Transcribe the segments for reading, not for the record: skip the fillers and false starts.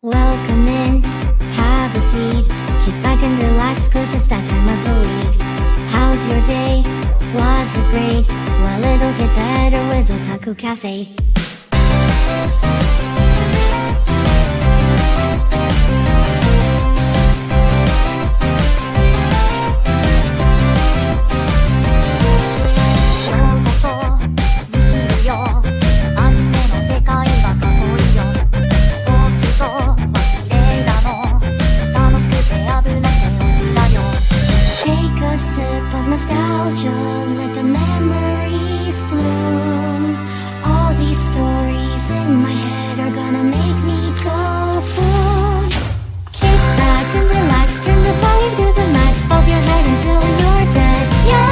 Welcome in, have a seat. Kick back and relax, cause it's that time of the week. How's your day? Was it great? Well, it'll get better with Otalku Cafe. Nostalgia, let the memories bloom. All these stories in my head are gonna make me go boom. Kick back and relax, turn the volume to the max, bob your head until you're dead. Yeah.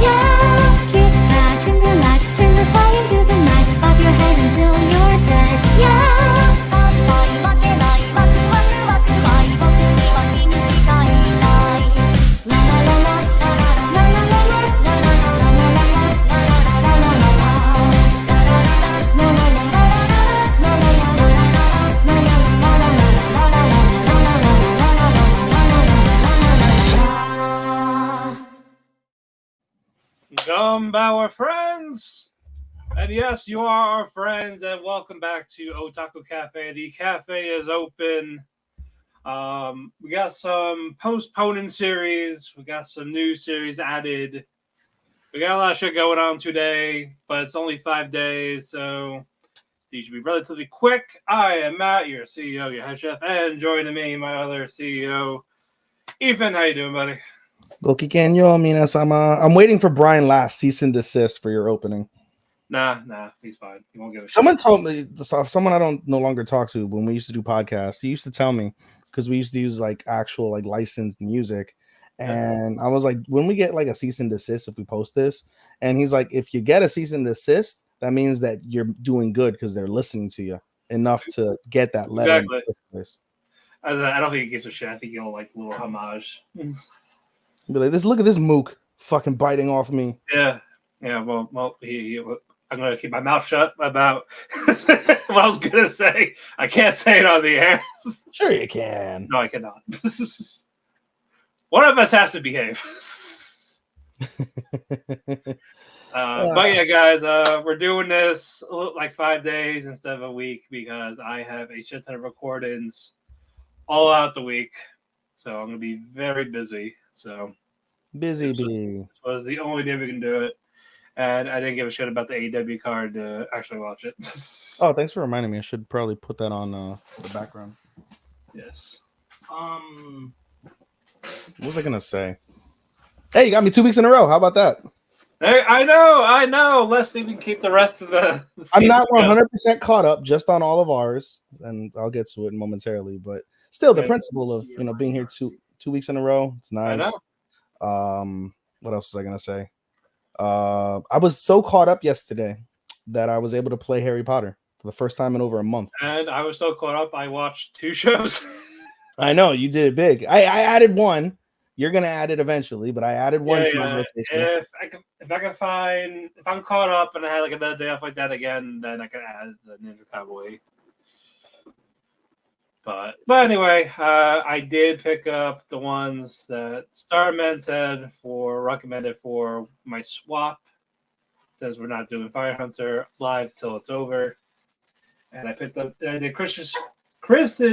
Yeah. Kick back and relax, turn the volume to the max, bob your head until you're dead. Yeah. Our friends, and yes, you are our friends, and welcome back to Otalku Cafe. The cafe is open. We got some postponing series, we got some new series added. We got a lot of shit going on today, but it's only 5 days, so these should be relatively quick. I am Matt, your CEO, your head chef, and joining me, my other CEO, Ethan. How you doing, buddy? Gokikenyo, minasama. I'm waiting for Brian Last cease and desist for your opening. Nah, he's fine. He won't give a shit. Someone told me, someone I don't no longer talk to when we used to do podcasts, he used to tell me, because we used to use like actual like licensed music. And I was like, when we get like a cease and desist if we post this, and he's like, if you get a cease and desist, that means that you're doing good because they're listening to you enough to get that letter. Exactly. I don't think he gives a shit. I think he'll like a little homage. Be like, look at this mook fucking biting off me. Yeah. Well, I'm gonna keep my mouth shut about what I was gonna say. I can't say it on the air. Sure, you can. No, I cannot. One of us has to behave. But yeah, guys, we're doing this like 5 days instead of a week because I have a shit ton of recordings all out the week, so I'm gonna be very busy. So busy. This was the only day we can do it, and I didn't give a shit about the AEW card to actually watch it. Oh, thanks for reminding me. I should probably put that on the background. Yes. What was I gonna say? Hey, you got me 2 weeks in a row. How about that? Hey, I know. Let's see if we can keep the rest of the I'm not 100% caught up just on all of ours, and I'll get to it momentarily. But still, the principle of being here two weeks in a row, it's nice. I know. What else was I gonna say? I was so caught up yesterday that I was able to play Harry Potter for the first time in over a month. And I was so caught up, I watched 2 shows. I know you did it big. I added one. You're gonna add it eventually, but I added one. If I'm caught up and I had like another day off like that again, then I can add the Ninja Cowboy. But anyway, I did pick up the ones that Starman said recommended for my swap, since we're not doing Fire Hunter live till it's over. And I did Chris's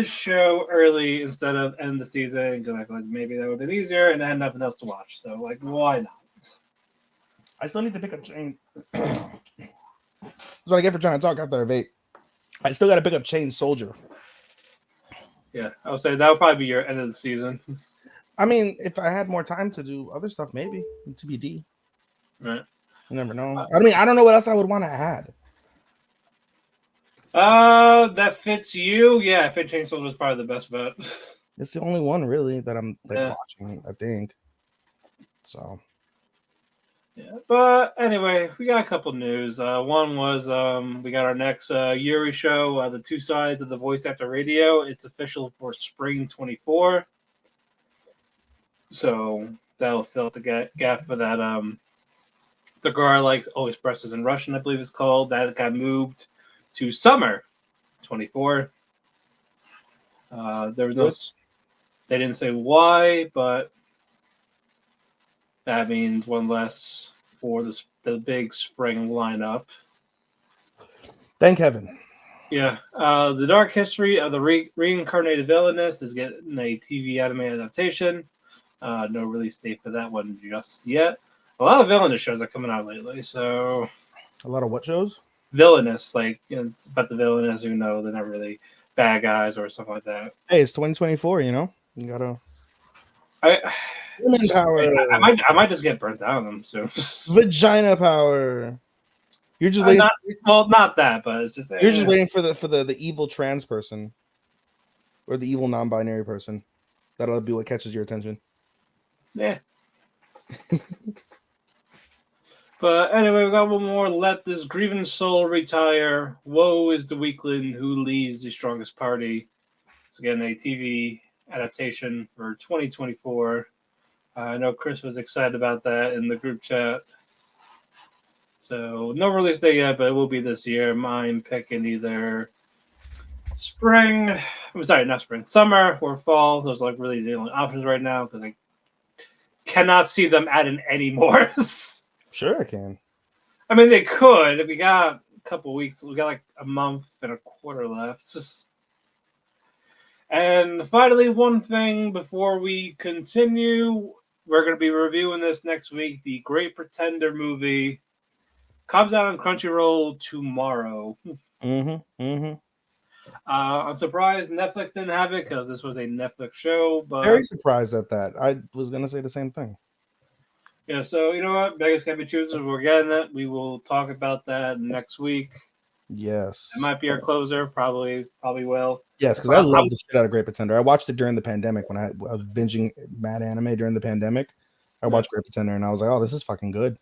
show early instead of end the season because I thought maybe that would have been easier, and I had nothing else to watch. So like, why not? I still need to pick up Chain. That's what I get for trying to talk after I vape. I still got to pick up Chain Soldier. Yeah, I would say that would probably be your end of the season. I mean, if I had more time to do other stuff, maybe TBD. Right. You never know. I mean, I don't know what else I would want to add. That fits you. Yeah, Fit Chain Soldier is probably the best bet. It's the only one really that I'm watching, I think. So. Yeah, but anyway, we got a couple news. One was we got our next Yuri show, The Two Sides of the Voice After Radio. It's official for spring 24. So that'll fill the gap for that the girl like always expresses in Russian, I believe it's called. That got moved to summer 24. There was no. They didn't say why, but that means one less for the big spring lineup. Thank heaven. Yeah, the dark history of the reincarnated villainess is getting a TV anime adaptation. No release date for that one just yet. A lot of villainous shows are coming out lately, so A lot of what shows? villainous, like it's about the villainous, they're not really bad guys or stuff like that. Hey, it's 2024. You gotta I women power, I might just get burnt out on them soon. vagina power. You're just waiting. Not that, but it's just You're just waiting for the evil trans person or the evil non-binary person. That'll be what catches your attention. Yeah. But anyway, we got one more. Let this grieving soul retire. Woe is the weakling who leads the strongest party. It's again a TV adaptation for 2024. I know Chris was excited about that in the group chat. So no release date yet, but it will be this year. I'm picking either spring. I'm sorry, not spring. Summer or fall. Those are like really the only options right now because I cannot see them adding any more. Sure, I can. I mean, they could. If we got a couple weeks, we got like a month and a quarter left. And finally, one thing before we continue, we're going to be reviewing this next week. The Great Pretender movie comes out on Crunchyroll tomorrow. I'm surprised Netflix didn't have it because this was a Netflix show. But very surprised at that. I was going to say the same thing. Yeah, so you know what? Vegas can be choosers. We're getting it. We will talk about that next week. Yes. It might be our closer. Probably will. Yes, because I love the shit out of Great Pretender. I watched it during the pandemic when I was binging mad anime during the pandemic. I watched Great Pretender and I was like, oh, this is fucking good.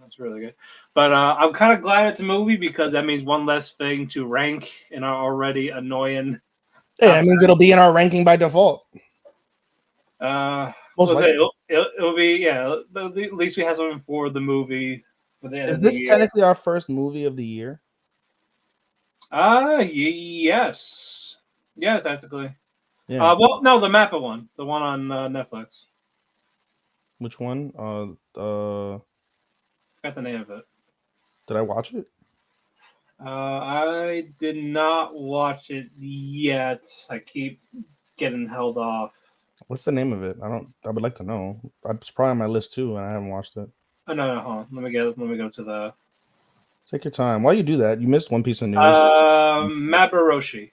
That's really good. But I'm kind of glad it's a movie because that means one less thing to rank in our already annoying. Hey, that means it'll be in our ranking by default. It'll be, but at least we have something for the movie. Is this technically our first movie of the year? Yes. Yeah, technically. Yeah. Well, no, the Mappa one. The one on Netflix. Which one? Got the name of it. Did I watch it? I did not watch it yet. I keep getting held off. What's the name of it? I would like to know. It's probably on my list too, and I haven't watched it. Oh no, hold on. Let me go to the. Take your time. While you do that, you missed one piece of news. Maboroshi.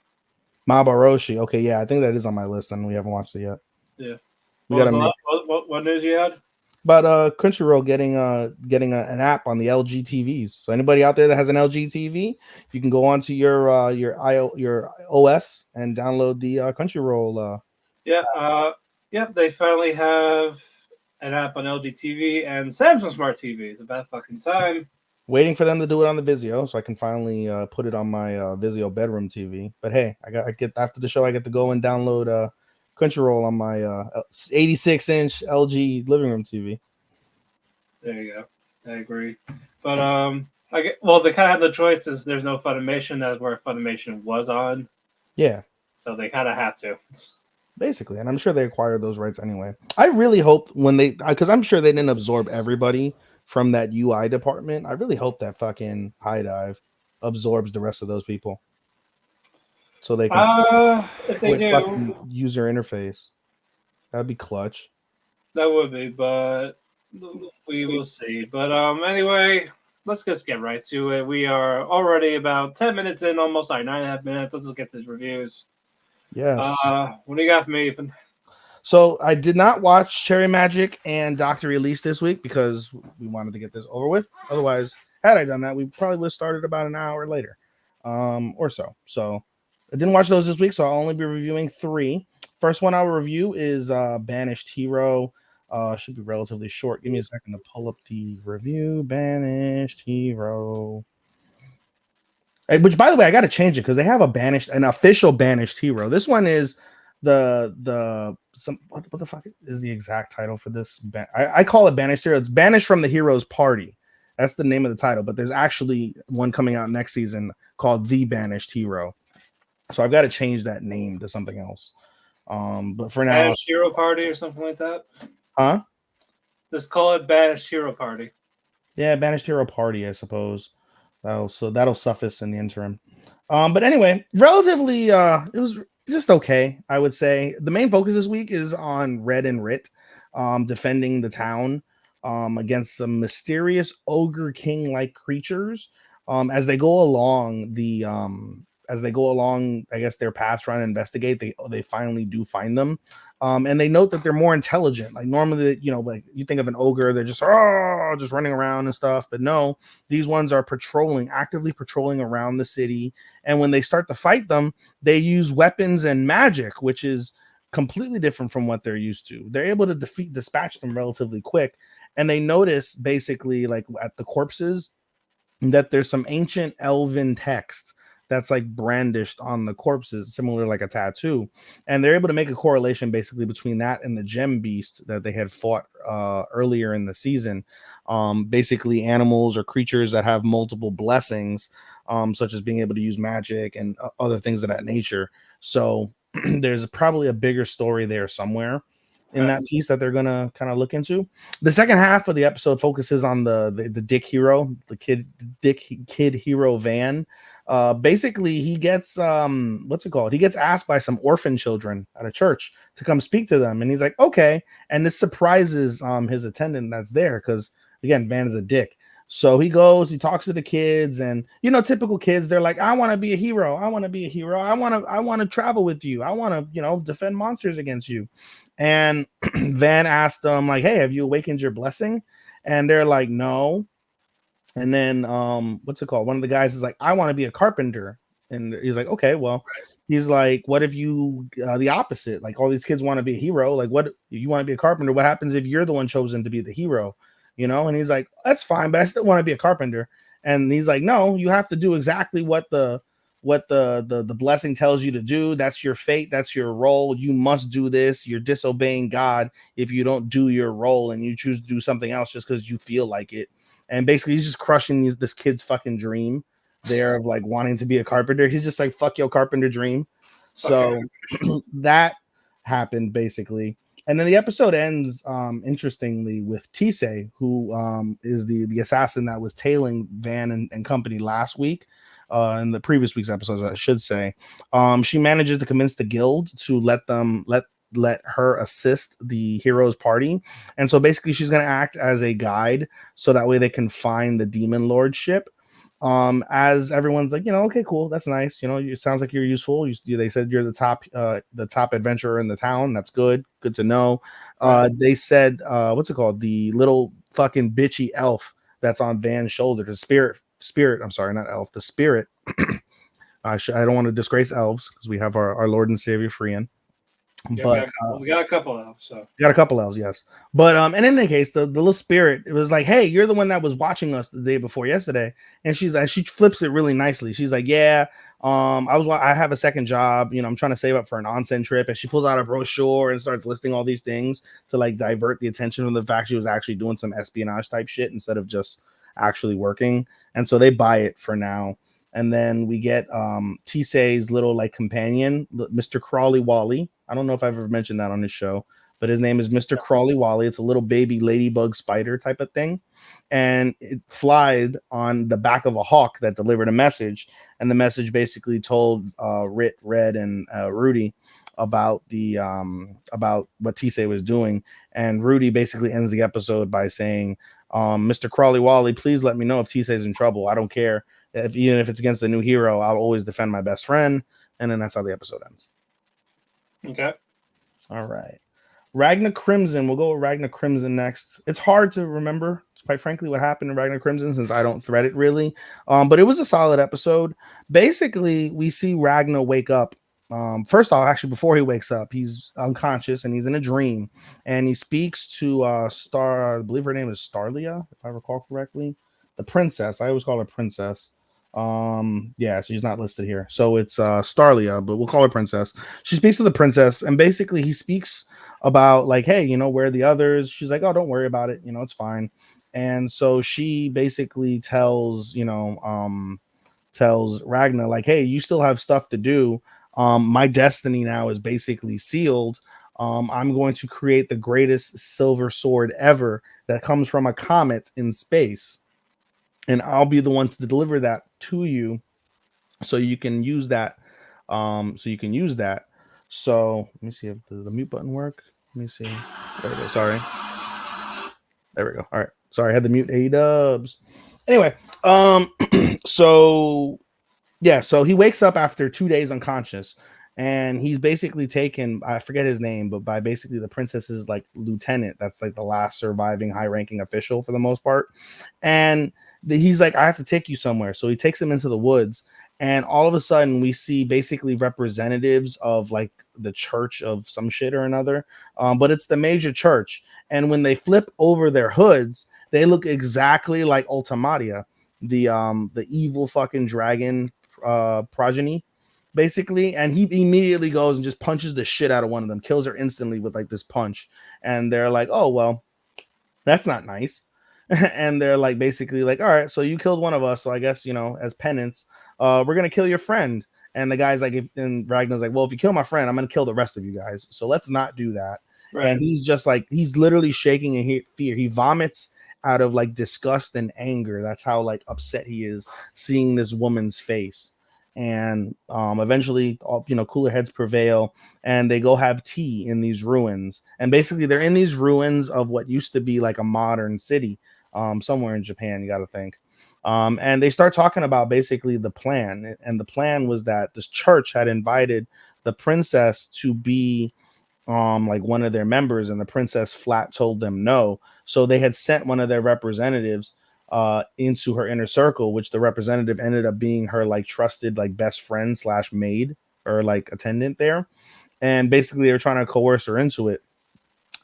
Maboroshi. Okay, yeah, I think that is on my list, and we haven't watched it yet. Yeah. What news you had? But Crunchyroll getting an app on the LG TVs. So anybody out there that has an LG TV, you can go onto your OS and download the Crunchyroll. They finally have an app on LG TV and Samsung Smart TV. It's about fucking time. Waiting for them to do it on the Vizio, so I can finally put it on my Vizio bedroom TV. But hey, I get after the show, I get to go and download Crunchyroll on my 86-inch LG living room TV. There you go. I agree. But they kind of have the choices. There's no Funimation. That's where Funimation was on. Yeah. So they kind of have to. Basically, and I'm sure they acquired those rights anyway. I really hope because I'm sure they didn't absorb everybody from that UI department. I really hope that fucking High Dive absorbs the rest of those people. So they can if they do user interface. That'd be clutch. That would be, but we will see. But anyway, let's just get right to it. We are already about 10 minutes in, almost 9.5 minutes. Let's just get these reviews. Yes. What do you got for me, Ethan? So I did not watch Cherry Magic and Dr. Elise this week because we wanted to get this over with. Otherwise, had I done that, we probably would have started about an hour later, or so. So I didn't watch those this week, so I'll only be reviewing 3. First one I'll review is Banished Hero. Should be relatively short. Give me a second to pull up the review. Banished Hero. Which, by the way, I got to change it because they have an official Banished Hero. This one is what the fuck is the exact title for this? I call it Banished Hero. It's Banished from the Hero's Party. That's the name of the title. But there's actually one coming out next season called The Banished Hero. So I've got to change that name to something else. But for now, Banished Hero Party or something like that. huh? Just call it Banished Hero Party. Yeah, Banished Hero Party, I suppose. That'll suffice in the interim. But anyway, relatively, it was just okay. I would say the main focus this week is on Red and Rit, defending the town, against some mysterious ogre king-like creatures. As they go along I guess their path trying to investigate, they finally do find them. And they note that they're more intelligent. Like normally, like you think of an ogre, they're just running around and stuff. But no, these ones are actively patrolling around the city. And when they start to fight them, they use weapons and magic, which is completely different from what they're used to. They're able to dispatch them relatively quick. And they notice basically, like at the corpses, that there's some ancient elven text that's like brandished on the corpses, similar like a tattoo. And they're able to make a correlation basically between that and the gem beast that they had fought earlier in the season. Basically animals or creatures that have multiple blessings, such as being able to use magic and other things of that nature. So there's probably a bigger story there somewhere in that piece that they're gonna kind of look into. The second half of the episode focuses on the dick hero, the kid hero Van. Basically he gets what's it called? He gets asked by some orphan children at a church to come speak to them, and he's like, okay. And this surprises his attendant that's there, because again, Van is a dick. So he goes, he talks to the kids, and typical kids, they're like, I want to be a hero. I want to be a hero. I want to travel with you. I want to, defend monsters against you. And Van asked them, like, hey, have you awakened your blessing? And they're like, no. And then what's it called? One of the guys is like, I want to be a carpenter. And he's like, okay, well, he's like, what if you the opposite? Like, all these kids want to be a hero. Like, what you want to be a carpenter? What happens if you're the one chosen to be the hero? And he's like, that's fine, but I still want to be a carpenter. And he's like, no, you have to do exactly what the blessing tells you to do. That's your fate. That's your role. You must do this. You're disobeying God if you don't do your role and you choose to do something else just because you feel like it. And basically he's just crushing this kid's fucking dream there of like wanting to be a carpenter. He's just like, fuck your carpenter dream. So that happened basically. And then the episode ends, interestingly, with Tisei, who is the assassin that was tailing Van and company last week, in the previous week's episodes, I should say. She manages to convince the guild to let her assist the heroes party. And so basically she's going to act as a guide, so that way they can find the demon lord ship. As everyone's like, okay, cool, that's nice, it sounds like you're useful. They said you're the top adventurer in the town. That's good to know. They said what's it called, the little fucking bitchy elf that's on Van's shoulder, the spirit, I'm sorry, not elf, the spirit. I don't want to disgrace elves because we have our Lord and Savior Frian. Yeah, but we got a couple of elves. So we got a couple elves, yes. But and in any case, the little spirit, it was like, hey, you're the one that was watching us the day before yesterday. And she flips it really nicely. She's like, yeah, I have a second job. I'm trying to save up for an onsen trip. And she pulls out a brochure and starts listing all these things to like divert the attention from the fact she was actually doing some espionage type shit instead of just actually working. And so they buy it for now. And then we get Tisei's little like companion, Mr. Crawley Wally. I don't know if I've ever mentioned that on this show, but his name is Mr. Crawley Wally. It's a little baby ladybug spider type of thing. And it flied on the back of a hawk that delivered a message. And the message basically told Red, and Rudy about about what Tisei was doing. And Rudy basically ends the episode by saying, Mr. Crawley Wally, please let me know if Tisei's in trouble. I don't care. Even if it's against a new hero, I'll always defend my best friend. And then that's how the episode ends. Okay. All right. Ragnar Crimson. We'll go with Ragnar Crimson next. It's hard to remember, quite frankly, what happened in Ragnar Crimson since I don't thread it really. But it was a solid episode. Basically, we see Ragnar wake up. First off, actually, before he wakes up, he's unconscious and he's in a dream. And he speaks to Star, I believe her name is Starlia, if I recall correctly. The princess. I always call her princess. Yeah, she's not listed here, so it's Starlia, but we'll call her princess. She speaks to the princess, and basically he speaks about like, hey, where are the others? She's like, oh, don't worry about it, it's fine. And so she basically tells tells Ragnar like, hey, you still have stuff to do. My destiny now is basically sealed. I'm going to create the greatest silver sword ever that comes from a comet in space, and I'll be the one to deliver that to you, so you can use that. So let me see if the mute button work. Let me see. There we go. Sorry. There we go. All right. Sorry, I had the mute A dubs. Anyway, so yeah, so he wakes up after 2 days unconscious, and he's basically taken, I forget his name, but by basically the princess's like lieutenant, that's like the last surviving high-ranking official for the most part. And he's like, I have to take you somewhere. So he takes him into the woods, and all of a sudden we see basically representatives of like the church of some shit or another. But it's the major church. And when they flip over their hoods, they look exactly like Ultimatia, the evil fucking dragon progeny, basically. And he immediately goes and just punches the shit out of one of them, kills her instantly with like this punch. And they're like, oh well, that's not nice. And they're like basically like, all right, so you killed one of us, so I guess, as penance, we're gonna kill your friend. And the guy's like, and Ragnar's like, well, if you kill my friend, I'm gonna kill the rest of you guys, so let's not do that. Right. And he's just like, he's literally shaking in fear. He vomits out of like disgust and anger. That's how like upset he is seeing this woman's face. And eventually, cooler heads prevail, and they go have tea in these ruins. And basically, they're in these ruins of what used to be like a modern city, somewhere in Japan, you got to think. And they start talking about basically the plan. And the plan was that this church had invited the princess to be like one of their members, and the princess flat told them no. So they had sent one of their representatives into her inner circle, which the representative ended up being her like trusted like best friend slash maid or like attendant there. And basically they were trying to coerce her into it.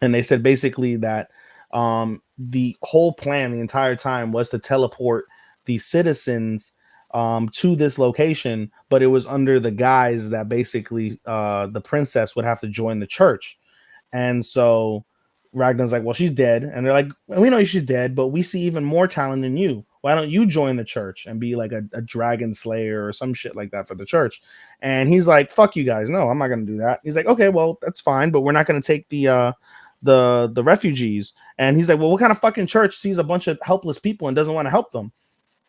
And they said basically that the whole plan the entire time was to teleport the citizens to this location, but it was under the guise that basically the princess would have to join the church. And so Ragnar's like, well, she's dead. And they're like, well, we know she's dead, but we see even more talent in you. Why don't you join the church and be like a dragon slayer or some shit like that for the church? And he's like, fuck you guys. No, I'm not going to do that. He's like, okay, well, that's fine, but we're not going to take the refugees. And he's like, well, what kind of fucking church sees a bunch of helpless people and doesn't want to help them?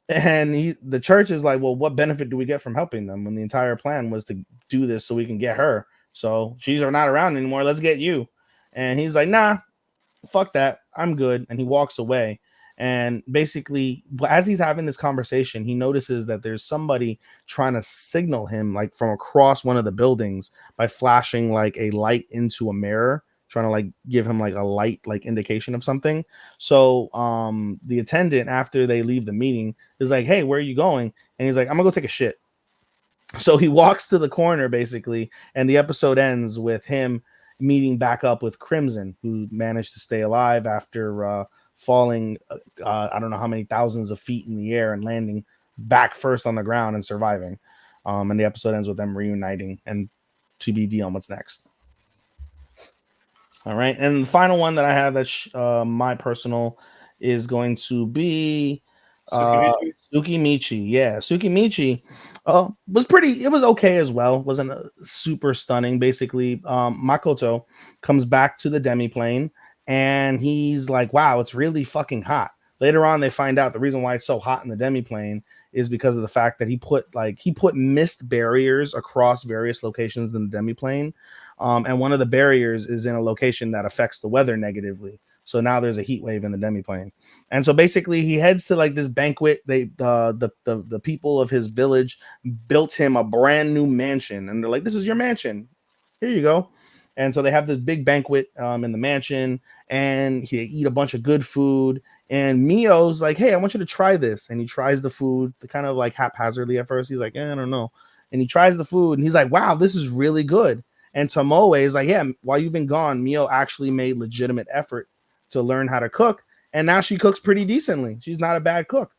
And the church is like, well, what benefit do we get from helping them when the entire plan was to do this so we can get her? So she's not around anymore. Let's get you. And he's like, nah, fuck that. I'm good. And he walks away. And basically, as he's having this conversation, he notices that there's somebody trying to signal him like from across one of the buildings by flashing like a light into a mirror, trying to like give him like a light like indication of something. So the attendant, after they leave the meeting, is like, hey, where are you going? And he's like, I'm gonna go take a shit. So he walks to the corner basically, and the episode ends with him meeting back up with Crimson, who managed to stay alive after falling I don't know how many thousands of feet in the air and landing back first on the ground and surviving. And the episode ends with them reuniting, and TBD on what's next. All right, and the final one that I have that's my personal is going to be Tsukimichi. Yeah, Tsukimichi was pretty. It was okay as well. Wasn't super stunning. Basically, Makoto comes back to the demiplane, and he's like, "Wow, it's really fucking hot." Later on, they find out the reason why it's so hot in the demiplane is because of the fact that he put mist barriers across various locations in the demiplane. And one of the barriers is in a location that affects the weather negatively. So now there's a heat wave in the demiplane. And so basically he heads to like this banquet. The people of his village built him a brand new mansion. And they're like, this is your mansion. Here you go. And so they have this big banquet in the mansion, and he eat a bunch of good food. And Mio's like, hey, I want you to try this. And he tries the food kind of like haphazardly at first. He's like, I don't know. And he tries the food, and he's like, wow, this is really good. And Tomoe is like, yeah, while you've been gone, Mio actually made legitimate effort to learn how to cook. And now she cooks pretty decently. She's not a bad cook.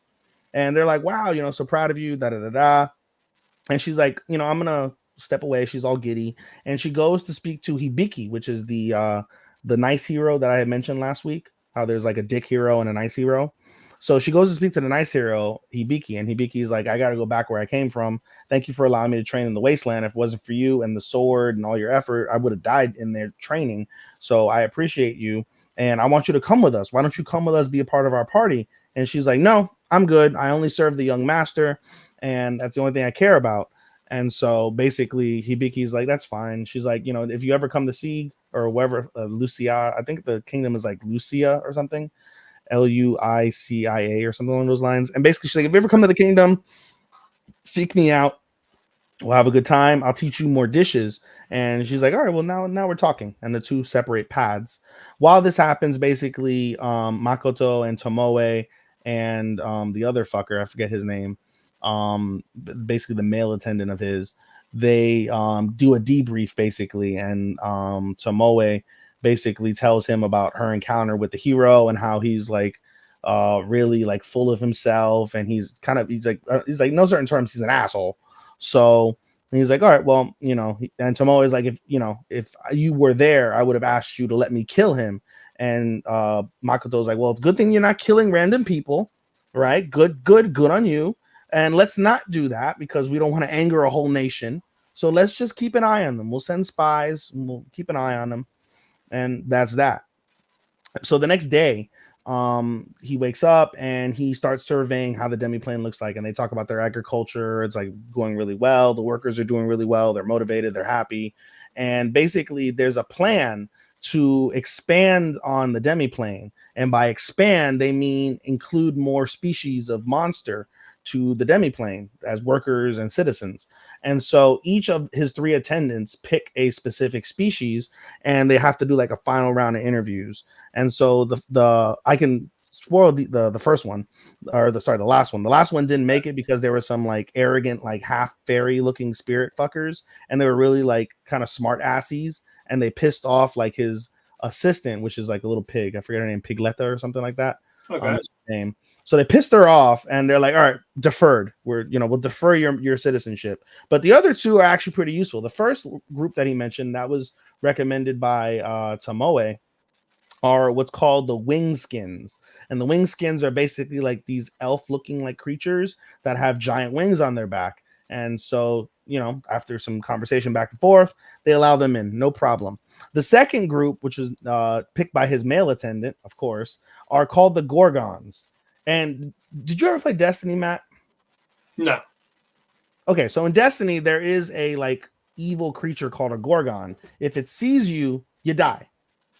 And they're like, wow, so proud of you, da-da-da-da. And she's like, I'm going to step away. She's all giddy. And she goes to speak to Hibiki, which is the nice hero that I had mentioned last week. how there's like a dick hero and a nice hero. So she goes to speak to the nice hero, Hibiki, and Hibiki's like, I got to go back where I came from. Thank you for allowing me to train in the wasteland. If it wasn't for you and the sword and all your effort, I would have died in their training. So I appreciate you. And I want you to come with us. Why don't you come with us, be a part of our party? And she's like, no, I'm good. I only serve the young master. And that's the only thing I care about. And so basically, Hibiki's like, that's fine. She's like, you know, if you ever come to Sieg or wherever, Lucia, I think the kingdom is like Lucia or something. Luicia or something along those lines. And basically, she's like, if you ever come to the kingdom, seek me out. We'll have a good time. I'll teach you more dishes. And she's like, all right, well, now we're talking. And the two separate paths. While this happens, basically, Makoto and Tomoe and the other fucker, I forget his name, basically the male attendant of his, they do a debrief basically. And Tomoe basically tells him about her encounter with the hero and how he's like really like full of himself, and he's like no certain terms, he's an asshole. So he's like, all right, well, you know, and Tomoe is like, if you were there, I would have asked you to let me kill him. And Makoto's like, well, it's a good thing you're not killing random people, right? Good on you. And let's not do that because we don't want to anger a whole nation. So let's just keep an eye on them. We'll send spies and we'll keep an eye on them. And that's that. So the next day, he wakes up and he starts surveying how the demiplane looks like, and they talk about their agriculture. It's like going really well. The workers are doing really well. They're motivated. They're happy. And basically there's a plan to expand on the demiplane. And by expand, they mean include more species of monster to the demiplane as workers and citizens. And so each of his three attendants pick a specific species, and they have to do like a final round of interviews. And so the I can spoil the first one, or the last one. The last one didn't make it because there were some like arrogant, like half fairy looking spirit fuckers, and they were really like kind of smart assies, and they pissed off like his assistant, which is like a little pig. I forget her name, Pigletta or something like that. Okay. Name. So they pissed her off, and they're like, all right, deferred. We'll defer your citizenship. But the other two are actually pretty useful. The first group that he mentioned that was recommended by Tomoe are what's called the wingskins. And the wingskins are basically like these elf-looking like creatures that have giant wings on their back. And so, you know, after some conversation back and forth, they allow them in, no problem. The second group, which was picked by his male attendant, of course, are called the Gorgons. And did you ever play Destiny, Matt? No. Okay, so in Destiny, there is a like evil creature called a Gorgon. If it sees you, you die.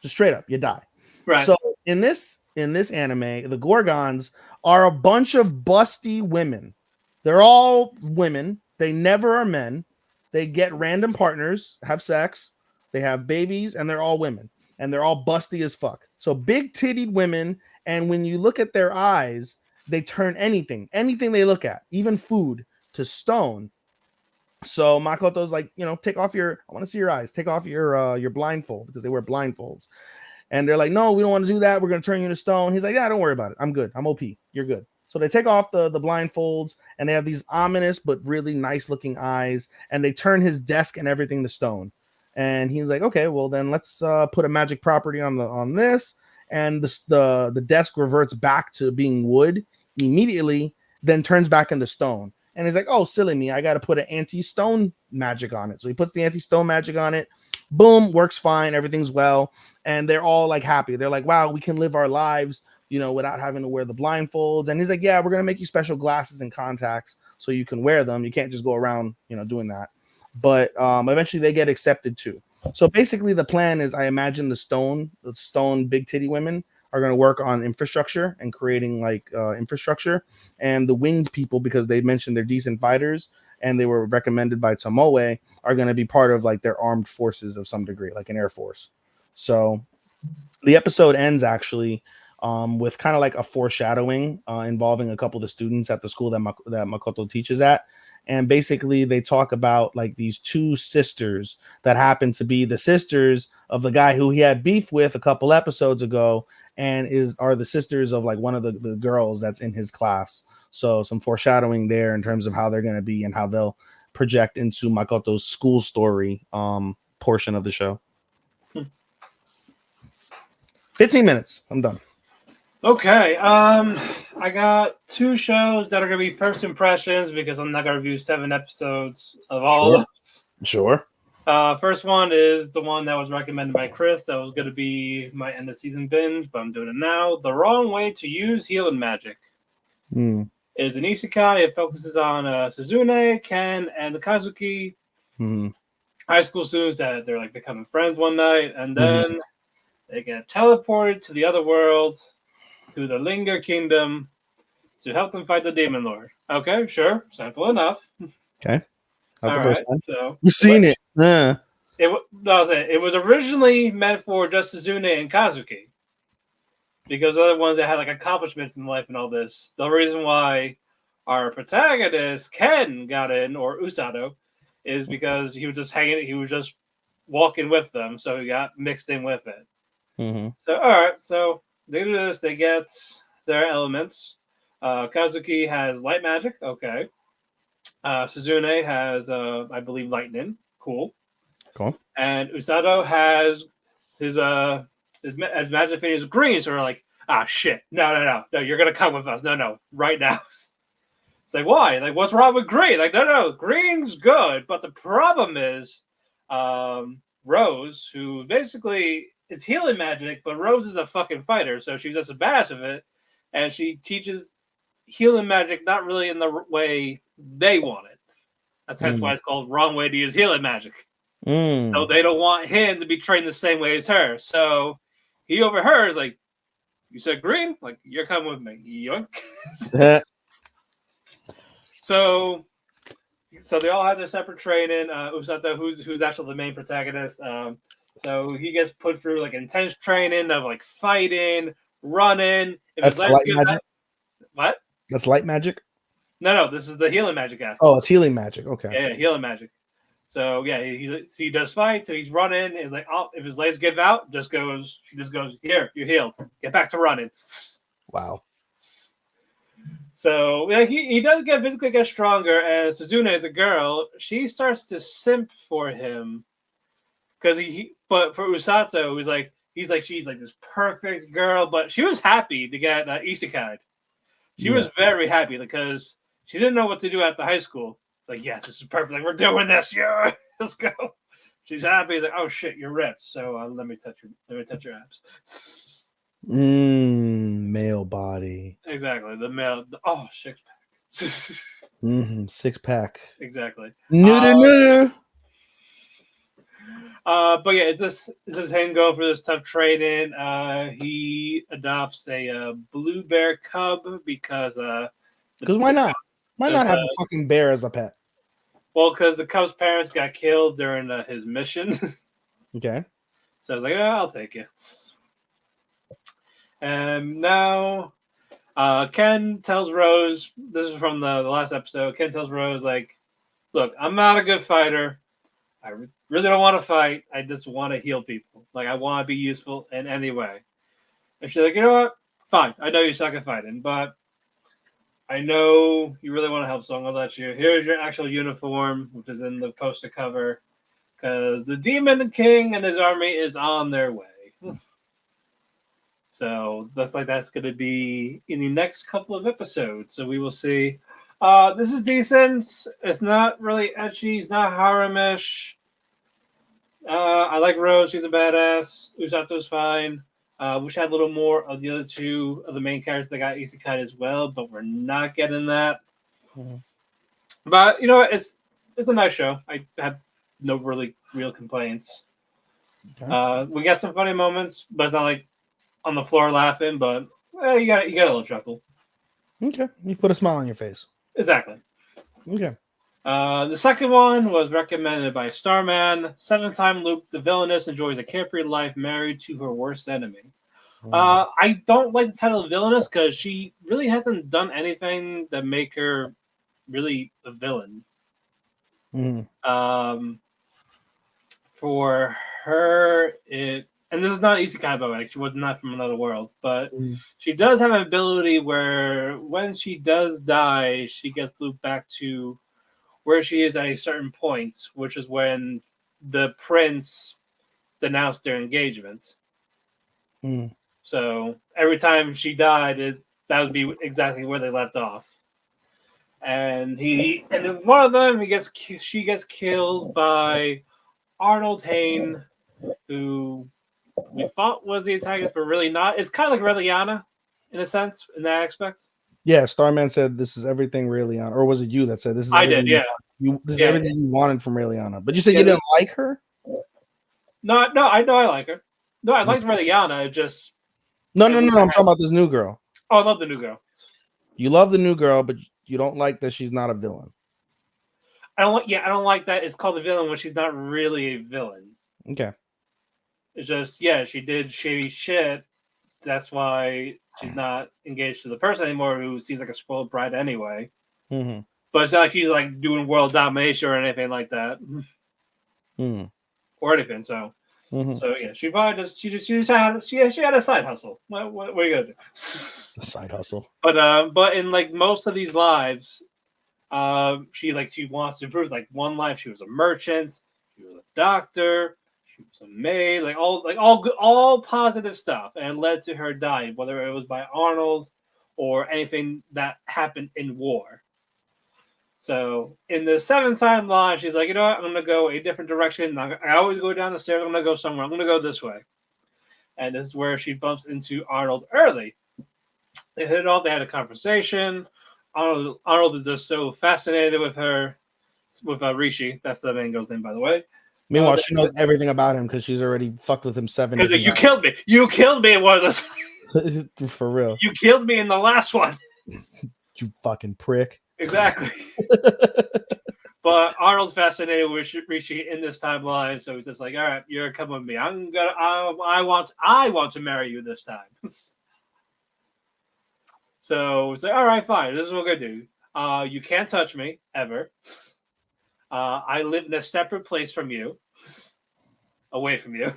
Just straight up, you die. Right. So in this anime, the Gorgons are a bunch of busty women. They're all women. They never are men. They get random partners, have sex, they have babies, and they're all women. And they're all busty as fuck. So big tittied women. And when you look at their eyes, they turn anything they look at, even food, to stone. So Makoto's like, you know, I want to see your eyes. Take off your blindfold, because they wear blindfolds. And they're like, no, we don't want to do that. We're going to turn you to stone. He's like, yeah, don't worry about it. I'm good. I'm OP. You're good. So they take off the blindfolds, and they have these ominous but really nice looking eyes, and they turn his desk and everything to stone. And he's like, okay, well then let's put a magic property on this, and the desk reverts back to being wood immediately, then turns back into stone. And he's like, oh, silly me, I got to put an anti-stone magic on it. So he puts the anti-stone magic on it. Boom, works fine. Everything's well. And they're all like happy. They're like, wow, we can live our lives, you know, without having to wear the blindfolds. And he's like, yeah, we're going to make you special glasses and contacts so you can wear them. You can't just go around, you know, doing that. But eventually they get accepted too. So basically the plan is, I imagine the stone big titty women are going to work on infrastructure and creating like infrastructure. And the winged people, because they mentioned they're decent fighters and they were recommended by Tomoe, are going to be part of like their armed forces of some degree, like an air force. So the episode ends actually with kind of like a foreshadowing involving a couple of the students at the school that Makoto teaches at. And basically they talk about like these two sisters that happen to be the sisters of the guy who he had beef with a couple episodes ago, and are the sisters of like one of the girls that's in his class. So some foreshadowing there in terms of how they're going to be and how they'll project into Makoto's school story portion of the show. 15 minutes. I'm done. Okay, I got two shows that are gonna be first impressions because I'm not gonna review 7 episodes of all Sure. of those. Sure. First one is the one that was recommended by Chris. That was gonna be my end of season binge, but I'm doing it now. The Wrong Way to Use Healing Magic Mm. is an isekai. It focuses on Suzune, Ken, and the Kazuki Mm. high school students that they're like becoming friends one night, and Mhm. then they get teleported to the other world, to the Linger Kingdom, to help them fight the Demon Lord. Okay, sure, simple enough. Okay. Not All the first right, time. so You've seen it. Yeah. it was originally meant for just Suzune and Kazuki because they're the ones that had like accomplishments in life and all this. The reason why our protagonist Ken got in, or Usato, is because he was just hanging. He was just walking with them, so he got mixed in with it. Mm-hmm. So all right, so they do this. They get their elements. Kazuki has light magic. Okay. Suzune has, I believe, lightning. Cool. Cool. And Usato has his his magic thing is green. So we're like, ah, shit, no, you're gonna come with us. No, right now. It's like, why? Like, what's wrong with green? Like, no, green's good, but the problem is, Rose, who basically it's healing magic, but Rose is a fucking fighter, so she's just a badass of it, and she teaches healing magic not really in the way they want it. That's hence why Mm. it's called wrong way to use healing magic. So Mm. they don't want him to be trained the same way as her. So he overhears like, "You said green, like you're coming with me." Yoink. so so they all have their separate training. Usato, who's actually the main protagonist, so he gets put through like intense training of like fighting, running. If his That's legs light give magic. out, what? That's light magic. No, this is the healing magic aspect. Oh, it's healing magic. Okay. Yeah, healing magic. So yeah, he does fight. So he's running, and like, oh, if his legs give out, she just goes, here, you're healed. Get back to running. Wow. So yeah, he does physically get stronger, and Suzune, the girl, she starts to simp for him because but for Usato, she's like this perfect girl, but she was happy to get isekai. She Yeah. was very happy because she didn't know what to do after high school. It's like, yes, this is perfect. Like, we're doing this. Yeah, let's go. She's happy. He's like, oh shit, you're ripped. So let me touch your abs. Male body. Exactly. The male. Oh, 6 pack. Mm-hmm. 6-pack. Exactly. Neuter, neuter. But yeah, it's just him going for this tough training. He adopts a blue bear cub because Because why not? Why not have uh, a fucking bear as a pet? because the cub's parents got killed during his mission. Okay. So I was like, oh, I'll take it. And now Ken tells Rose, this is from the last episode, Ken tells Rose, like, look, I'm not a good fighter. I really don't want to fight. I just want to heal people. Like, I want to be useful in any way. And she's like, you know what? Fine. I know you suck at fighting, but I know you really want to help, so I'm going to let you. Here's your actual uniform, which is in the poster cover, because the Demon King and his army is on their way. So that's going to be in the next couple of episodes. So we will see. This is decent. It's not really ecchi. It's not harem-ish. I like Rose. She's a badass. Usato's fine. Wish I had a little more of the other two of the main characters that got isekai as well, but we're not getting that. Mm-hmm. But you know what? It's a nice show. I have no really real complaints. Okay. We got some funny moments, but it's not like on the floor laughing, but you got a little chuckle. Okay. You put a smile on your face. Exactly. Okay. The second one was recommended by Starman. 7-time loop, the villainess enjoys a carefree life married to her worst enemy. I don't like the title of villainess because she really hasn't done anything that make her really a villain. Mm-hmm. For her, and this is not easy kind of way. She was not from another world, but she does have an ability where when she does die, she gets looped back to where she is at a certain point, which is when the prince denounced their engagement. Mm. So every time she died, that would be exactly where they left off. And then one of them she gets killed by Arnold Hain, who we thought was the antagonist, but really not. It's kind of like Reliana in a sense, in that aspect. Yeah, Starman said this is everything Raeliana, or was it you that said this is I everything did, yeah. this is everything you wanted from Raeliana? But you said Yeah, you didn't like her? No, I know I like her. No, I liked Reliana. It just No. I'm talking about this new girl. I love the new girl. You love the new girl, but you don't like that she's not a villain. I don't like that it's called a villain when she's not really a villain. Okay. It's just she did shady shit. That's why she's not engaged to the person anymore, who seems like a spoiled bride anyway. Mm-hmm. But it's not like she's like doing world domination or anything like that, or anything. So, she probably she had a side hustle. What are you gonna do? A side hustle. But in like most of these lives, she wants to improve. Like one life, she was a merchant, she was a doctor, she was a maid, all positive stuff, and it led to her dying, whether it was by Arnold or anything that happened in war. So in the seventh timeline, she's like, you know what, I'm gonna go a different direction. I always go down the stairs. I'm gonna go somewhere. I'm gonna go this way, and this is where she bumps into Arnold early. They hit it off. They had a conversation. Arnold is just so fascinated with her, with Rishi. That's the main girl's name, by the way. Meanwhile, she knows everything about him because she's already fucked with him 7 times. You killed me. You killed me in one of those. For real. You killed me in the last one. You fucking prick. Exactly. But Arnold's fascinated with Rishi in this timeline, so he's just like, all right, you're coming with me. I want to marry you this time. So it's like, all right, fine. This is what we're gonna do. You can't touch me ever. I live in a separate place from you, away from you.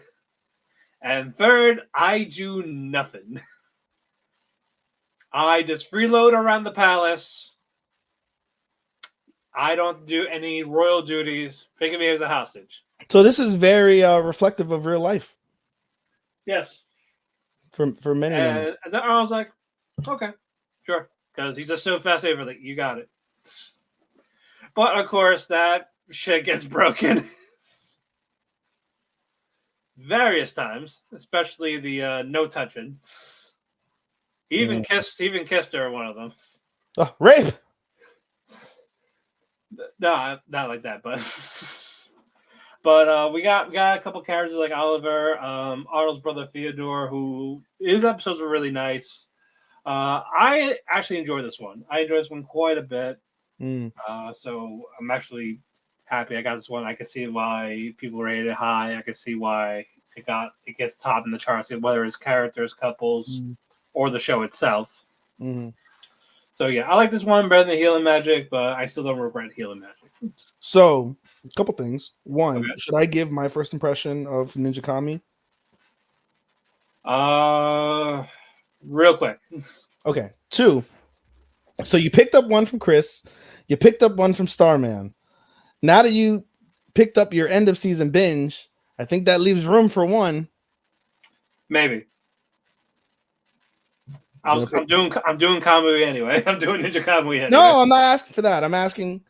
And third, I do nothing. I just freeload around the palace. I don't do any royal duties. Think of me as a hostage. So this is very reflective of real life. Yes. For many. And then I was like, okay, sure. Because he's just so fascinated with it. You got it. But of course, that shit gets broken various times, especially the no touching. He even kissed her in one of them. Oh, rape. No, not like that, but we got a couple characters like Oliver, Arnold's brother Theodore, who his episodes were really nice. I actually enjoyed this one. I enjoyed this one quite a bit. So I'm actually happy I got this one. I can see why people rated it high. I can see why it gets top in the charts, whether it's characters, couples, or the show itself. So yeah, I like this one better than Healing Magic, but I still don't regret Healing Magic. So a couple things. One, should I give my first impression of Ninja Kami? Real quick. Okay. 2. So you picked up one from Chris. You picked up one from Starman. Now that you picked up your end of season binge, I think that leaves room for one. Maybe. I'm doing Kamui anyway. I'm doing Ninja Kamui anyway. No, I'm not asking for that. I'm asking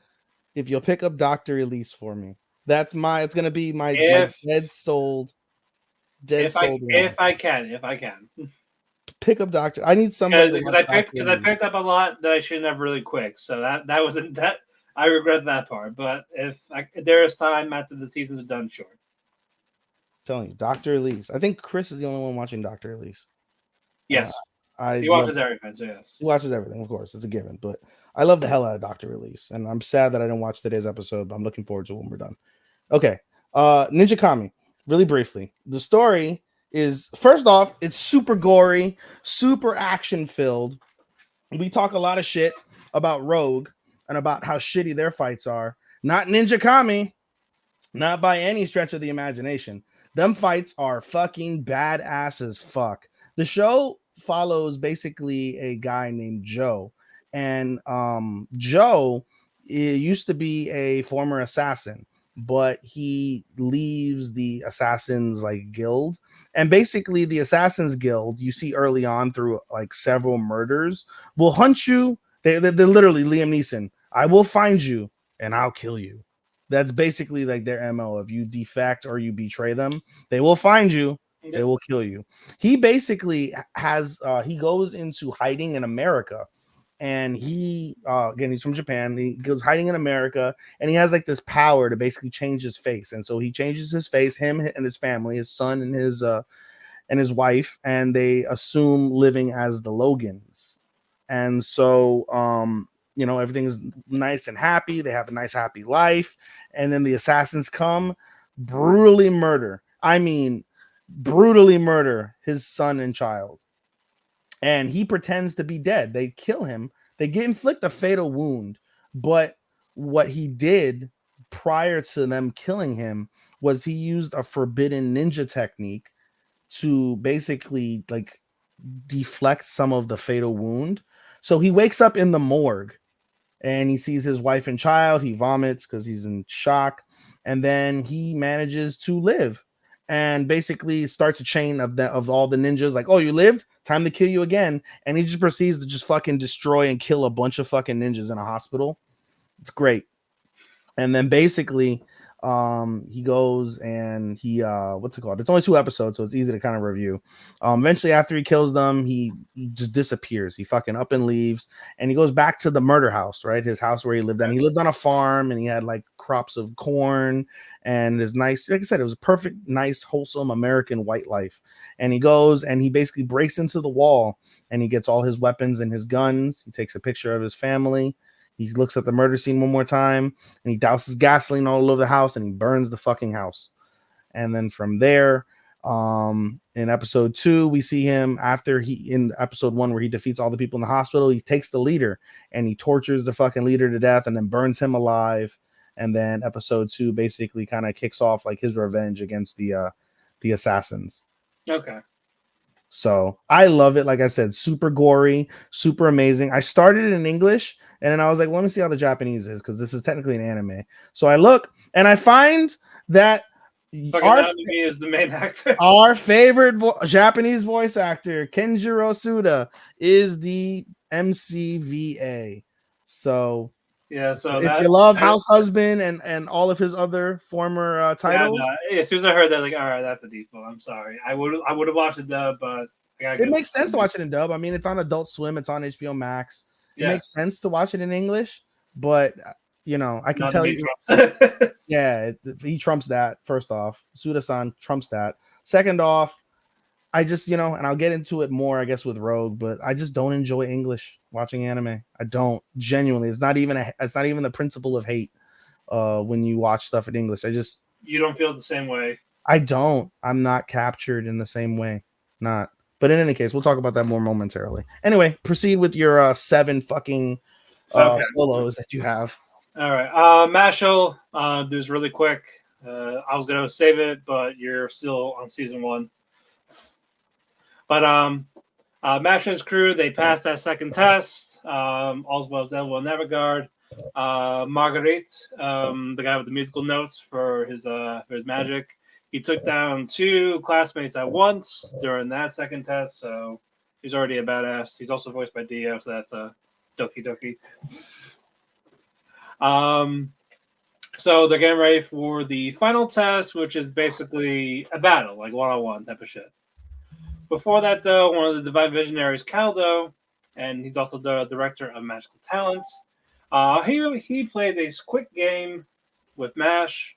if you'll pick up Dr. Elise for me. It's gonna be my dead souled. If I can. Pick up Doctor. I need somebody because I picked up a lot that I shouldn't have really quick. So that wasn't that. I regret that part. But if there is time after the seasons are done, sure. I'm telling you, Dr. Elise. I think Chris is the only one watching Dr. Elise. Yes. He watches everything, so yes. He watches everything, of course. It's a given. But I love the hell out of Dr. Elise. And I'm sad that I didn't watch today's episode, but I'm looking forward to it when we're done. Okay. Ninja Kami. Really briefly. The story is, first off, it's super gory, super action-filled. We talk a lot of shit about Rogue and about how shitty their fights are. Not Ninja Kami. Not by any stretch of the imagination. Them fights are fucking badass as fuck. The show follows basically a guy named Joe, and Joe used to be a former assassin, but he leaves the Assassins like guild. And basically the Assassins Guild, you see early on through like several murders, will hunt you. They're literally Liam Neeson. I will find you and I'll kill you. That's basically like their MO. If you defect or you betray them, they will find you, they will kill you. He basically has he goes into hiding in America, and he again, he's from Japan. He goes hiding in America, and he has like this power to basically change his face. And so he changes his face, him and his family, his son and his wife, and they assume living as the Logans. And so everything is nice and happy. They have a nice happy life, and then the assassins come, brutally murder. I mean, brutally murder his son and child. And he pretends to be dead. They kill him. They inflict a fatal wound. But what he did prior to them killing him was he used a forbidden ninja technique to basically like deflect some of the fatal wound. So he wakes up in the morgue and he sees his wife and child. He vomits because he's in shock, and then he manages to live and basically starts a chain of all the ninjas. Like, oh, you lived? Time to kill you again. And he just proceeds to just fucking destroy and kill a bunch of fucking ninjas in a hospital. It's great. And then basically he goes and he what's it called? It's only 2 episodes, so it's easy to kind of review. Eventually after he kills them, he just disappears. He fucking up and leaves, and he goes back to the murder house, right? His house where he lived. And he lived on a farm, and he had like crops of corn, and his nice, like I said, it was a perfect, nice, wholesome American white life. And he goes and he basically breaks into the wall, and he gets all his weapons and his guns. He takes a picture of his family. He looks at the murder scene one more time, and he douses gasoline all over the house, and he burns the fucking house. And then from there, in episode 2, we see him in episode 1 where he defeats all the people in the hospital. He takes the leader and he tortures the fucking leader to death and then burns him alive. And then episode 2 basically kind of kicks off like his revenge against the assassins. Okay. So I love it. Like I said, super gory, super amazing. I started it in English, and then I was like, let me see how the Japanese is, because this is technically an anime. So I look and I find that Anime is the main actor. Our favorite Japanese voice actor, Kenjiro Suda, is the MCVA. So yeah, so if you love House Husband and all of his other former titles, as soon as I heard that, like, all right, that's the default. I'm sorry, I would have watched it dub, but it makes sense to watch it in dub. I mean, it's on Adult Swim, it's on HBO Max. It makes sense to watch it in English, but I can tell you, he trumps that. First off, Suda-san trumps that. Second off, I just, and I'll get into it more, I guess, with Rogue, but I just don't enjoy English watching anime. I don't, genuinely. It's not even the principle of hate when you watch stuff in English. You don't feel the same way. I'm not captured in the same way. Not. But in any case, we'll talk about that more momentarily. Anyway, proceed with your 7 fucking solos that you have. All right. Mashle, this really quick. I was going to save it, but you're still on season 1. But Mashle's crew, they passed that second test. All's well as will never guard. Marguerite, the guy with the musical notes for his magic, he took down 2 classmates at once during that second test, so he's already a badass. He's also voiced by Dio, so that's a Doki Doki. So they're getting ready for the final test, which is basically a battle, like one-on-one type of shit. Before that, though, one of the Divine Visionaries, Caldo, and he's also the director of Magical Talents. He plays a quick game with Mash.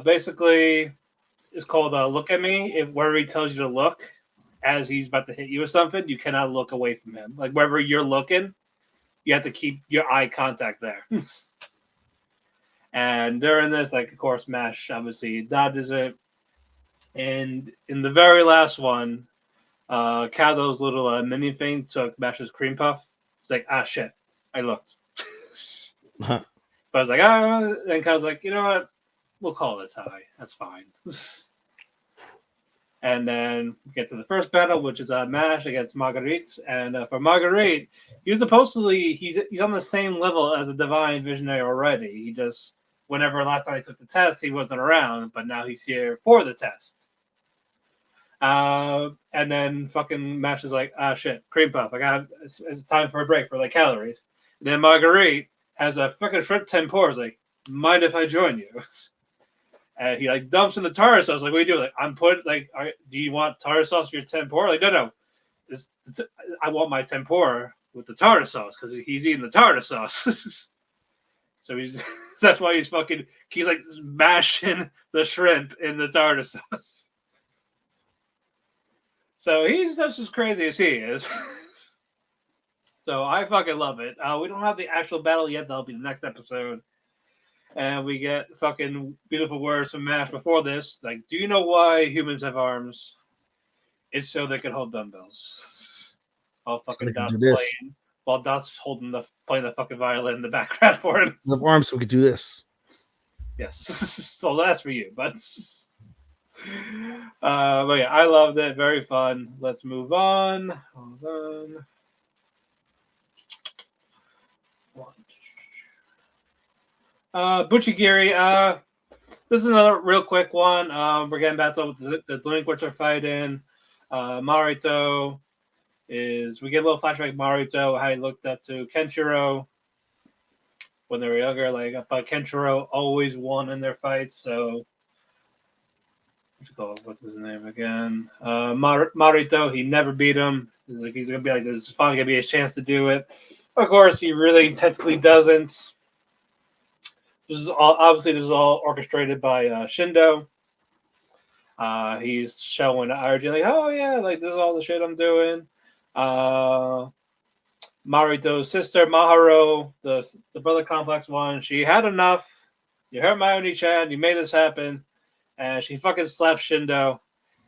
Basically, it's called Look at Me. Wherever he tells you to look, as he's about to hit you with something, you cannot look away from him. Like, wherever you're looking, you have to keep your eye contact there. And during this, like, of course, Mash obviously dodges it. And in the very last one, Caldo's little mini thing took Mash's cream puff. It's like, shit, I looked. But I was like, and Caldo's like, you know what? We'll call it high. That's fine. And then we get to the first battle, which is Mash against Marguerite. And for Marguerite, he was supposedly he's on the same level as a Divine Visionary already. He just whenever last time I took the test, he wasn't around, but now he's here for the test. And then fucking Mashle is like, shit, cream puff. It's time for a break for like calories. And then Marguerite has a fucking shrimp tempura. Is like, mind if I join you? And he like dumps in the tartar sauce. Like, what do you do? Like, I'm putting like, do you want tartar sauce for your tempura? Like, no. I want my tempura with the tartar sauce because he's eating the tartar sauce. So that's why he's like mashing the shrimp in the tartar sauce. So he's just as crazy as he is. So I fucking love it. We don't have the actual battle yet. That'll be the next episode. And we get fucking beautiful words from Mash before this. Like, do you know why humans have arms? It's so they can hold dumbbells. All fucking Dot's playing. While Dot's playing the fucking violin in the background for him. We have arms, so we could do this. Yes. Well, that's for you, but yeah, I loved it. Very fun. Let's move on. Hold on. Buchigiri. This is another real quick one. We're getting back to the delinquents are fighting. Marito we get a little flashback. Marito, how he looked up to Kenshiro when they were younger. Like, but Kenshiro always won in their fights. So, what's his name again? Marito. He never beat him. He's gonna be like, this is finally gonna be his chance to do it. Of course, he really technically doesn't. This is all orchestrated by Shindo. He's showing Arjun like, oh yeah, like this is all the shit I'm doing. Marito's sister Maharu, the brother complex one, she had enough. You hurt my Oni-chan, you made this happen, and she fucking slaps Shindo,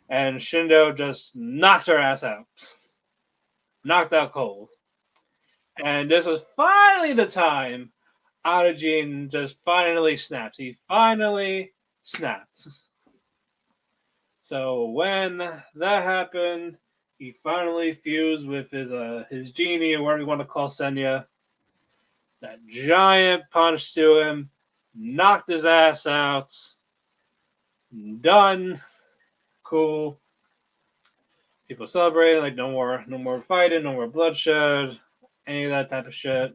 and Shindo just knocks her ass out, knocked out cold. And this was finally the time Arjun just finally snaps. He finally snapped. So when that happened, he finally fused with his genie, or whatever you want to call Senya. That giant punch to him, knocked his ass out. Done. Cool. People celebrating, like no more fighting, no more bloodshed, any of that type of shit.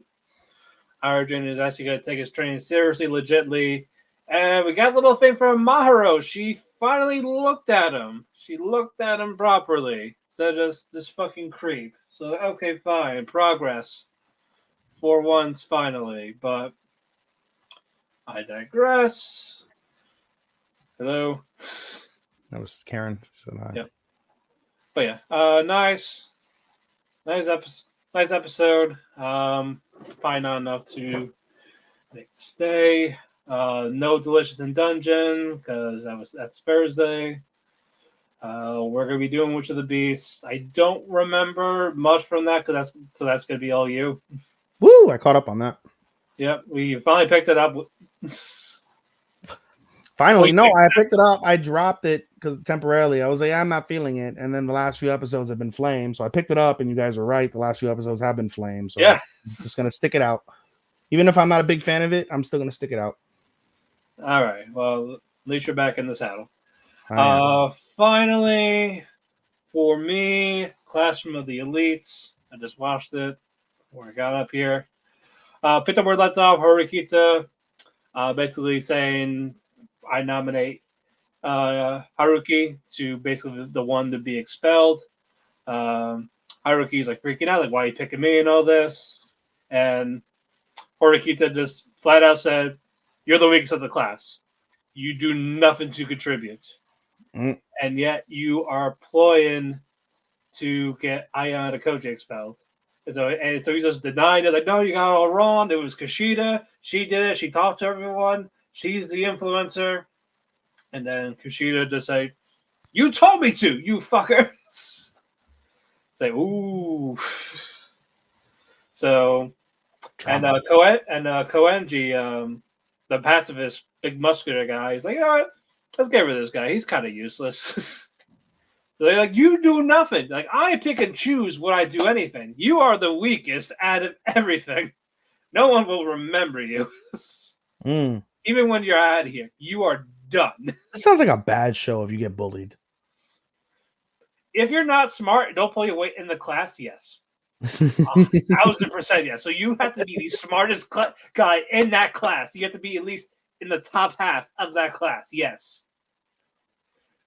Arjun is actually going to take his training seriously, legitly. And we got a little thing from Maharu. She finally looked at him. She looked at him properly. So just this fucking creep. So, okay, fine. Progress. For once, finally. But I digress. Hello. That was Karen. Yep. But yeah, nice episode. Probably not enough to make it stay. No Delicious in Dungeon because that's Thursday. We're gonna be doing Witch of the Beast. I don't remember much from that because that's gonna be all you. Woo! I caught up on that. Yep, we finally picked it up. Finally, no, I picked it up. I dropped it because temporarily I was like, I'm not feeling it. And then the last few episodes have been flame. So I picked it up, and you guys are right. The last few episodes have been flame. So yeah, I'm just gonna stick it out. Even if I'm not a big fan of it, I'm still gonna stick it out. All right. Well, at least you're back in the saddle. Finally, for me, Classroom of the Elites. I just watched it before I got up here. Picked up where left off. Horikita basically saying, I nominate Haruki to basically the one to be expelled. Haruki's like freaking out, like, why are you picking me and all this? And Horikita just flat out said, you're the weakest of the class. You do nothing to contribute. And yet you are ploying to get Aya Koji expelled. And so he's just denying it. Like, no, you got it all wrong. It was Kushida. She did it. She talked to everyone. She's the influencer. And then Kushida just say, you told me to, you fuckers. Say, ooh. So, and Koenji, the pacifist, big muscular guy, he's like, you know what? Let's get rid of this guy. He's kind of useless. So they're like, you do nothing. Like, I pick and choose when I do anything. You are the weakest out of everything. No one will remember you. even when you're out of here, you are done. It sounds like a bad show if you get bullied. If you're not smart, don't pull your weight in the class. Yes, 1,000% yes. So you have to be the smartest guy in that class. You have to be at least in the top half of that class. Yes,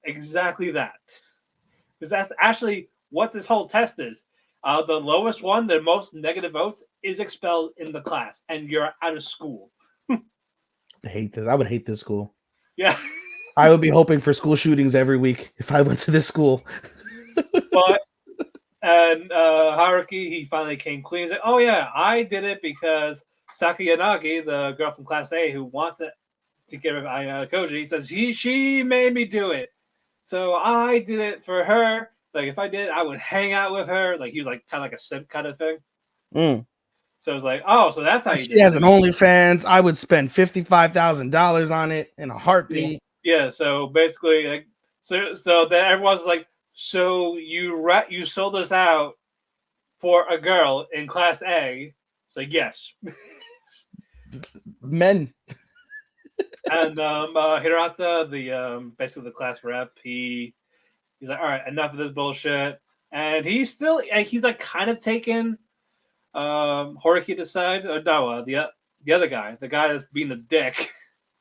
exactly that. Because that's actually what this whole test is. The lowest one, the most negative votes, is expelled in the class, and you're out of school. I hate this. I would hate this school. Yeah. I would be hoping for school shootings every week if I went to this school. But and Haruki, he finally came clean. He's like, "Oh yeah, I did it because Sakayanagi, the girl from Class A who wants to get rid of Ayana Koji, he says she made me do it, so I did it for her. Like if I did, I would hang out with her. Like he was like kind of like a simp kind of thing. Mm. So it was like, oh, so that's how you She did has it. an OnlyFans. I would spend $55,000 on it in a heartbeat. Yeah. So basically, like, so then everyone's like, so you sold us out for a girl in Class A. It's like, yes. Men. And Hirata, the basically the class rep, he's like, all right, enough of this bullshit. And he's like kind of taking Horiki aside. Or no, the other guy, the guy that's being a dick.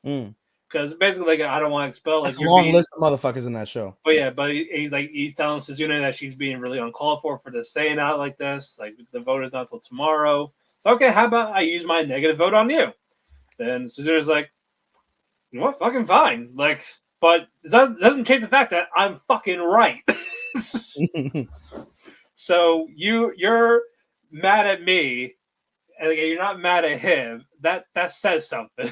Because basically, like, I don't want to expel. That's like a long list of motherfuckers in that show. But yeah, but he's telling Suzune that she's being really uncalled for this saying out like this. Like the vote is not till tomorrow. So okay, how about I use my negative vote on you? Then Suzune's like, you know what, fucking fine. Like, but that doesn't change the fact that I'm fucking right. So you're mad at me, and you're not mad at him. That says something.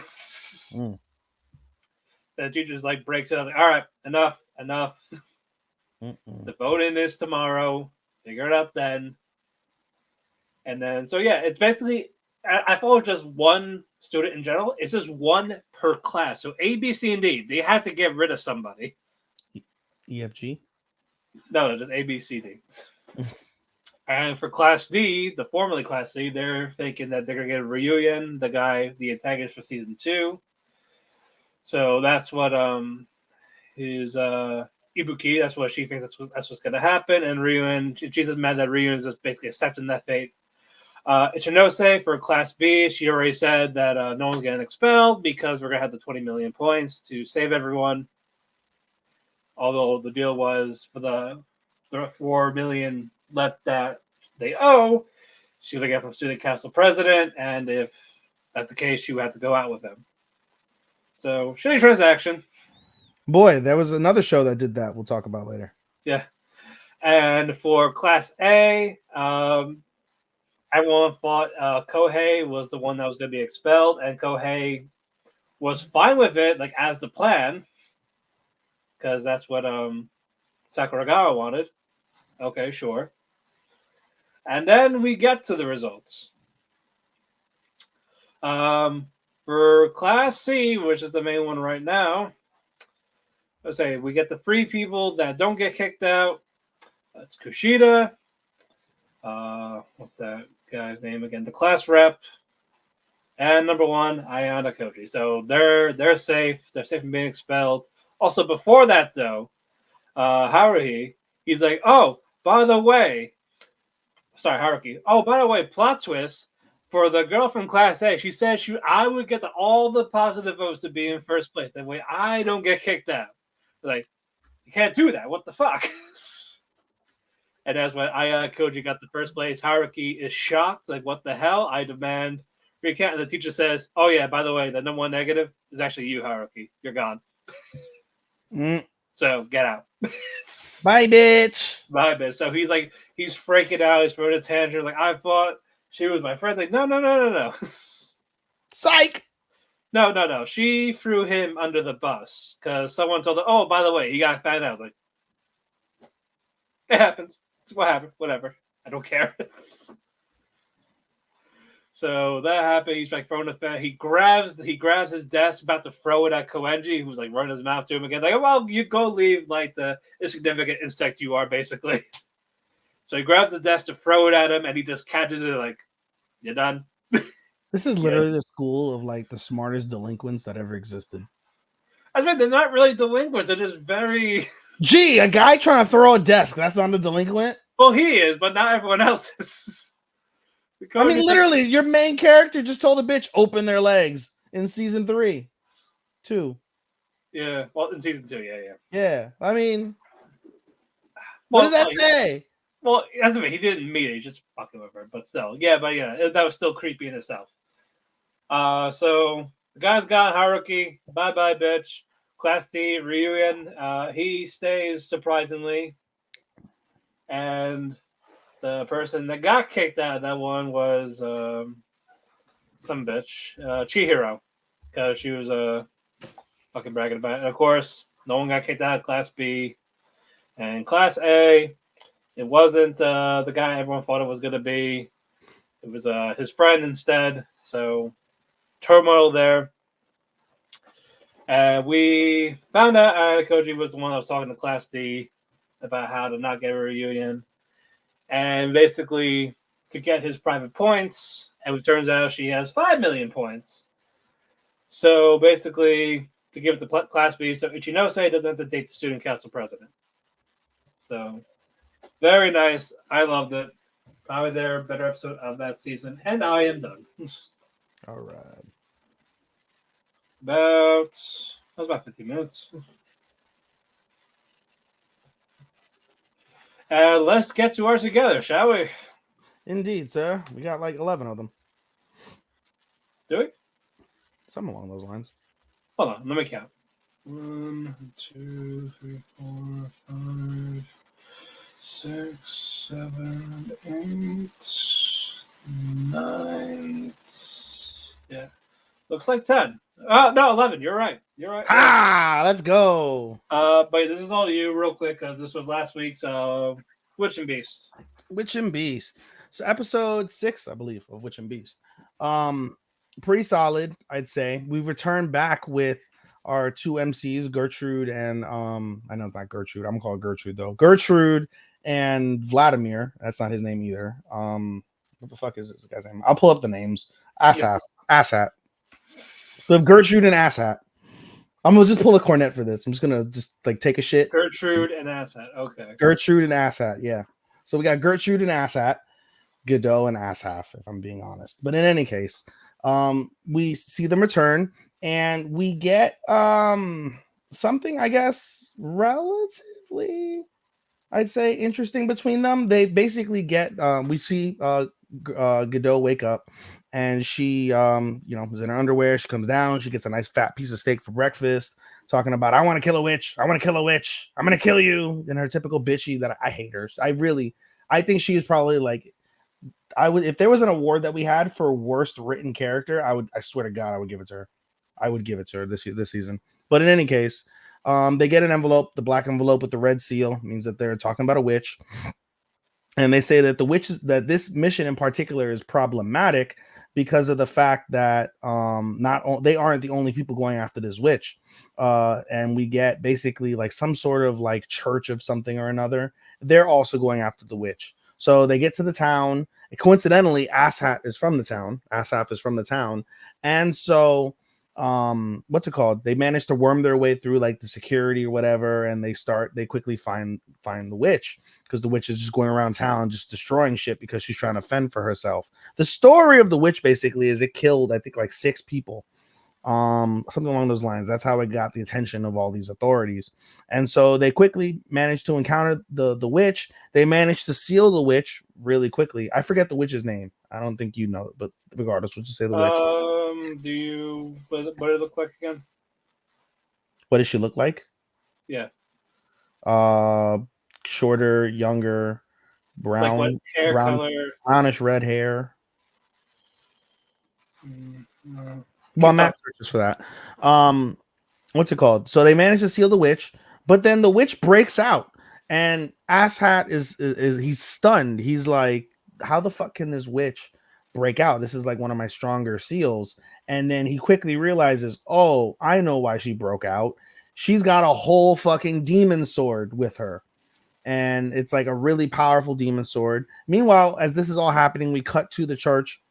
That she just like breaks it up. Like, all right, enough. The voting is tomorrow. Figure it out then. And then, so yeah, it's basically, I follow just one student in general. It's just one per class. So A, B, C, and D. They have to get rid of somebody. EFG? No, just A, B, C, D. And for Class D, the formerly Class C, they're thinking that they're going to get a Ryuyan, the antagonist for Season 2. So that's what his Ibuki, that's what she thinks that's what's going to happen. And Ryuyan, she's just mad that Ryuyan is just basically accepting that fate. Ichinose for Class B, she already said that no one's getting expelled because we're going to have the 20 million points to save everyone. Although the deal was for the 4 million left that they owe, she's going to get from student council president, and if that's the case, she would have to go out with him. So, shitty transaction. Boy, there was another show that did that. We'll talk about later. Yeah. And for Class A, everyone thought Kohei was the one that was going to be expelled, and Kohei was fine with it, like as the plan, because that's what Sakuragawa wanted. Okay, sure. And then we get to the results. For Class C, which is the main one right now, let's say we get the 3 people that don't get kicked out. That's Kushida. What's that guy's name again? The class rep. And number 1, Ayana Koji. So they're safe. They're safe from being expelled. Also, before that, though, Haruhi, he's like, oh, by the way, sorry, Haruki. Oh, by the way, plot twist. For the girl from Class A, she said I would get all the positive votes to be in first place. That way I don't get kicked out. Like, you can't do that. What the fuck? And that's why Ayana Koji got the first place. Haruki is shocked. Like, what the hell? I demand recount. And the teacher says, oh, yeah, by the way, the number 1 negative is actually you, Haruki. You're gone. So, get out. Bye, bitch. Bye, bitch. So he's freaking out. He's throwing a tantrum. Like, I thought she was my friend. Like, no. Psych. No. She threw him under the bus because someone told her, oh, by the way, he got found out. Like, it happens. It's what happened. Whatever. I don't care. So that happened. He's like throwing the fan. He grabs his desk, about to throw it at Koenji, who's like running his mouth to him again. Like, well, you go leave like the insignificant insect you are, basically. So he grabs the desk to throw it at him, and he just catches it like, you're done. This is literally the school of like the smartest delinquents that ever existed. I mean, they're not really delinquents. They're just very. Gee, a guy trying to throw a desk. That's not a delinquent. Well, he is, but not everyone else is. I mean, literally, your main character just told a bitch open their legs in season 2. Yeah, well, in season 2, yeah. Yeah, I mean, what does that say? Well, that's what he didn't meet her. He just fucking with her, but still, yeah, that was still creepy in itself. So the guy's gone. Haruki, bye bye, bitch. Class D reunion. He stays surprisingly, and the person that got kicked out of that one was some bitch, Chihiro, because she was fucking bragging about it. And of course, no one got kicked out of Class B, and Class A. It wasn't the guy everyone thought it was going to be. It was his friend instead. So turmoil there. We found out Koji was the one that was talking to Class D about how to not get a reunion. And basically to get his private points. And it turns out she has 5 million points. So basically to give it to Class B so Ichinose doesn't have to date the student council president. So very nice. I loved it. Probably their better episode of that season. And I am done. All right. That was about 15 minutes. Let's get to ours together, shall we? Indeed, sir. We got like 11 of them. Do we? Something along those lines. Hold on, let me count. 1, 2, 3, 4, 5, 6, 7, 8, 9. Yeah. Looks like 10. No, 11. You're right. Let's go. But this is all to you real quick because this was last week's Witch and Beast. Witch and Beast. So episode 6, I believe, of Witch and Beast. Pretty solid, I'd say. We've returned back with our 2 MCs, Gertrude and I know it's not Gertrude. I'm gonna call it Gertrude though. Gertrude and Vladimir. That's not his name either. What the fuck is this guy's name? I'll pull up the names. Asshat. So Gertrude and Asshat. I'm gonna just pull a cornet for this. I'm just gonna take a shit. Gertrude and Asshat. Okay. Gertrude and Asshat. Yeah. So we got Gertrude and Asshat, Godot and Asshat, if I'm being honest. But in any case, we see them return and we get something, I guess, relatively, I'd say, interesting between them. They basically get we see Godot wake up and she is in her underwear. She comes down, she gets a nice fat piece of steak for breakfast, talking about I want to kill a witch, I'm gonna kill you, in her typical bitchy that I hate her. I think she is probably like, I would, if there was an award that we had for worst written character, I swear to God I would give it to her this season. But in any case, they get an envelope, the black envelope with the red seal, means that they're talking about a witch. And they say that that this mission in particular is problematic because of the fact that they aren't the only people going after this witch. And we get basically like some sort of like church of something or another. They're also going after the witch. So they get to the town. Coincidentally, Asshat is from the town. And so what's it called? They manage to worm their way through like the security or whatever, and they quickly find the witch, because the witch is just going around town just destroying shit because she's trying to fend for herself. The story of the witch basically is it killed, I think, like 6 people. Something along those lines. That's how it got the attention of all these authorities. And so they quickly managed to encounter the witch. They managed to seal the witch really quickly. I forget the witch's name. I don't think you know it, but regardless, we'll just say the witch. What did it look like again? What does she look like? Yeah. Shorter, younger, brown, like what hair color? Brownish red hair. No. Well, Matt searches for that. What's it called? So they managed to seal the witch, but then the witch breaks out, and Asshat is he's stunned. He's like, how the fuck can this witch break out? This is like one of my stronger seals. And then he quickly realizes, oh, I know why she broke out. She's got a whole fucking demon sword with her. And it's like a really powerful demon sword. Meanwhile, as this is all happening, we cut to the church.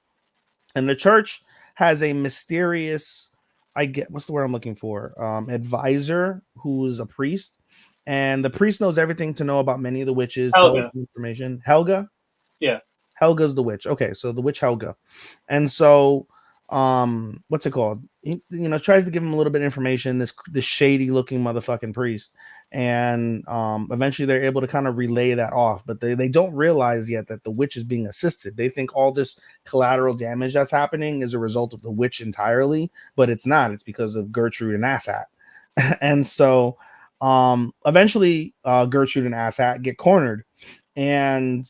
And the church has a mysterious, I get what's the word I'm looking for? Advisor who's a priest, and the priest knows everything to know about many of the witches, tells Helga. information. Helga? Yeah. Helga's the witch. Okay, so the witch Helga. And so what's it called? He, tries to give him a little bit of information, this shady looking motherfucking priest. And eventually they're able to kind of relay that off, but they don't realize yet that the witch is being assisted. They think all this collateral damage that's happening is a result of the witch entirely, but it's not. It's because of Gertrude and Asshat. And so eventually Gertrude and Asshat get cornered, and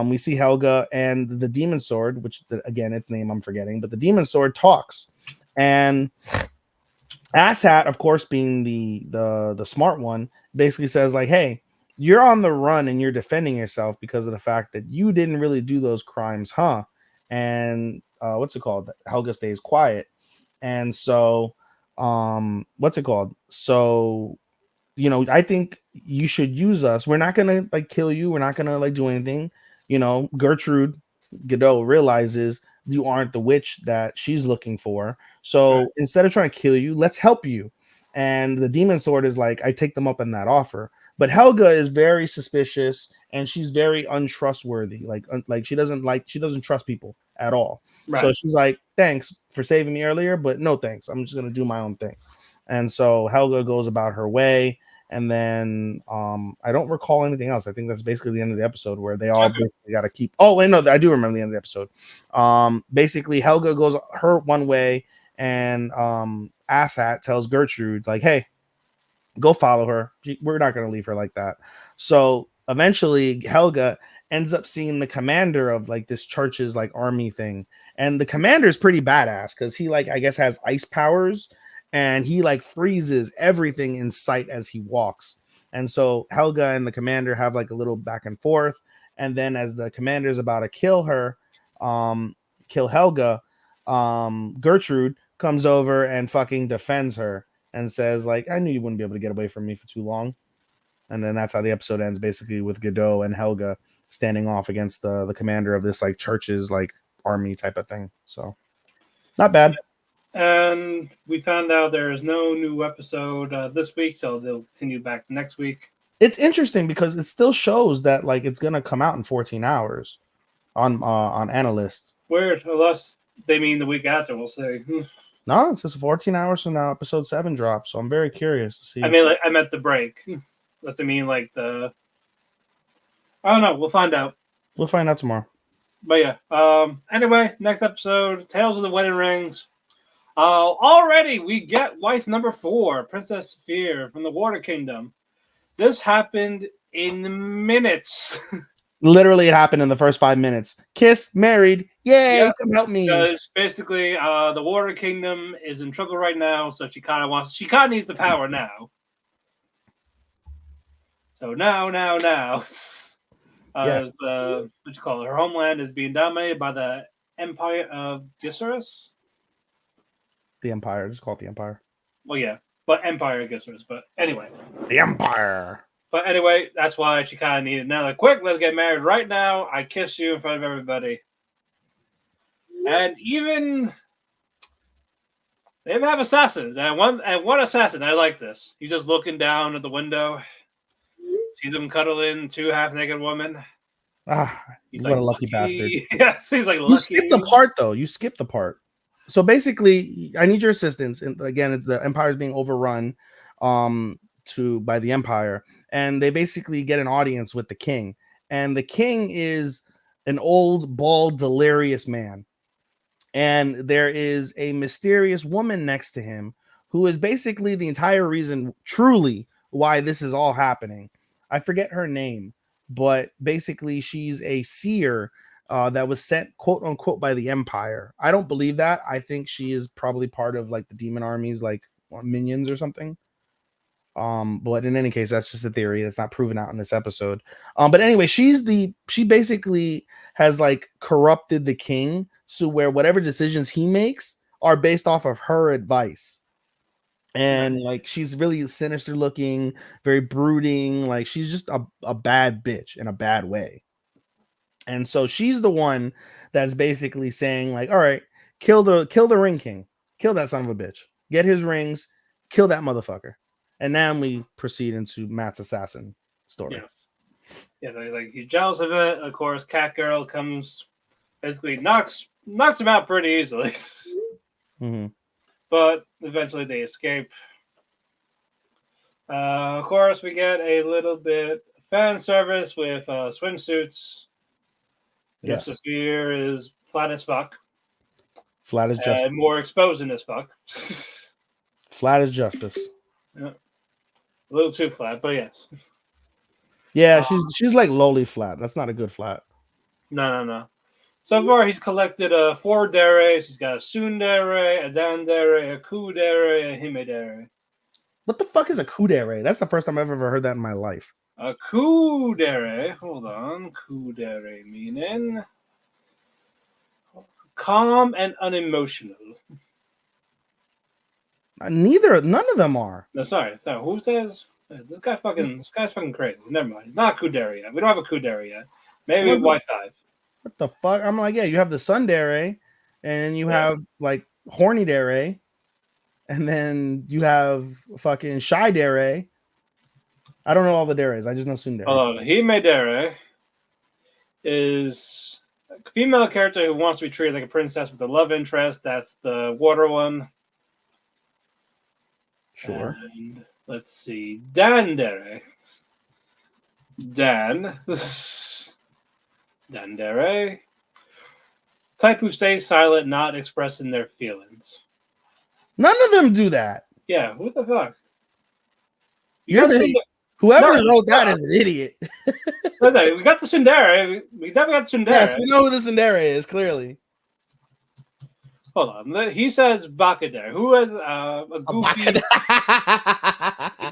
we see Helga and the demon sword, which again, its name I'm forgetting, but the demon sword talks, and Asshat, of course, being the smart one, basically says like, "Hey, you're on the run and you're defending yourself because of the fact that you didn't really do those crimes, huh?" And what's it called? Helga stays quiet, and so what's it called? So I think you should use us. We're not gonna like kill you. We're not gonna like do anything. Gertrude Godot realizes you aren't the witch that she's looking for. So Right. instead of trying to kill you, let's help you. And the demon sword is like, I take them up on that offer. But Helga is very suspicious and she's very untrustworthy. Like she doesn't trust people at all. So Right. she's like, thanks for saving me earlier, but no thanks. I'm just gonna do my own thing. And so Helga goes about her way. And then I don't recall anything else. I think that's basically the end of the episode where they all basically got to keep. Oh wait, no, I do remember the end of the episode. Basically, Helga goes her one way, and Asshat tells Gertrude like, "Hey, go follow her. We're not going to leave her like that." So eventually, Helga ends up seeing the commander of like this church's like army thing, and the commander is pretty badass because he like I guess has ice powers, and he like freezes everything in sight as he walks. And so Helga and the commander have like a little back and forth, and then as the commander is about to kill her, kill Helga, Gertrude comes over and fucking defends her and says like, I knew you wouldn't be able to get away from me for too long. And then that's how the episode ends, basically with Godot and Helga standing off against the commander of this like church's like army type of thing. So not bad. And we found out there is no new episode this week, so they'll continue back next week. It's interesting because it still shows that like it's gonna come out in 14 hours on Analyst. Weird, unless they mean the week after. We'll see. No, it's just 14 hours from now. Episode 7 drops, so I'm very curious to see. I mean, like, I meant the break. Unless they mean like the. I don't know. We'll find out. We'll find out tomorrow. But yeah. Anyway, next episode: Tales of the Wedding Rings. Already we get wife number 4, Princess Saphir from the Water Kingdom. This happened in minutes. Literally, it happened in the first 5 minutes. Kiss, married, yay! Yeah. Come help me. Because basically, the Water Kingdom is in trouble right now, so she kind of needs the power now. So now, Yes. what you call it? Her homeland is being dominated by the Empire of Gisserus. The Empire, just call it the Empire. Well, yeah, but Empire of Gisserus. But anyway. The Empire. But anyway, that's why she kind of needed. Now, like, quick, let's get married right now. I kiss you in front of everybody. And even they even have assassins. And one assassin, I like this. He's just looking down at the window, sees him cuddling 2 half-naked women. He's what like, a lucky bastard. Yes, he's like, lucky. You skipped the part, though. You skipped the part. So basically, I need your assistance. And again, the Empire is being overrun by the Empire. And they basically get an audience with the king. And the king is an old, bald, delirious man. And there is a mysterious woman next to him who is basically the entire reason, truly, why this is all happening. I forget her name, but basically she's a seer that was sent, quote unquote, by the Empire. I don't believe that. I think she is probably part of like the demon armies, like minions or something. But in any case, that's just a theory. That's not proven out in this episode. But anyway, she basically has like corrupted the king, so where whatever decisions he makes are based off of her advice. And like she's really sinister looking, very brooding, like she's just a bad bitch in a bad way. And so she's the one that's basically saying, like, all right, Kill the Ring King. Kill that son of a bitch. Get his rings. Kill that motherfucker. And then we proceed into Matt's assassin story. Yeah, like he's jealous of it. Of course, Catgirl comes, basically knocks him out pretty easily. Mm-hmm. But eventually they escape. Of course, we get a little bit fan service with swimsuits. Yes. Saphir is flat as fuck. Flat as justice. And more exposing as fuck. Flat as justice. Yeah. A little too flat, but yes. Yeah, she's like lowly flat. That's not a good flat. No. So far, he's collected 4 deres. He's got a tsundere, a dandere, a kudere, a himedere. What the fuck is a kudere? That's the first time I've ever heard that in my life. A kudere, hold on. Kudere meaning calm and unemotional. None of them are. No, sorry. Who says? This guy's fucking crazy. Never mind. Not kudere yet. We don't have a kudere yet. Maybe Y5. What the fuck? I'm like, yeah, you have the tsundere, and you have like horny dere, and then you have fucking shy dere. I don't know all the deres. I just know tsundere. Hold on. Himedere is a female character who wants to be treated like a princess with a love interest. That's the water one. Sure. And let's see. Dandere. Dandere. Type who stays silent, not expressing their feelings. None of them do that. Yeah, what the fuck? Whoever wrote that is an idiot. We got the tsundere. We definitely got the tsundere. Yes, we know who the tsundere is, clearly. Hold on. He says bakadere. Who has a goofy...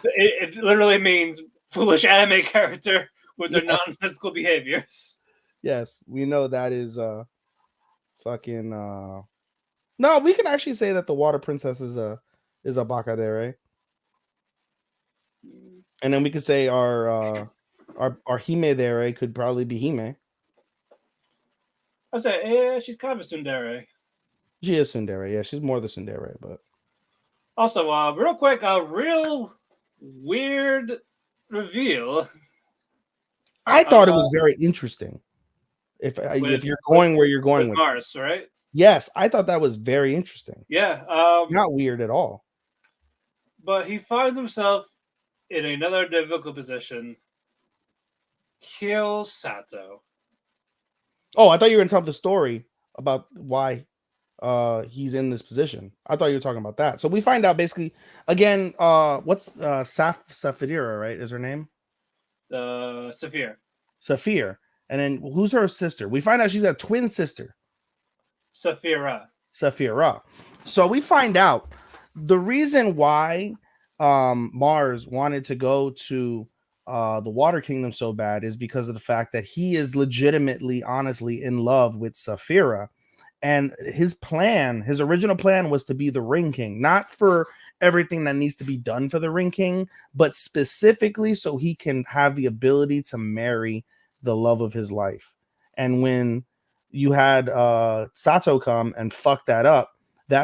it literally means foolish anime character with their nonsensical behaviors. Yes, we know that is fucking No, we can actually say that the water princess is a bakadere. And then we could say our himedere could probably be hime. I say, she's kind of a tsundere. She is tsundere. Yeah, she's more the tsundere, but also, real quick, a real weird reveal. I thought it was very interesting. If you're going where you're going with Mars, right? Yes, I thought that was very interesting. Yeah, not weird at all. But he finds himself in another difficult position. Kills Sato. Oh, I thought you were going to tell the story about why he's in this position. I thought you were talking about that. So we find out basically again. What's Saphira, right? Is her name? Saphir. And then who's her sister? We find out she's a twin sister. Saphira. So we find out the reason why Mars wanted to go to the Water Kingdom so bad is because of the fact that he is legitimately, honestly in love with Saphira. And his original plan was to be the Ring King, not for everything that needs to be done for the Ring King, but specifically so he can have the ability to marry the love of his life. And when you had Sato come and fuck that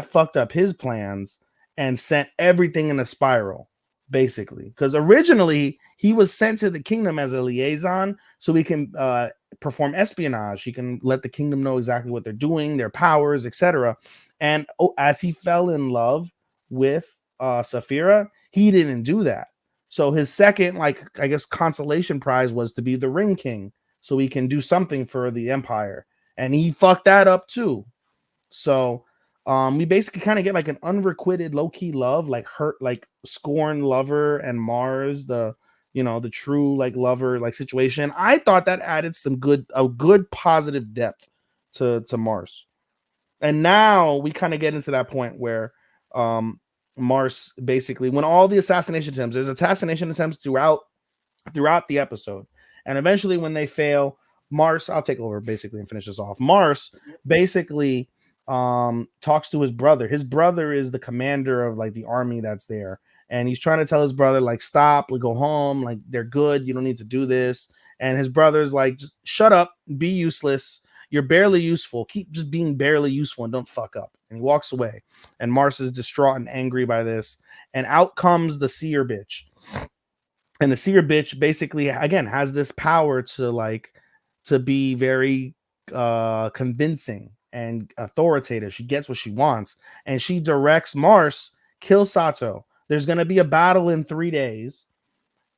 fucked up his plans and sent everything in a spiral, basically. Because originally he was sent to the kingdom as a liaison so he can perform espionage. He can let the kingdom know exactly what they're doing, their powers, etc. And as he fell in love with Saphira, he didn't do that. So his second, I guess, consolation prize was to be the Ring King so he can do something for the empire. And he fucked that up too. So we basically kind of get like an unrequited low-key love, like scorn lover and Mars, the true lover situation. I thought that added some good positive depth to Mars. And now we kind of get into that point where Mars basically, when all the assassination attempts, there's assassination attempts throughout the episode. And eventually when they fail, Mars, I'll take over basically and finish this off. Mars basically talks to his brother. His brother is the commander of the army that's there. And he's trying to tell his brother, stop, we go home, they're good, you don't need to do this. And his brother's just shut up, be useless. You're barely useful. Keep just being barely useful and don't fuck up. And he walks away. And Mars is distraught and angry by this. And out comes the seer bitch. And the seer bitch basically, again, has this power to be very convincing and authoritative. She gets what she wants. And she directs Mars, kill Sato. There's going to be a battle in 3 days.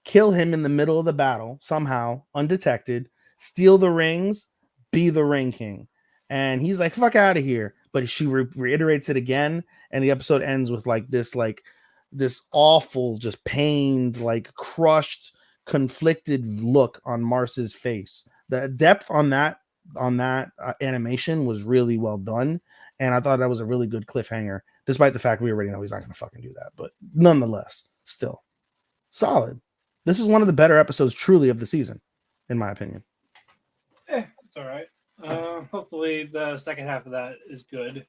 Kill him in the middle of the battle somehow, undetected, steal the rings, be the ring king. And he's like, fuck out of here. But she reiterates it again. And the episode ends with this awful, just pained, like crushed, conflicted look on Mars's face. The depth on that animation was really well done. And I thought that was a really good cliffhanger, despite the fact we already know he's not going to fucking do that. But nonetheless, still solid. This is one of the better episodes, truly, of the season, in my opinion. It's all right. Hopefully, the second half of that is good.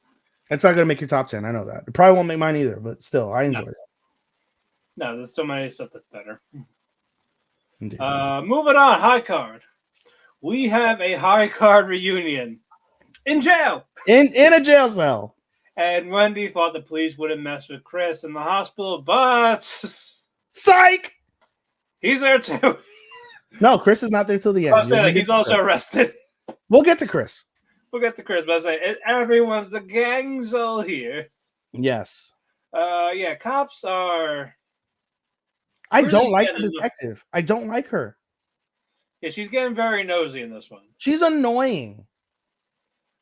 It's not going to make your top 10. I know that. It probably won't make mine either, but still, I enjoyed it. No, there's so many stuff that's better. Indeed. Moving on, high card. We have a high card reunion in jail. In a jail cell. And Wendy thought the police wouldn't mess with Chris in the hospital, but psych! He's there too. No, Chris is not there till the end. I was saying, he's also arrested. We'll get to Chris. We'll get to Chris, but I was saying, everyone's, the gang's all here. Yes. Yeah, cops are... I don't like the detective. I don't like her. Yeah, she's getting very nosy in this one. She's annoying.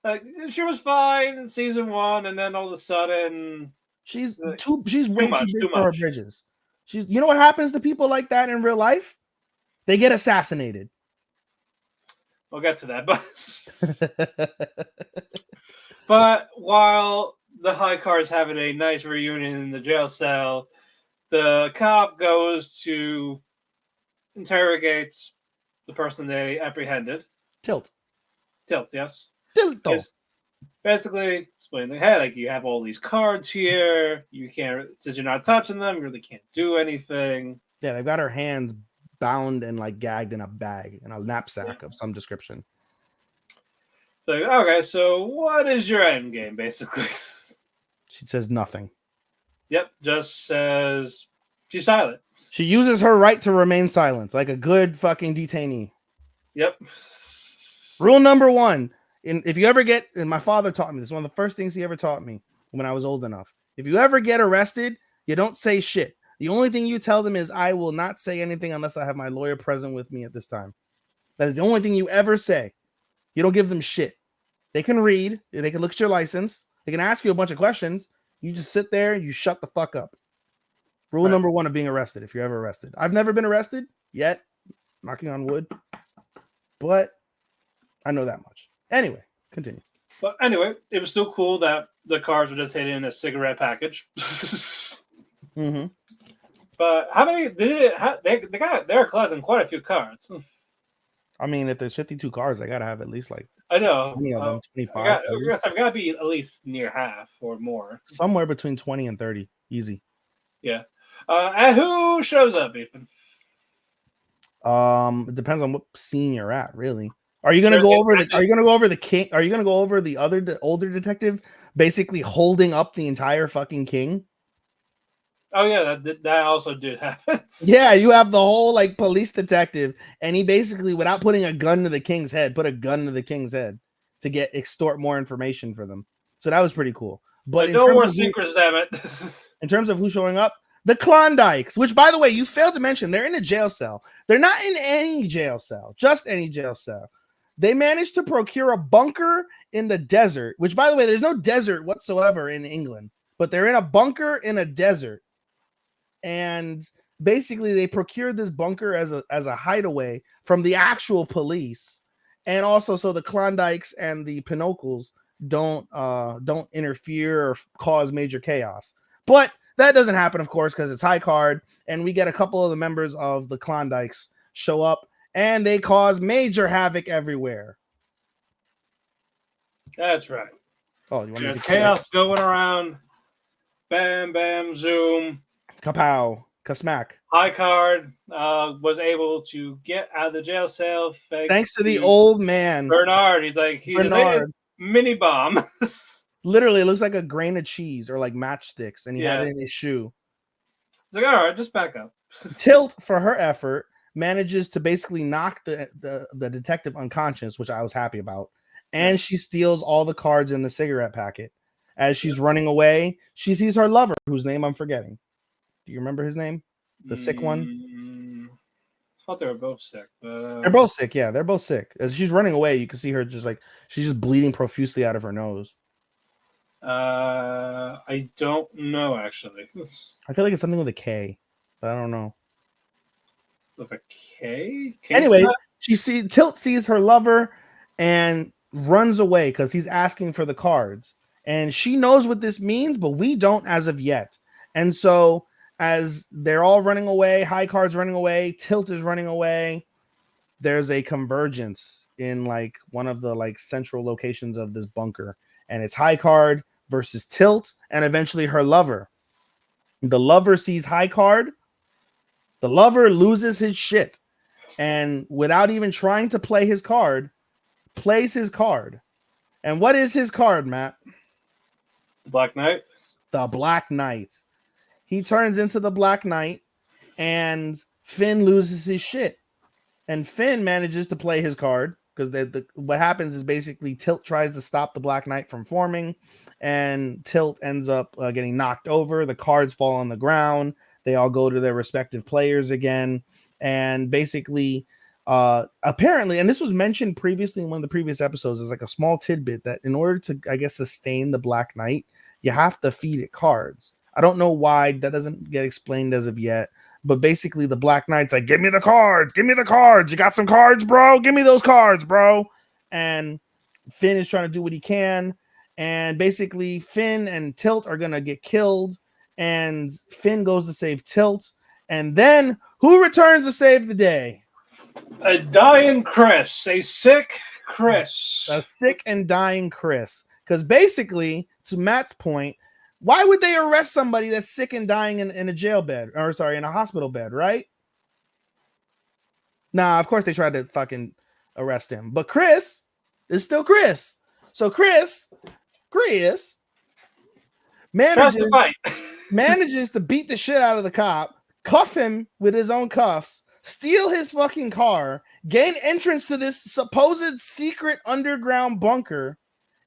Like, she was fine in season 1, and then all of a sudden... She's way too big for her bridges. You know what happens to people like that in real life? They get assassinated. We'll get to that, but while the high card's having a nice reunion in the jail cell, the cop goes to interrogate the person they apprehended. Tilt, yes. Tilto. Basically, explaining, hey, like, you have all these cards here. You can't, since you're not touching them, you really can't do anything. Yeah, they've got her hands bound and like gagged in a bag, in a knapsack of some description. So, okay, so what is your end game, basically? She says nothing. Yep, just says she's silent. She uses her right to remain silent, like a good fucking detainee. Yep. Rule number 1. If you ever get, and my father taught me this, one of the first things he ever taught me when I was old enough. If you ever get arrested, you don't say shit. The only thing you tell them is, I will not say anything unless I have my lawyer present with me at this time. That is the only thing you ever say. You don't give them shit. They can read. They can look at your license. They can ask you a bunch of questions. You just sit there. You shut the fuck up. Rule number 1 of being arrested, if you're ever arrested. I've never been arrested yet. Knocking on wood. But I know that much. Anyway, continue. But anyway, it was still cool that the cards were just hidden in a cigarette package. Mm-hmm. But how many did it? They're collecting quite a few cards. I mean, if there's 52 cards, I gotta have at least like I know 20 of them, 25. I've got to be at least near half or more. Somewhere between 20 and 30, easy. Yeah. And who shows up, Ethan? It depends on what scene you're at, really. Are you gonna go over the? Are you gonna go over the king? Are you gonna go over the older detective, basically holding up the entire fucking king? Oh yeah, that also did happen. Yeah, you have the whole like police detective, and he basically, without putting a gun to the king's head, put a gun to the king's head to extort more information for them. So that was pretty cool. But no more secrets, damn it. In terms of who's showing up, the Klondikes, which, by the way, you failed to mention, they're in a jail cell. They're not in any jail cell, just any jail cell. They managed to procure a bunker in the desert, which, by the way, there's no desert whatsoever in England, but they're in a bunker in a desert. And basically, they procured this bunker as a hideaway from the actual police, and also so the Klondikes and the Pinnacles don't interfere or cause major chaos. But that doesn't happen, of course, because it's high card, and we get a couple of the members of the Klondikes show up, and they cause major havoc everywhere. That's right. Oh, there's chaos going around. Bam, bam, zoom. Kapow. Kasmak. High Card was able to get out of the jail cell Thanks to the old man. Bernard. He's like, Bernard. Mini bomb. Literally, it looks like a grain of cheese or like matchsticks, and he had it in his shoe. He's like, all right, just back up. Tilt, for her effort, manages to basically knock the detective unconscious, which I was happy about. And she steals all the cards in the cigarette packet. As she's running away, she sees her lover, whose name I'm forgetting. Do you remember his name? The sick one? I thought they were both sick. But, they're both sick, yeah. They're both sick. As she's running away, you can see her just like, she's just bleeding profusely out of her nose. I don't know, actually. I feel like it's something with a K, but I don't know. With a K? Anyway, Tilt sees her lover and runs away because he's asking for the cards. And she knows what this means, but we don't as of yet. And so as they're all running away, High Card's running away, Tilt is running away, there's a convergence in like one of the like central locations of this bunker. And it's High Card versus Tilt and eventually her lover. The lover sees High Card. The lover loses his shit. And without even trying to play his card, plays his card. And what is his card, Matt? Black Knight? The Black Knight. He turns into the Black Knight, and Finn loses his shit. And Finn manages to play his card, because what happens is basically Tilt tries to stop the Black Knight from forming, and Tilt ends up getting knocked over. The cards fall on the ground. They all go to their respective players again. And basically, apparently, and this was mentioned previously in one of the previous episodes, is like a small tidbit that in order to, I guess, sustain the Black Knight, you have to feed it cards. I don't know why. That doesn't get explained as of yet. But basically, the Black Knight's like, give me the cards. Give me the cards. You got some cards, bro? Give me those cards, bro. And Finn is trying to do what he can. And basically, Finn and Tilt are going to get killed. And Finn goes to save Tilt. And then, who returns to save the day? A dying Chris. A sick Chris. A sick and dying Chris. Because basically, to Matt's point, why would they arrest somebody that's sick and dying in a jail bed? Or, sorry, in a hospital bed, right? Nah, of course they tried to fucking arrest him. But Chris is still Chris. So Chris manages to beat the shit out of the cop, cuff him with his own cuffs, steal his fucking car, gain entrance to this supposed secret underground bunker,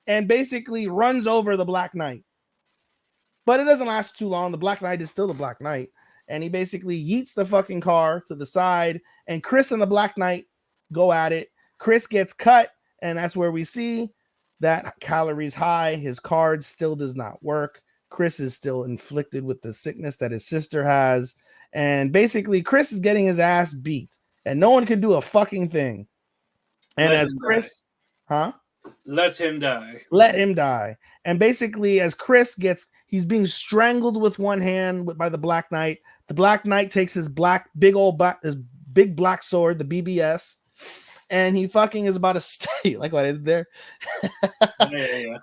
and basically runs over the Black Knight. But it doesn't last too long. The Black Knight is still the Black Knight. And he basically yeets the fucking car to the side. And Chris and the Black Knight go at it. Chris gets cut. And that's where we see that calories high. His card still does not work. Chris is still inflicted with the sickness that his sister has. And basically, Chris is getting his ass beat. And no one can do a fucking thing. And as Chris... Huh? Let him die. Let him die. And basically, as Chris he's being strangled with one hand by the Black Knight. The Black Knight takes his big black sword, the BBS, and he fucking is about to stay. Like what I did there? Yeah.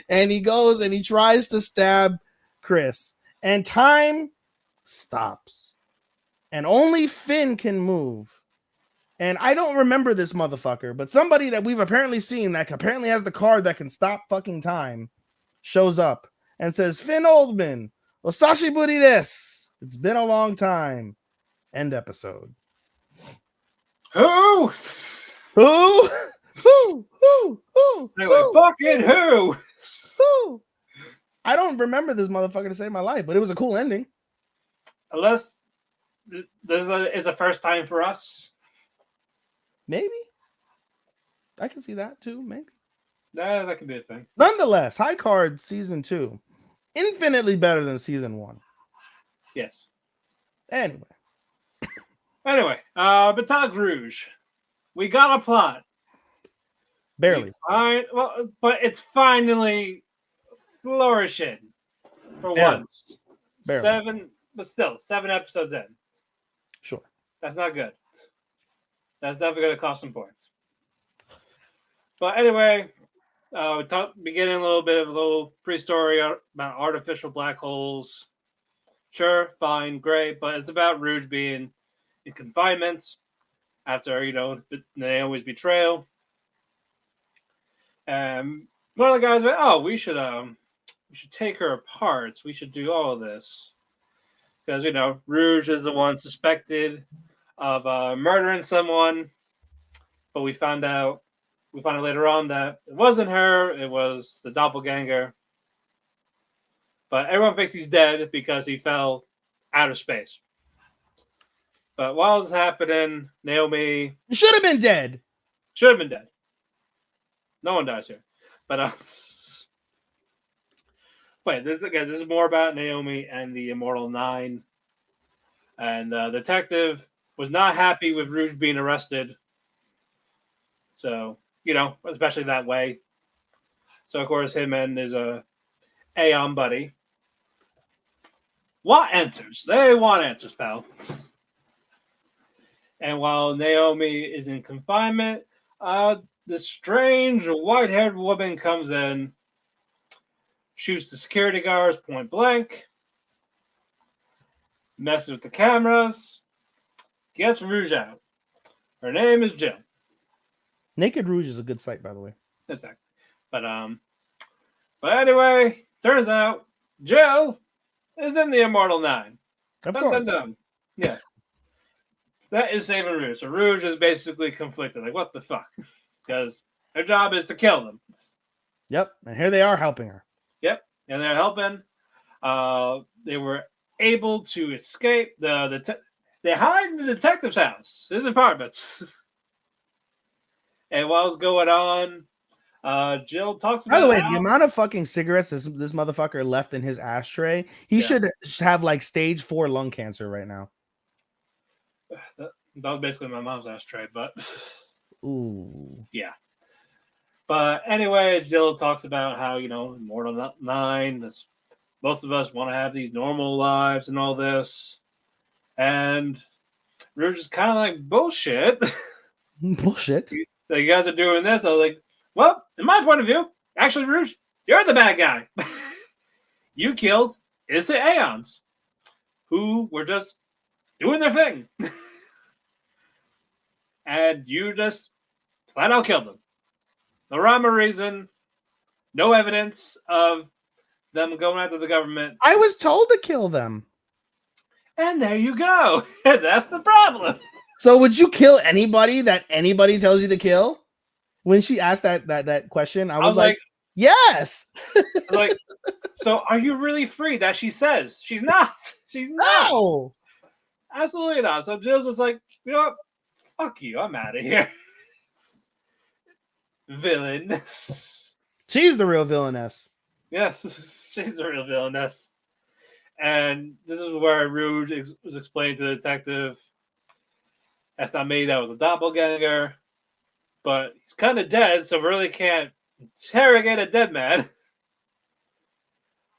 And he goes and he tries to stab Chris. And time stops. And only Finn can move. And I don't remember this motherfucker, but somebody that we've apparently seen that apparently has the card that can stop fucking time shows up and says, Finn Oldman, Osashi Buri desu. It's been a long time. End episode. Who? Anyway, fucking who? I don't remember this motherfucker to save my life, but it was a cool ending. Unless this is a first time for us. Maybe. I can see that too, maybe. Nah, that could be a thing. Nonetheless, High Card Season 2, infinitely better than Season 1. Yes. Anyway, Baton Rouge. We got a plot. Barely. But it's finally flourishing for once. Barely. 7 episodes in. Sure. That's not good. That's definitely going to cost some points. But anyway, we beginning a little bit of a little pre-story about artificial black holes. Sure, fine, great, but it's about Rouge being in confinement after Naomi's betrayal. And one of the guys went, "Oh, we should take her apart. We should do all of this because Rouge is the one suspected of murdering someone, but we found out later on that it wasn't her; it was the doppelganger. But everyone thinks he's dead because he fell out of space. But while it's happening, Naomi You should have been dead. should have been dead. No one dies here. But wait, this is more about Naomi and the Immortal Nine. And the detective was not happy with Rouge being arrested. So, especially that way. So, of course, him and his Aeon buddy want answers. They want answers, pal. And while Naomi is in confinement, this strange white-haired woman comes in, shoots the security guards point blank, messes with the cameras, gets Rouge out. Her name is Jill. Naked Rouge is a good site, by the way. Exactly. But anyway, turns out Jill is in the Immortal Nine. Of course. Yeah. That is saving Rouge. So Rouge is basically conflicted. Like, what the fuck? Because their job is to kill them. Yep. And here they are helping her. Yep. And they're helping. They were able to escape. They hide in the detective's house, his apartments. And while it's going on, Jill talks about. By the way, the amount of fucking cigarettes this motherfucker left in his ashtray, he should have like stage 4 lung cancer right now. That was basically my mom's ashtray, but ooh, yeah. But anyway, Jill talks about how Immortal 9. Most of us want to have these normal lives and all this, and Rouge is kind of like bullshit. Bullshit. That you guys are doing this. I was like, well, in my point of view, actually, Rouge, you're the bad guy. You killed innocent Aeons who were just doing their thing. And you just flat out killed them. No rhyme or reason. No evidence of them going after the government. I was told to kill them. And there you go. That's the problem. So would you kill anybody that anybody tells you to kill? When she asked that question, I was like, yes. Like, so are you really free? That she says she's not. She's not. No. Absolutely not. So Jill's just like, you know what? Fuck you. I'm out of here. Villain. She's the real villainess. Yes, she's the real villainess. And this is where Rouge was explaining to the detective, that's not me, that was a doppelganger. But he's kind of dead, so we really can't interrogate a dead man.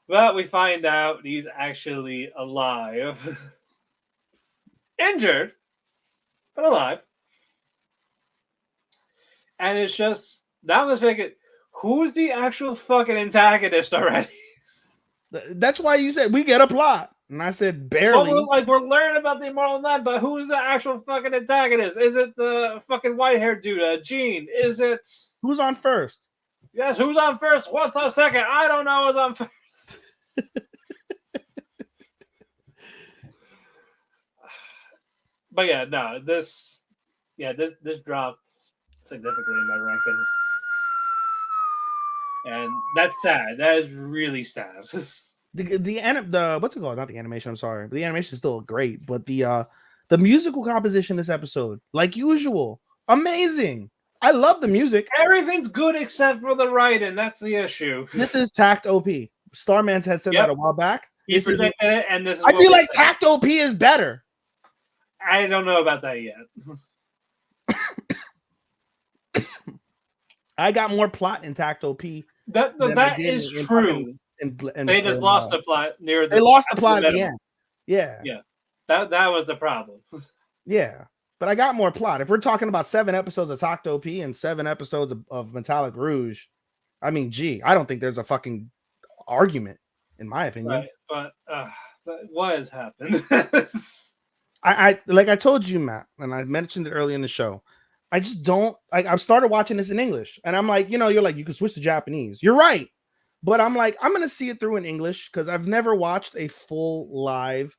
But we find out he's actually alive. Injured, but alive. And it's just, now let's make it, who's the actual fucking antagonist already? That's why you said we get a plot. And I said barely. Well, we're learning about the Immortal Nine, but who's the actual fucking antagonist? Is it the fucking white-haired dude, Gene? Is it... Who's on first? Yes, who's on first? What's on second? I don't know who's on first. But yeah, no, this dropped significantly in my ranking. And that's sad. That is really sad. The what's it called? Not the animation. I'm sorry, but the animation is still great. But the musical composition this episode, like usual, amazing. I love the music. Everything's good except for the writing. That's the issue. This is Tact OP. Starman had said that a while back. He predicted it, and this is I feel like Tact OP is better. I don't know about that yet. I got more plot in Tact OP. That is true. They just lost the plot near the. They lost the plot at the end. Yeah. Yeah. That was the problem. Yeah. But I got more plot. If we're talking about 7 episodes of Tact OP and 7 episodes of Metallic Rouge, I mean, gee, I don't think there's a fucking argument. in my opinion. Right, but what has happened? I like I told you, Matt, and I mentioned it early in the show. I just don't like. I've started watching this in English, and I'm like, you're like, you can switch to Japanese. You're right, but I'm like, I'm gonna see it through in English because I've never watched a full live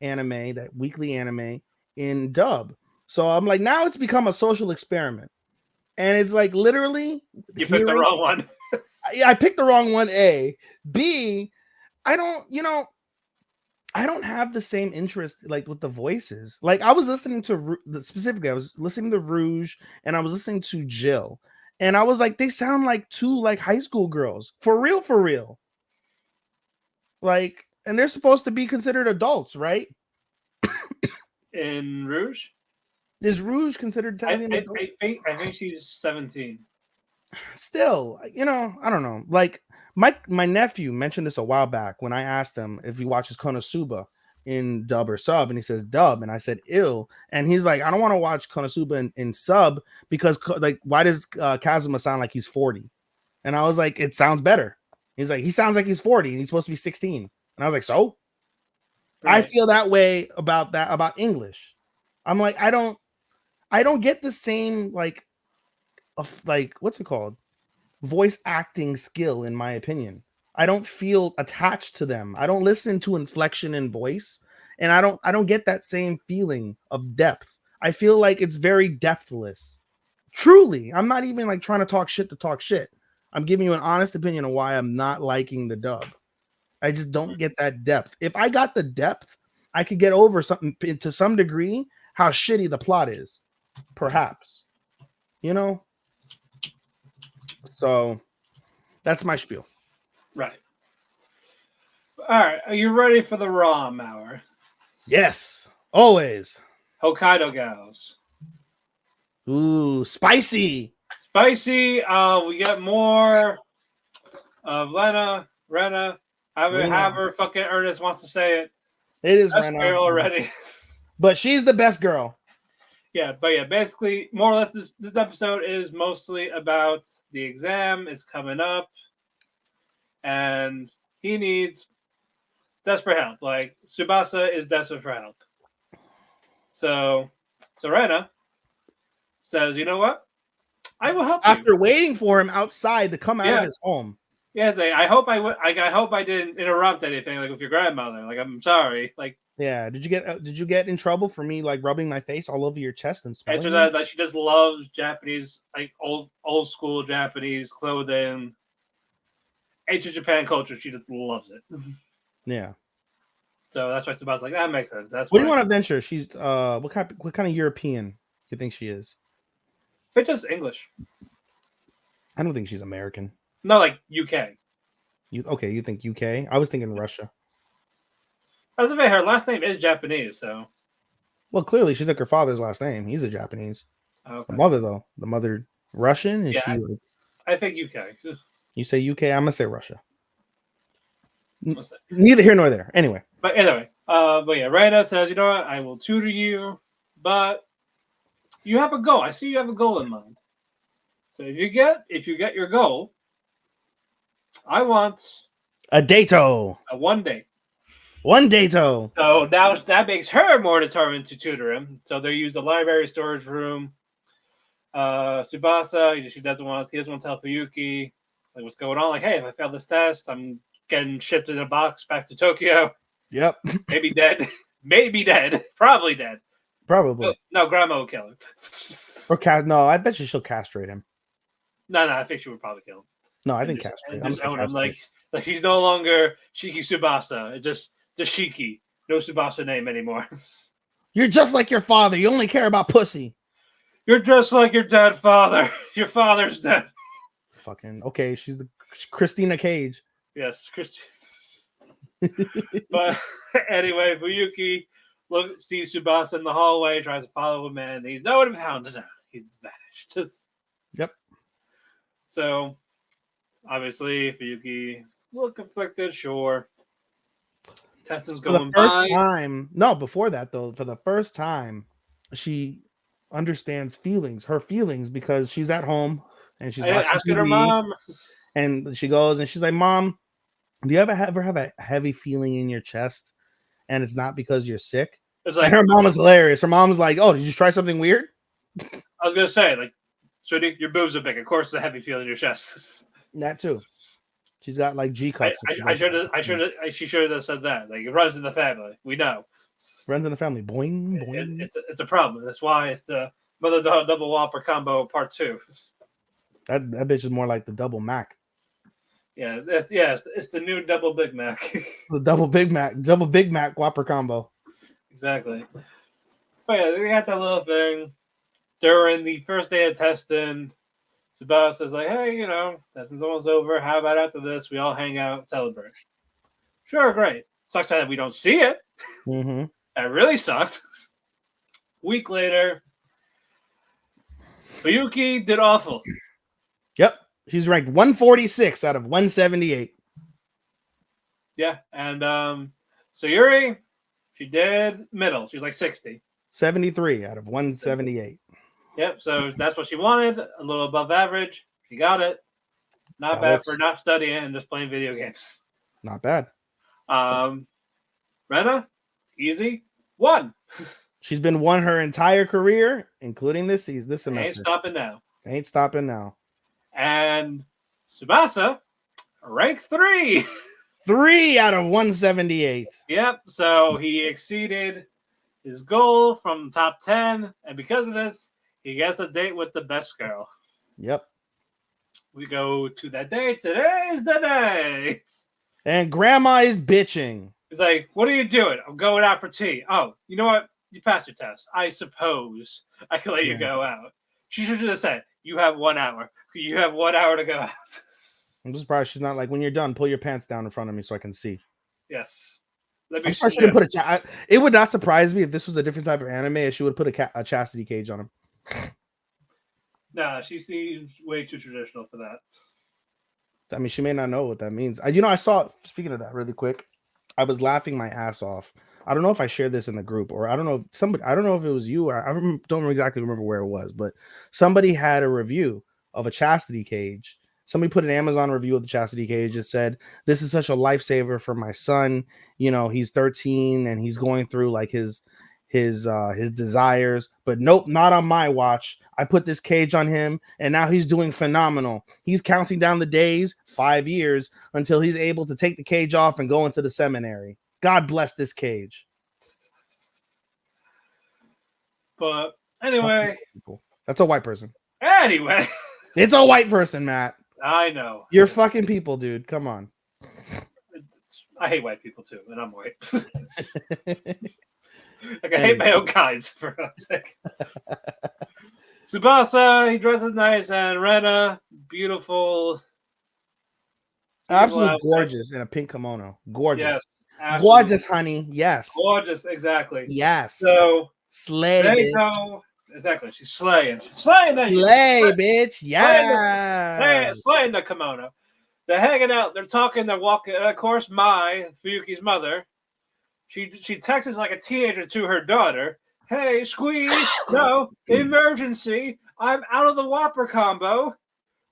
anime, that weekly anime in dub. So I'm like, now it's become a social experiment, and it's like literally You picked the wrong one. I picked the wrong one. A, B. I don't, I don't have the same interest like with the voices. Like I was listening to specifically, I was listening to Rouge and I was listening to Jill, and I was like, they sound like two like high school girls for real, for real. Like, and they're supposed to be considered adults, right? In Rouge, Is Rouge considered technically an adult? I think she's 17. Still, I don't know. Like my nephew mentioned this a while back when I asked him if he watches Konosuba in dub or sub, and he says dub, and I said ill, and he's like, I don't want to watch Konosuba in sub because like, why does Kazuma sound like he's 40? And I was like, it sounds better. He's like, he sounds like he's 40 and he's supposed to be 16. And I was like, so Right. I feel that way about English. I'm like, I don't get the same like what's it called, voice acting skill, in my opinion. I don't feel attached to them. I don't listen to inflection in voice, and I don't get that same feeling of depth. I feel like it's very depthless. Truly, I'm not even like trying to talk shit. I'm giving you an honest opinion of why I'm not liking the dub. I just don't get that depth. If I got the depth, I could get over something to some degree how shitty the plot is. Perhaps. So that's my spiel. Right. All right. Are you ready for the ROM hour? Yes, always. Hokkaido Gals. Ooh, spicy. Spicy. We get more of Rena. However fucking Ernest wants to say it. It is Best Rena girl already. But she's the best girl. Yeah, basically, more or less, this episode is mostly about the exam. It's coming up, and he needs desperate help. Like, Tsubasa is desperate for help. So Rena says, you know what? I will help you. After waiting for him outside to come out of his home. Yeah, I hope I didn't interrupt anything, like with your grandmother. Like, I'm sorry. Like, yeah, did you get in trouble for me like rubbing my face all over your chest and smelling? Answer that she just loves Japanese, like old school Japanese clothing, ancient Japan culture. She just loves it. Yeah. So that's why Tsubasa's like, that makes sense. That's what do you want to venture? She's what kind of European do you think she is? It's just English. I don't think she's American. No, like UK. You think UK? I was thinking Russia. As if her last name is Japanese, so. Well, clearly she took her father's last name. He's a Japanese. Okay. The mother Russian? Is she? I think UK. You say UK? I'm gonna say Russia. Neither here nor there. Anyway. But yeah, Rena says, you know what? I will tutor you, but you have a goal. I see you have a goal in mind. So if you get your goal, I want a dato. A 1 day. 1 dato. So now that makes her more determined to tutor him. So they use the library storage room. Tsubasa, he doesn't want to tell Fuyuki like what's going on. Like, hey, if I fail this test, I'm getting shipped in a box back to Tokyo. Yep. Maybe dead. Maybe dead. Probably dead. Probably. No, grandma will kill him. No, I bet she'll castrate him. No, I think she would probably kill him. No, I think castrate. Just own him like he's no longer Shiki Tsubasa. It's just Shiki. No Tsubasa name anymore. You're just like your father. You only care about pussy. You're just like your dead father. Your father's dead. Fucking okay. She's the Christina Cage. Yes, Christina. But anyway, Fuyuki sees Tsubasa in the hallway, tries to follow him, and he's nowhere to be found. He's vanished. Yep. So, obviously, Fuyuki is a little conflicted, sure. Testing's going by. Before that, though, for the first time, she understands her feelings, because she's at home and she's asking her mom. And she goes and she's like, Mom, Do you ever have a heavy feeling in your chest, and it's not because you're sick? It's And like, her mom is hilarious. Her mom's like, "Oh, did you try something weird?" I was gonna say, like, sweetie, your boobs are big. Of course, it's a heavy feeling in your chest. That too. She's got like G cups. She should have said that. Like, it runs in the family. We know. Friends in the family. Boing, boing. It's a problem. That's why it's the Mother Double Whopper combo part 2. That bitch is more like the double Mac. Yeah, it's the new double Big Mac. The double Big Mac Whopper combo. Exactly. But yeah, they got that little thing during the first day of testing. Tsubasa is like, hey, testing's almost over. How about after this, we all hang out, celebrate? Sure, great. Sucks that we don't see it. Mm-hmm. That really sucked. Week later, Fuyuki did awful. Yep. She's ranked 146 out of 178. Yeah, and Sayuri, she did middle. She's like 60. 73 out of 178. Yep, so that's what she wanted. A little above average. She got it. Not bad for not studying and just playing video games. Not bad. Rena, easy. 1. She's been 1 her entire career, including this semester. Ain't stopping now. Ain't stopping now. And Tsubasa, rank 3. 3 out of 178. Yep, so he exceeded his goal from top 10. And because of this, he gets a date with the best girl. Yep. We go to that date. Today's the day. And grandma is bitching. He's like, what are you doing? I'm going out for tea. Oh, you know what? You passed your test. I suppose I can let you go out. She should have said, you have 1 hour. You have 1 hour to go out. I'm just surprised she's not like, when you're done, pull your pants down in front of me so I can see. Yes. I'm sorry she didn't put it would not surprise me if this was a different type of anime if she would put a chastity cage on him. Nah, she seems way too traditional for that. I mean, she may not know what that means. I saw, speaking of that really quick, I was laughing my ass off. I don't know if I shared this in the group or I don't know if it was you or don't exactly remember where it was, but somebody had a review of a chastity cage. Somebody put an Amazon review of the chastity cage. It said, this is such a lifesaver for my son. He's 13 and he's going through like his desires, but nope, not on my watch. I put this cage on him and now he's doing phenomenal. He's counting down the days, 5 years, until he's able to take the cage off and go into the seminary. God bless this cage. But anyway, that's a white person. Anyway, it's a white person, Matt. I know. You're fucking people, dude. Come on. I hate white people too, and I'm white. Like I hate my own kinds for God's sake. Tsubasa, he dresses nice, and Rena, beautiful. Absolutely gorgeous in a pink kimono. Gorgeous. Yes, gorgeous, honey. Yes. Gorgeous, exactly. Yes. So slay. They go exactly. She's slaying. Slay, bitch. Yeah. Slaying the kimono. They're hanging out. They're talking. They're walking. Of course, Fuyuki's mother. She texts like a teenager to her daughter. Hey, squeeze! No, emergency! I'm out of the Whopper combo.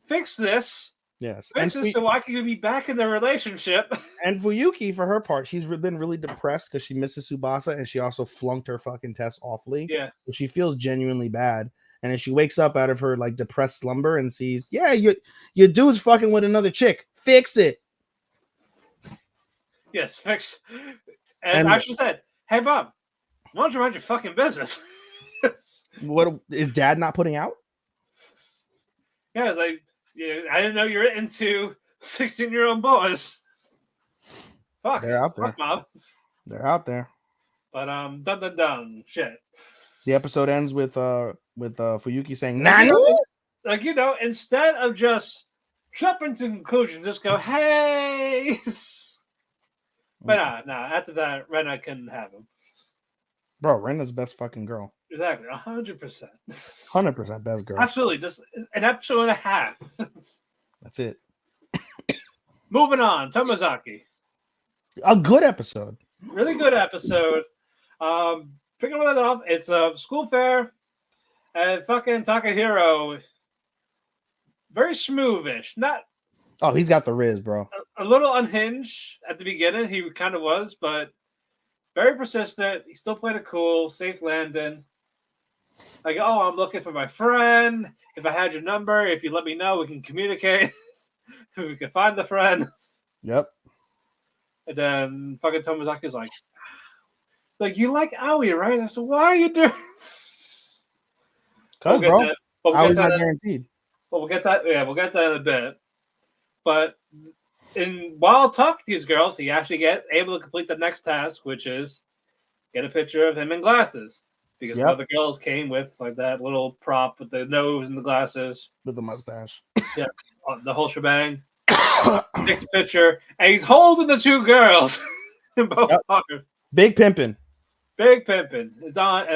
Fix this. Yes. Fix this so I can be back in the relationship. And Fuyuki, for her part, she's been really depressed because she misses Tsubasa and she also flunked her fucking test awfully. Yeah. So she feels genuinely bad. And as she wakes up out of her like depressed slumber and sees, your dude's fucking with another chick. Fix it. Yes, fix. And she said, hey, Bob, why don't you mind your fucking business? What is Dad not putting out? Yeah, like, I didn't know you were into 16-year-old boys. Fuck. They're out there. Fuck, Mom. They're out there. But dun. Shit. The episode ends with Fuyuki saying, "Nani?" Like, instead of just jumping to conclusions, just go, hey. But nah. After that, Rena can have him. Bro, Rena's best fucking girl. Exactly, 100%. 100% best girl. Absolutely, just an episode and a half. That's it. Moving on, Tomozaki. A good episode. Really good episode. Picking it off, it's a school fair, and fucking Takahiro, very smoothish. Not Oh, he's got the riz, bro. A little unhinged at the beginning. He kind of was, but very persistent. He still played it cool, safe landing. Like, oh, I'm looking for my friend. If I had your number, if you let me know, we can communicate. We can find the friend. Yep. And then fucking Tomozaki's like you like Aoi, right? I said, why are you doing this? Cause, bro, We'll was not guaranteed. we'll get that. Yeah, we'll get that in a bit. But while talking to these girls, he actually able to complete the next task, which is get a picture of him in glasses. Because one of the girls came with like that little prop with the nose and the glasses. With the mustache. Yeah, the whole shebang. Takes a picture, and he's holding the two girls in both arms. Big pimping. Big pimping. It's on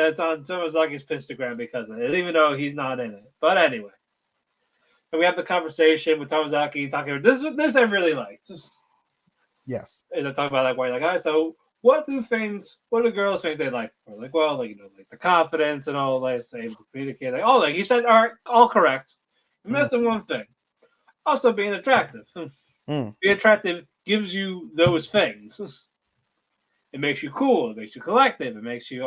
Tomozaki's Instagram because of it, even though he's not in it. But anyway. And we have the conversation with Tomozaki talking about this I really liked. Yes. And they talk about like why like, guys, so what do girls think they like? Or like, well, like like the confidence and all that, able to communicate. Like, oh, like you said, all correct. You're missing one thing. Also being attractive. Being attractive gives you those things. It makes you cool. It makes you collective. It makes you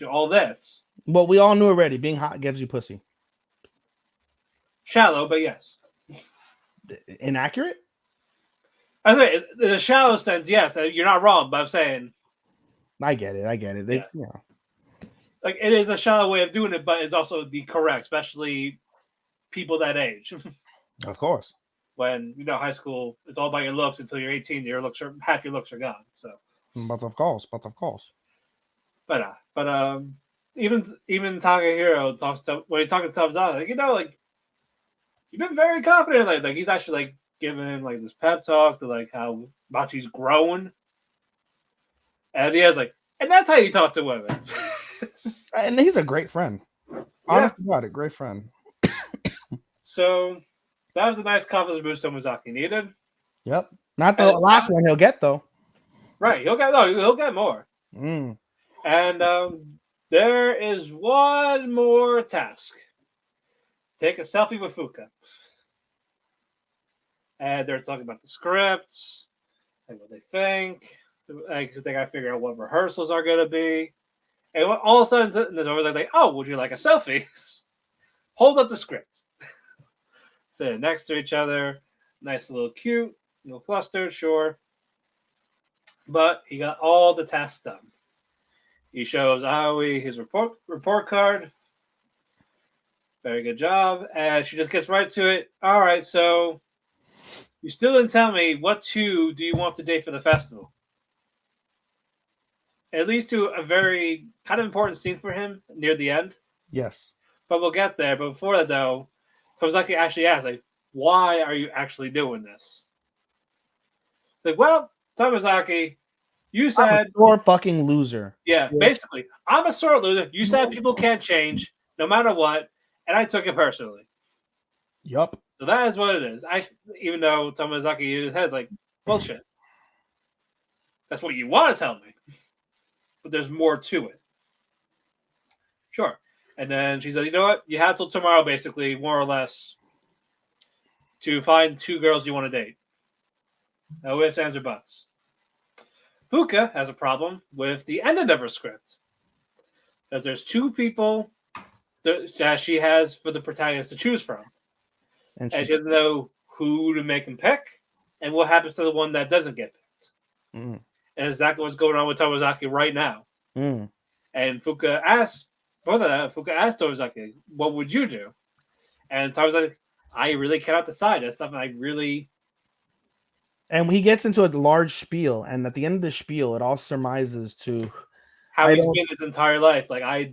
all this. Well, we all knew already. Being hot gives you pussy. Shallow, but yes. Inaccurate? I say in a shallow sense, yes, you're not wrong. But I'm saying, I get it. They, like it is a shallow way of doing it, but it's also the correct, especially people that age. Of course. When high school, it's all about your looks until you're 18. Half your looks are gone. So, but of course. But even Takahiro talks to when he talks to Tomozaki, like you've been very confident. Like he's actually like giving him like this pep talk to like how much he's grown. And he has like, and that's how you talk to women. And he's a great friend. Honestly about it, great friend. So that was a nice confidence boost Tomozaki needed. Yep. Not the last one he'll get though. Right. He'll get more. And there is one more task. Take a selfie with Fuka. And they're talking about the scripts and what they think. Like, they got to figure out what rehearsals are going to be. And all of a sudden, there's always like, oh, would you like a selfie? Hold up the script. Sit next to each other. Nice little cute. A little flustered, sure. But he got all the tasks done. He shows Aoi his report card. Very good job. And she just gets right to it. All right, so you still didn't tell me what two do you want to date for the festival? It leads to a very kind of important scene for him near the end. Yes. But we'll get there. But before that, though, Tomozaki actually asks, like, why are you actually doing this? Like, well, Tomozaki, you said... I'm a sore fucking loser. Yeah, basically. I'm a sore loser. You said people can't change no matter what, and I took it personally. Yup. So that is what it is. Even though Tomozaki in his head like, bullshit. That's what you want to tell me. But there's more to it. Sure. And then she said, you know what? You have till tomorrow, basically, more or less, to find two girls you want to date. No ifs, ands, or buts. Fuka has a problem with the ending of her script. That there's two people that she has for the protagonist to choose from. And she doesn't know who to make him pick and what happens to the one that doesn't get picked. And exactly what's going on with Tomozaki right now. And Fuka asked Tomozaki, what would you do? And Tomozaki, I really cannot decide. That's something I really... And he gets into a large spiel, and at the end of the spiel, it all surmises to how he's been his entire life. Like, I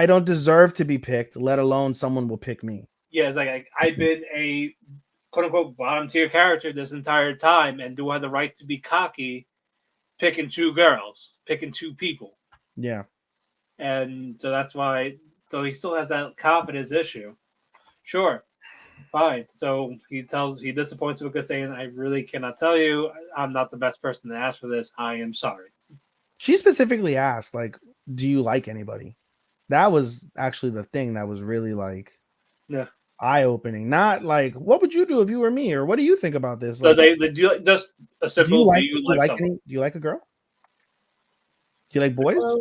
don't deserve to be picked, let alone someone will pick me. Yeah, it's like I've been a quote-unquote bottom-tier character this entire time, and do I have the right to be cocky picking two girls, picking two people? Yeah. And so that's why... So he still has that confidence issue. Sure. Fine. So he disappoints Fuka saying, I really cannot tell you. I'm not the best person to ask for this. I am sorry. She specifically asked, like, do you like anybody? That was actually the thing that was really like... Yeah. eye-opening. Not like, what would you do if you were me, or what do you think about this? So Like, they do just a simple. Do you like someone? do you like a girl? Do you like boys? Well,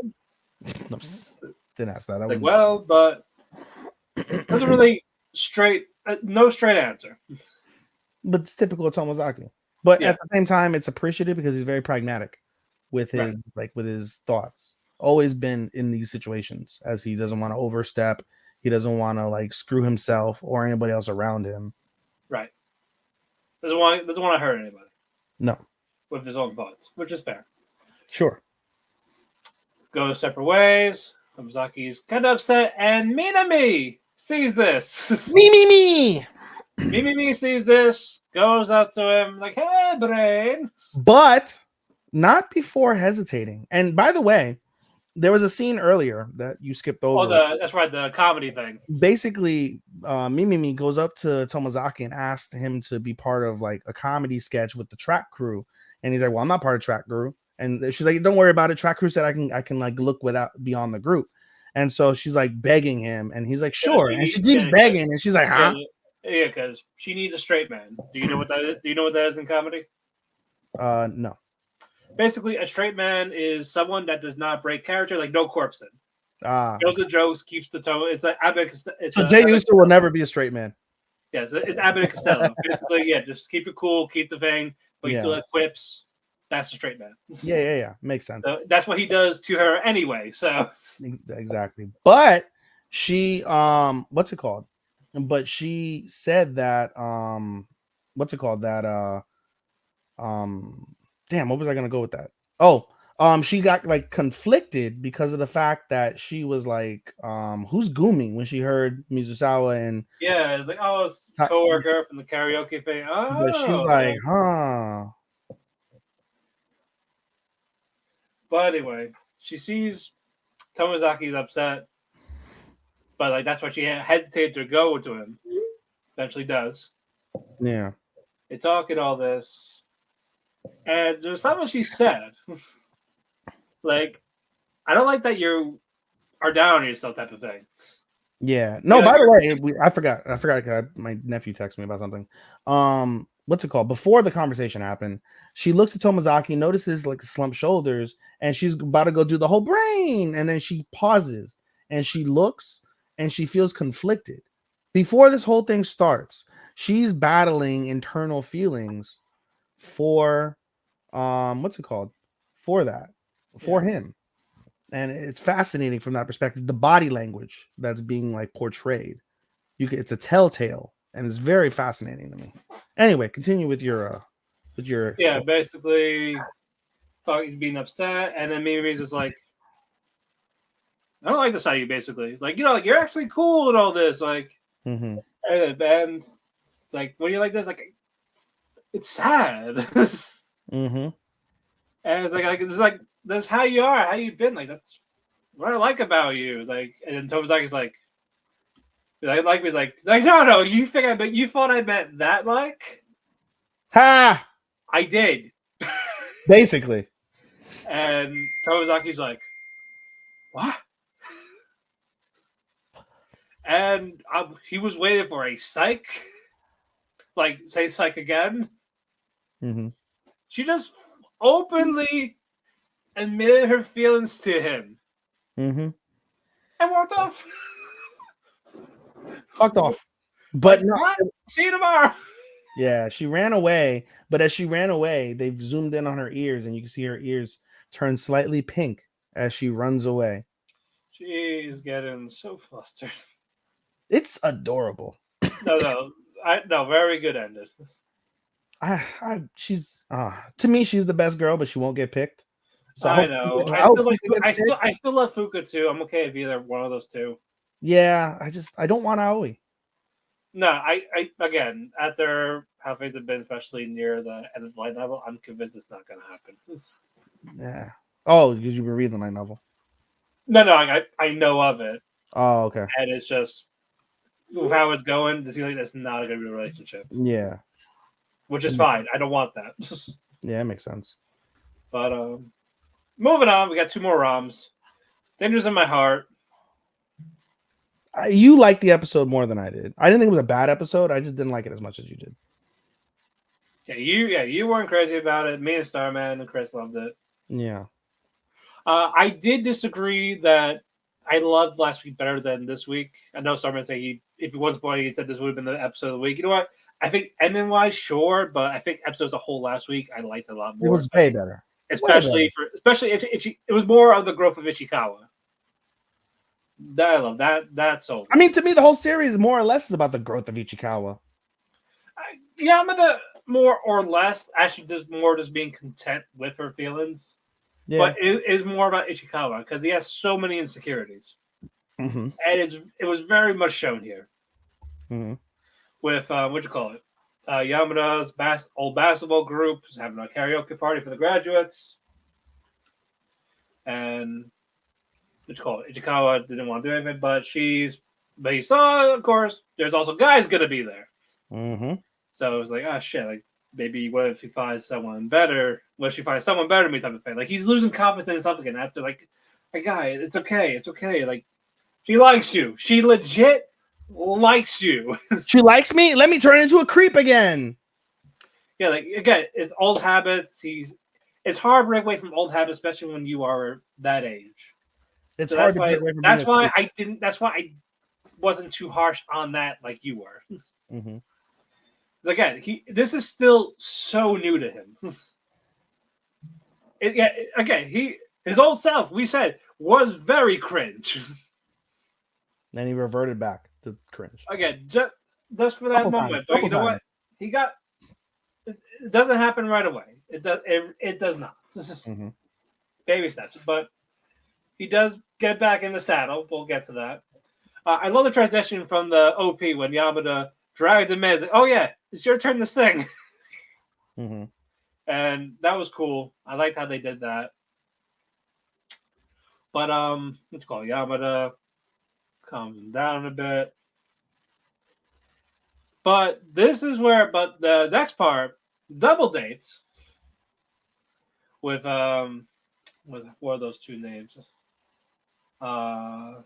No, didn't ask that. I like, wouldn't. well, but doesn't really straight. No straight answer. But it's typical of Tomozaki. But Yeah. at the same time, it's appreciative because he's very pragmatic with his with his thoughts. Always been in these situations, as he doesn't want to overstep. He doesn't want to like screw himself or anybody else around him. Right. Doesn't want to hurt anybody. No. With his own thoughts, which is fair. Sure. Go separate ways. Tomozaki's kind of upset, and Minami sees this. Me. Minami sees this, goes up to him like, "Hey, brains!" But not before hesitating. And by the way, there was a scene earlier that you skipped over. Oh, that's right, the comedy thing. Basically, Mimimi goes up to Tomozaki and asks him to be part of like a comedy sketch with the track crew. And he's like, well, I'm not part of track crew. And she's like, don't worry about it. Track crew said I can like look without beyond the group. And so she's like begging him, and he's like, sure. And she keeps begging, and she's like, huh? Yeah, because she needs a straight man. Do you know what that is? Do you know what that is in comedy? No. Basically, a straight man is someone that does not break character, like no corpsing. Builds the jokes, keeps the tone. It's like so Jay Uso will never be a straight man. Yes, it's Abbott and Costello. Basically, yeah, just keep it cool, keep the thing, but you still have quips. That's a straight man. Yeah. Makes sense. So that's what he does to her anyway. So exactly. But she what's it called? But she said that what's it called? That damn, what was I gonna go with that? Oh, she got like conflicted because of the fact that she was like, who's Gumi when she heard Mizusawa and yeah, it's like, oh, it's coworker from the karaoke thing. Oh, but she's like, huh. But anyway, she sees Tomozaki's upset, but like that's why she hesitated to go to him. Eventually does. Yeah. They talk and all this. And there's something she said. Like, I don't like that you are down on yourself type of thing. Yeah. No, by the way, I forgot. My nephew texted me about something. What's it called? Before the conversation happened, she looks at Tomozaki, notices like the slumped shoulders, and she's about to go do the whole brain. And then she pauses and she looks and she feels conflicted. Before this whole thing starts, she's battling internal feelings for what's it called? For him. And it's fascinating from that perspective. The body language that's being like portrayed, it's a telltale, and it's very fascinating to me. Anyway, continue with your yeah. Basically, thought he's being upset, and then Mimi's just like, I don't like this side of you. Basically, like like you're actually cool and all this, like, and it's like when you're like this, like it's sad. And it's like that's how you are, how you've been. Like that's what I like about you. Like, and then Tomozaki's like me. Like no, you think you thought I meant that? Like, ha, I did, basically. And Tomozaki's like, what? And he was waiting for a psych, like say psych again. She just openly admitted her feelings to him. And walked off. Fucked off. But like, no, see you tomorrow. Yeah, she ran away. But as she ran away, they've zoomed in on her ears, and you can see her ears turn slightly pink as she runs away. She's getting so flustered. It's adorable. No, very good ending. She's to me, she's the best girl, but she won't get picked. So I know. I still love Fuka too. I'm okay with either one of those two. Yeah, I don't want Aoi. No, I again, after how things have been, especially near the end of the light novel, I'm convinced it's not going to happen. Yeah. Oh, because you've been reading the light novel. No, I know of it. Oh, okay. And it's just with how it's going, it seems like that's not going to be a relationship. Yeah. Which is fine. I don't want that. Yeah, it makes sense. But moving on, we got two more ROMs. Danger's in My Heart. You liked the episode more than I did. I didn't think it was a bad episode. I just didn't like it as much as you did. You weren't crazy about it. Me and Starman and Chris loved it. Yeah. I did disagree that I loved last week better than this week. I know Starman said if he wasn't born, he said this would have been the episode of the week. You know what? I think ending wise, sure, but I think episode as a whole last week I liked a lot more. It was way better. Especially if it was more of the growth of Ichikawa. I love that. That's so. I mean, to me, the whole series more or less is about the growth of Ichikawa. I'm gonna more or less actually just being content with her feelings. Yeah. But it is more about Ichikawa because he has so many insecurities, and it was very much shown here. With what you call it, Yamada's old basketball group is having a karaoke party for the graduates, and what you call it, Ichikawa didn't want to do anything, but he saw, of course, there's also guys gonna be there. So it was like, oh shit, like maybe what if he finds someone better? What if she finds someone better than me type of thing? Like he's losing confidence in something after like, hey guy, it's okay. Like she likes you. She legit likes you. She likes me? Let me turn into a creep again. Yeah, like again, it's old habits. It's hard to break away from old habits, especially when you are that age. It's so hard to break away from that's why I wasn't too harsh on that like you were. Again, this is still so new to him. His old self, we said, was very cringe. And he reverted back to cringe. Again, just for that moment. But you know what? It doesn't happen right away. It does not. Baby steps. But he does get back in the saddle. We'll get to that. I love the transition from the OP when Yamada dragged him in. Like, oh yeah, it's your turn to sing. And that was cool. I liked how they did that. But let's call Yamada calms down a bit. But this is where, the next part, double dates with what are those two names? Well,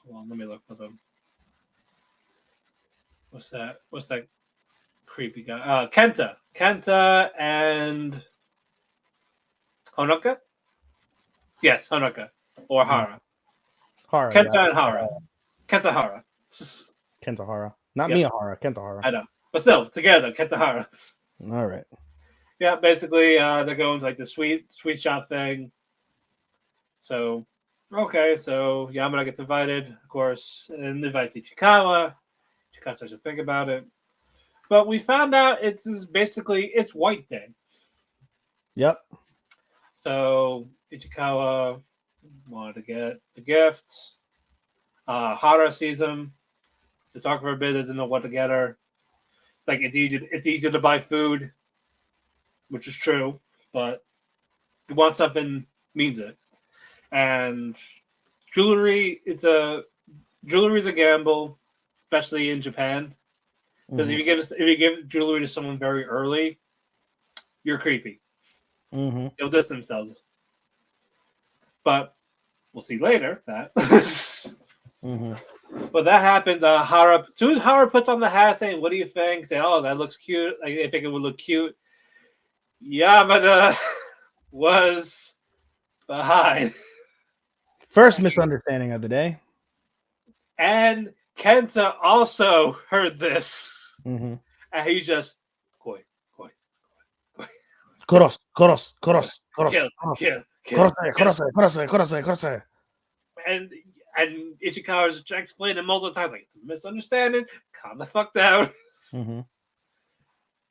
let me look for them. What's that creepy guy? Kenta and Honoka? Yes, Honoka. Or Hara. Kenta and Hara. Kenta Hara. Not Miyahara, Kenta Hara. I know. But still, together, Kenta Hara. All right. Yeah, basically, they're going to like the sweet shop thing. So, okay, so Yamada gets invited, of course, and invites Ichikawa. Ichikawa starts to think about it. But we found out it's White Day. Yep. So Ichikawa wanted to get the gift. Hara sees him. They talk for a bit. Doesn't know what to get her. It's like it's easy to buy food, which is true, but you want something means it. And jewelry is a gamble, especially in Japan. Because if you give jewelry to someone very early, you're creepy. They'll distance themselves. But we'll see later that. But that happens. Hara, as soon as Hara puts on the hat, saying, "What do you think?" Say, "Oh, that looks cute." Like, I think it would look cute. Yamada was behind. First misunderstanding of the day. And Kenta also heard this. And he's just, koi. Koros. And Ichikawa's explained it multiple times, like, it's a misunderstanding. Calm the fuck down.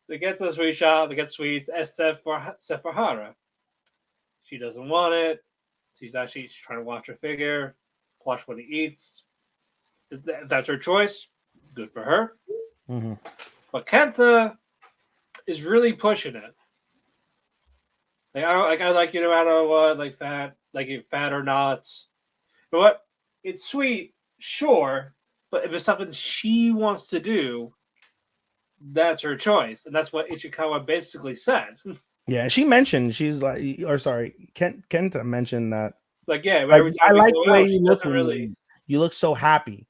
They get to the sweet shop, they get sweets, except for Hara. She doesn't want it. She's trying to watch her figure, watch what he eats. If that's her choice, good for her. But Kenta is really pushing it. I like you no matter what, like fat, like you're fat or not. But what? It's sweet, sure, but if it's something she wants to do, that's her choice, and that's what Ichikawa basically said. Yeah, she mentioned Kenta mentioned that. Like, yeah, I like the way you look. You look so happy,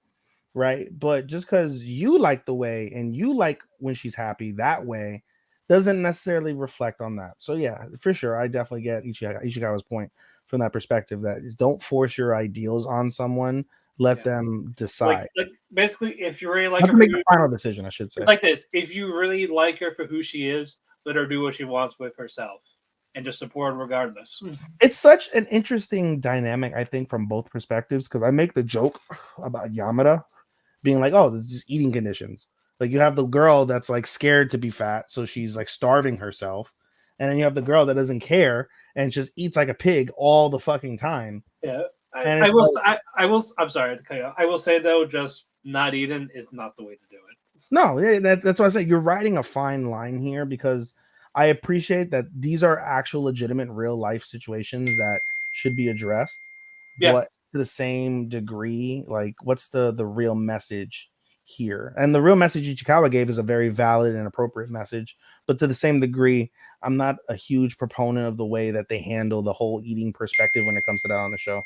right? But just because you like the way and you like when she's happy that way doesn't necessarily reflect on that. So yeah, for sure, I definitely get Ichikawa's point from that perspective. That is, don't force your ideals on someone. Let Yeah. them decide. Like basically, if you really like Have her, to make the final decision, I should say. it's like this: if you really like her for who she is, let her do what she wants with herself, and just support her regardless. It's such an interesting dynamic, I think, from both perspectives, because I make the joke about Yamada being like, oh, this is just eating conditions. Like you have the girl that's like scared to be fat, so she's like starving herself. And then you have the girl that doesn't care and just eats like a pig all the fucking time. Yeah, And I it's will. like, I will. I'm sorry to cut you off. I will say though, just not eating is not the way to do it. no, yeah, that's why I say you're riding a fine line here, because I appreciate that these are actual legitimate real life situations that should be addressed. Yeah. But to the same degree, like what's the real message here? And the real message Ichikawa gave is a very valid and appropriate message. But to the same degree, I'm not a huge proponent of the way that they handle the whole eating perspective when it comes to that on the show.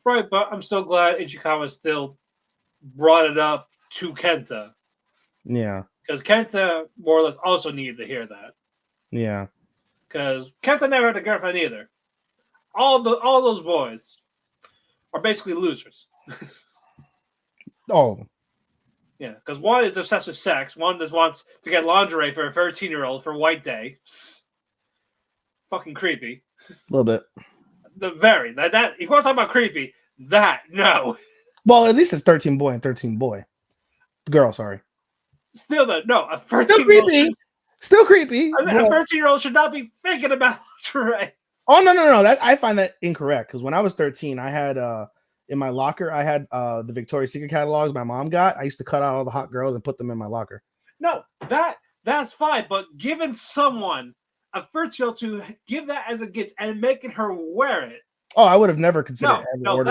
Right, but I'm so glad Ichikawa still brought it up to Kenta, Yeah. because Kenta more or less also needed to hear that, Yeah. because Kenta never had a girlfriend either. All those boys are basically losers. Oh, Yeah, because one is obsessed with sex, one just wants to get lingerie for a 13-year-old for White Day. Fucking creepy. a little bit. That if you want to talk about creepy, that no. Well, at least it's 13 boy and 13 boy. Girl, sorry. Still no, a Still 13-year-old creepy. Still creepy. a 13-year-old should not be thinking about lingerie. Oh no. That I find that incorrect, because when I was 13, I had in my locker, I had the Victoria's Secret catalogs my mom got. I used to cut out all the hot girls and put them in my locker. No, that's fine, but giving someone a 13-year-old to give that as a gift and making her wear it. Oh, I would have never considered No.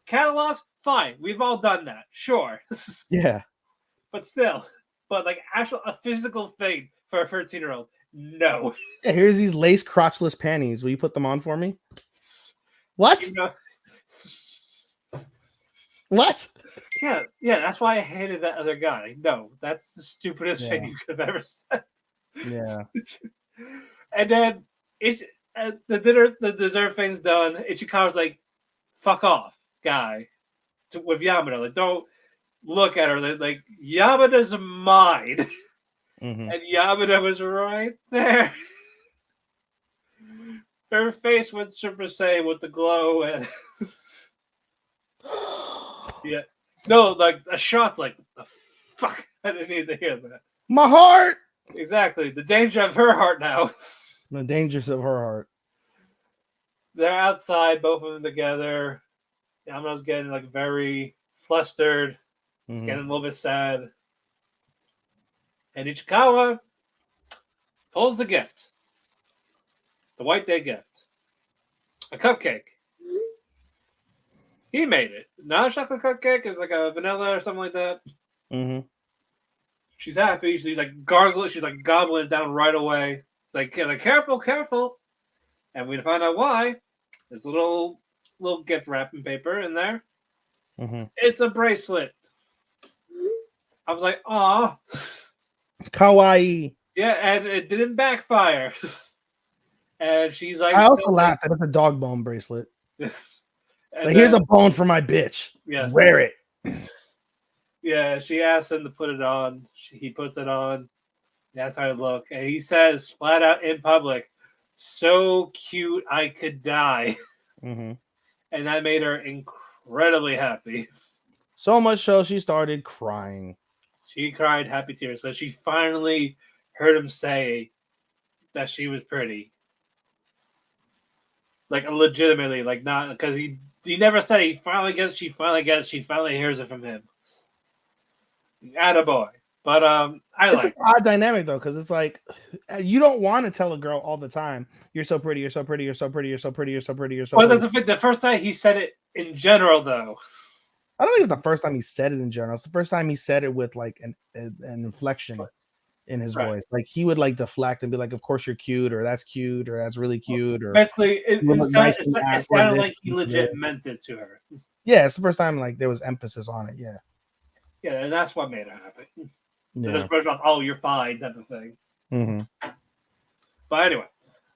Catalogs, fine. We've all done that. Sure. Yeah. But still, like a physical thing for a 13-year-old. No. Yeah, here's these lace crotchless panties. Will you put them on for me? What? You know, what? yeah, that's why I hated that other guy. No, that's the stupidest thing you could have ever said. Yeah. And then the dessert thing's done. Ichikawa's like, fuck off, guy. With Yamada. Like, don't look at her. Like, Yamada's mine. Mm-hmm. And Yamada was right there. Her face went Super Saiyan with the glow, and yeah, no, like a shot, like the fuck. I didn't need to hear that. My heart. Exactly, the danger of her heart now. The dangers of her heart. They're outside, both of them together. Yamada's getting like very flustered. He's getting a little bit sad, and Ichikawa pulls the gift. The White Day gift. A cupcake. He made it. Not a chocolate cupcake. It's like a vanilla or something like that. Mm-hmm. She's happy. She's like gargling. She's like gobbling it down right away. Like careful. And we find out why. There's a little gift wrapping paper in there. Mm-hmm. It's a bracelet. I was like, aw. Kawaii. Yeah, and it didn't backfire. And she's like, I also laughed that it's a dog bone bracelet. Yes. Like, here's a bone for my bitch. Yes. Wear it. Yeah, she asked him to put it on. He puts it on. That's how it look. And he says flat out in public, so cute I could die. Mm-hmm. And that made her incredibly happy. So much so she started crying. She cried happy tears because she finally heard him say that she was pretty. Like legitimately, like not because he never said she finally hears it from him. Attaboy. But it's an odd dynamic though, because it's like you don't want to tell a girl all the time, you're so pretty, you're so pretty, you're so pretty, you're so pretty, you're so pretty, you're so pretty. That's the first time he said it in general though. I don't think it's the first time he said it in general. It's the first time he said it with like an inflection in his Right. voice. Like he would like deflect and be like, "Of course you're cute," or "That's cute," or "That's really cute," or Basically, "You look nice in it that," or sounded this. like he legit meant it to her. Yeah, it's the first time like there was emphasis on it. Yeah, Yeah, and that's what made it happen. So yeah. there's "Oh, you're fine" type of thing. Mm-hmm. But anyway,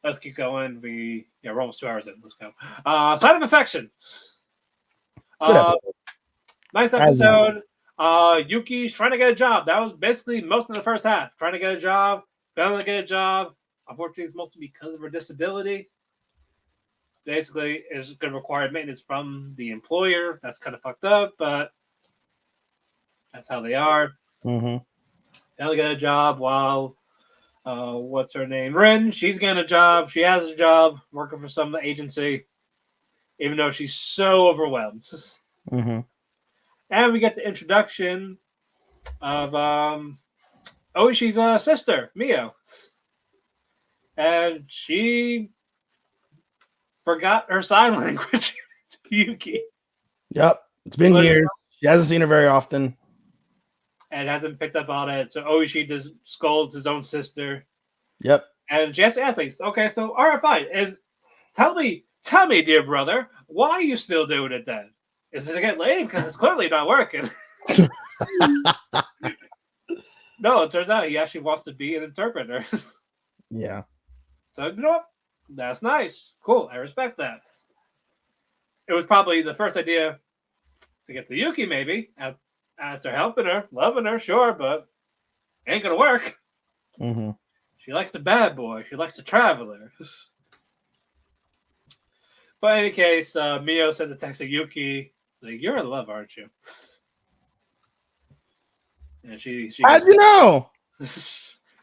let's keep going. We're almost 2 hours in. Let's go. Sign of affection. Good Uh, episode. nice As well. episode. Yuki's trying to get a job. That was basically most of the first half. Trying to get a job, failing to get a job. Unfortunately, it's mostly because of her disability. Basically, is going to require maintenance from the employer. That's kind of fucked up, but that's how they are. Mm-hmm. Failing to get a job while what's her name? Rin. She's getting a job. She has a job working for some agency, even though she's so overwhelmed. Mm-hmm. And we get the introduction of Oishi's sister, Mio. And she forgot her sign language. It's Yuki. Yep, it's been years. She hasn't seen her very often. And hasn't picked up on it. So Oishi just scolds his own sister. Yep. And she has to ask things. Okay, so all right, fine. Tell me, dear brother, why are you still doing it then? Is it to get laid? Because it's clearly not working. No, it turns out he actually wants to be an interpreter. Yeah. So, you know what? That's nice. Cool. I respect that. It was probably the first idea to get to Yuki, maybe, after helping her, loving her, sure, but ain't going to work. Mm-hmm. She likes the bad boy. She likes the traveler. But in any case, Mio sends a text to Yuki. Like, you're in love, aren't you? And she How'd you know?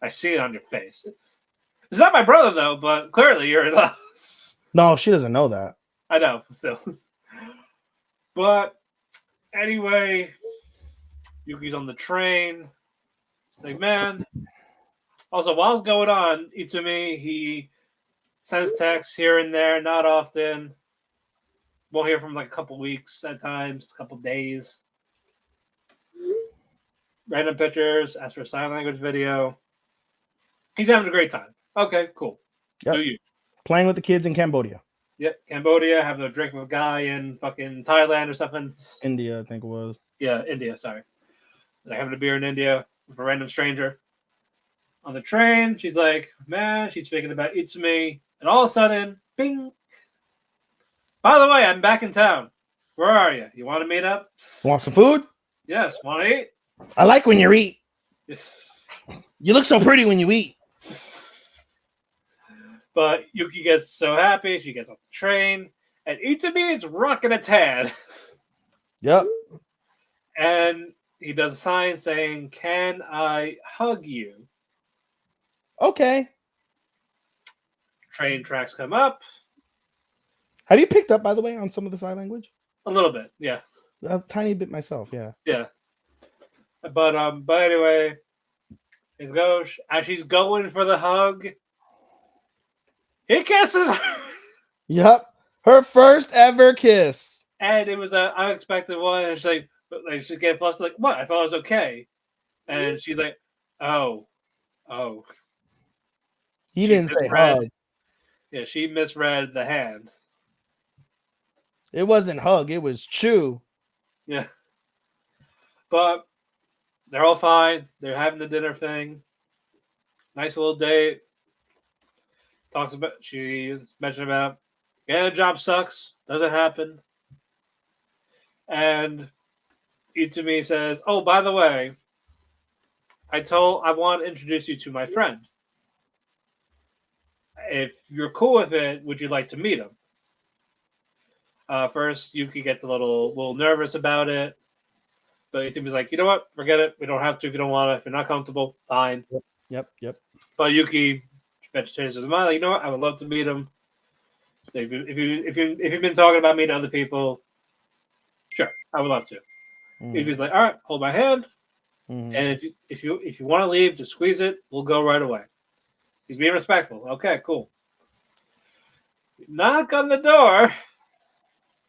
I see it on your face. It's not my brother, though, but clearly you're in love. No, she doesn't know that. I know, still. But anyway, Yuki's on the train. It's like, man. Also, while it's going on, Itsumi, he sends texts here and there, not often. We'll hear from like a couple weeks at times, a couple days. Random pictures, ask for a sign language video. He's having a great time. Okay, cool. Yep. Do you? Playing with the kids in Cambodia. Yep, Cambodia, having a drink with a guy in fucking Thailand or something. India, I think it was. Yeah, India, sorry. Like having a beer in India with a random stranger. On the train, she's like, man, she's thinking about Itsumi. And all of a sudden, bing. By the way, I'm back in town. Where are you? You want to meet up? Want some food? Yes. Want to eat? I like when you eat. Yes. You look so pretty when you eat. But Yuki gets so happy. She gets off the train. And Itsumi is rocking a tad. Yep. And he does a sign saying, can I hug you? Okay. Train tracks come up. Have you picked up, by the way, on some of the sign language? A little bit, yeah. A tiny bit myself, yeah. Yeah. But anyway, as she's going for the hug, he kisses her. Yep. Her first ever kiss. And it was an unexpected one. And she's like, she's getting flustered, like, what? I thought it was okay. And she's like, oh. He didn't say hug. Yeah, she misread the hand. It wasn't hug, it was chew. Yeah. But they're all fine. They're having the dinner thing. Nice little date. She mentioned about getting a job sucks. Doesn't happen. And Itsumi says, oh, by the way, I want to introduce you to my friend. If you're cool with it, would you like to meet him? First, Yuki gets a little nervous about it. But Itsumi's like, you know what? Forget it. We don't have to if you don't want to. If you're not comfortable, fine. Yep. But Yuki changes his mind. Like, you know what? I would love to meet him. If you've been talking about meeting other people, sure, I would love to. Yuki's like, all right, hold my hand. And if you want to leave, just squeeze it. We'll go right away. He's being respectful. Okay, cool. Knock on the door.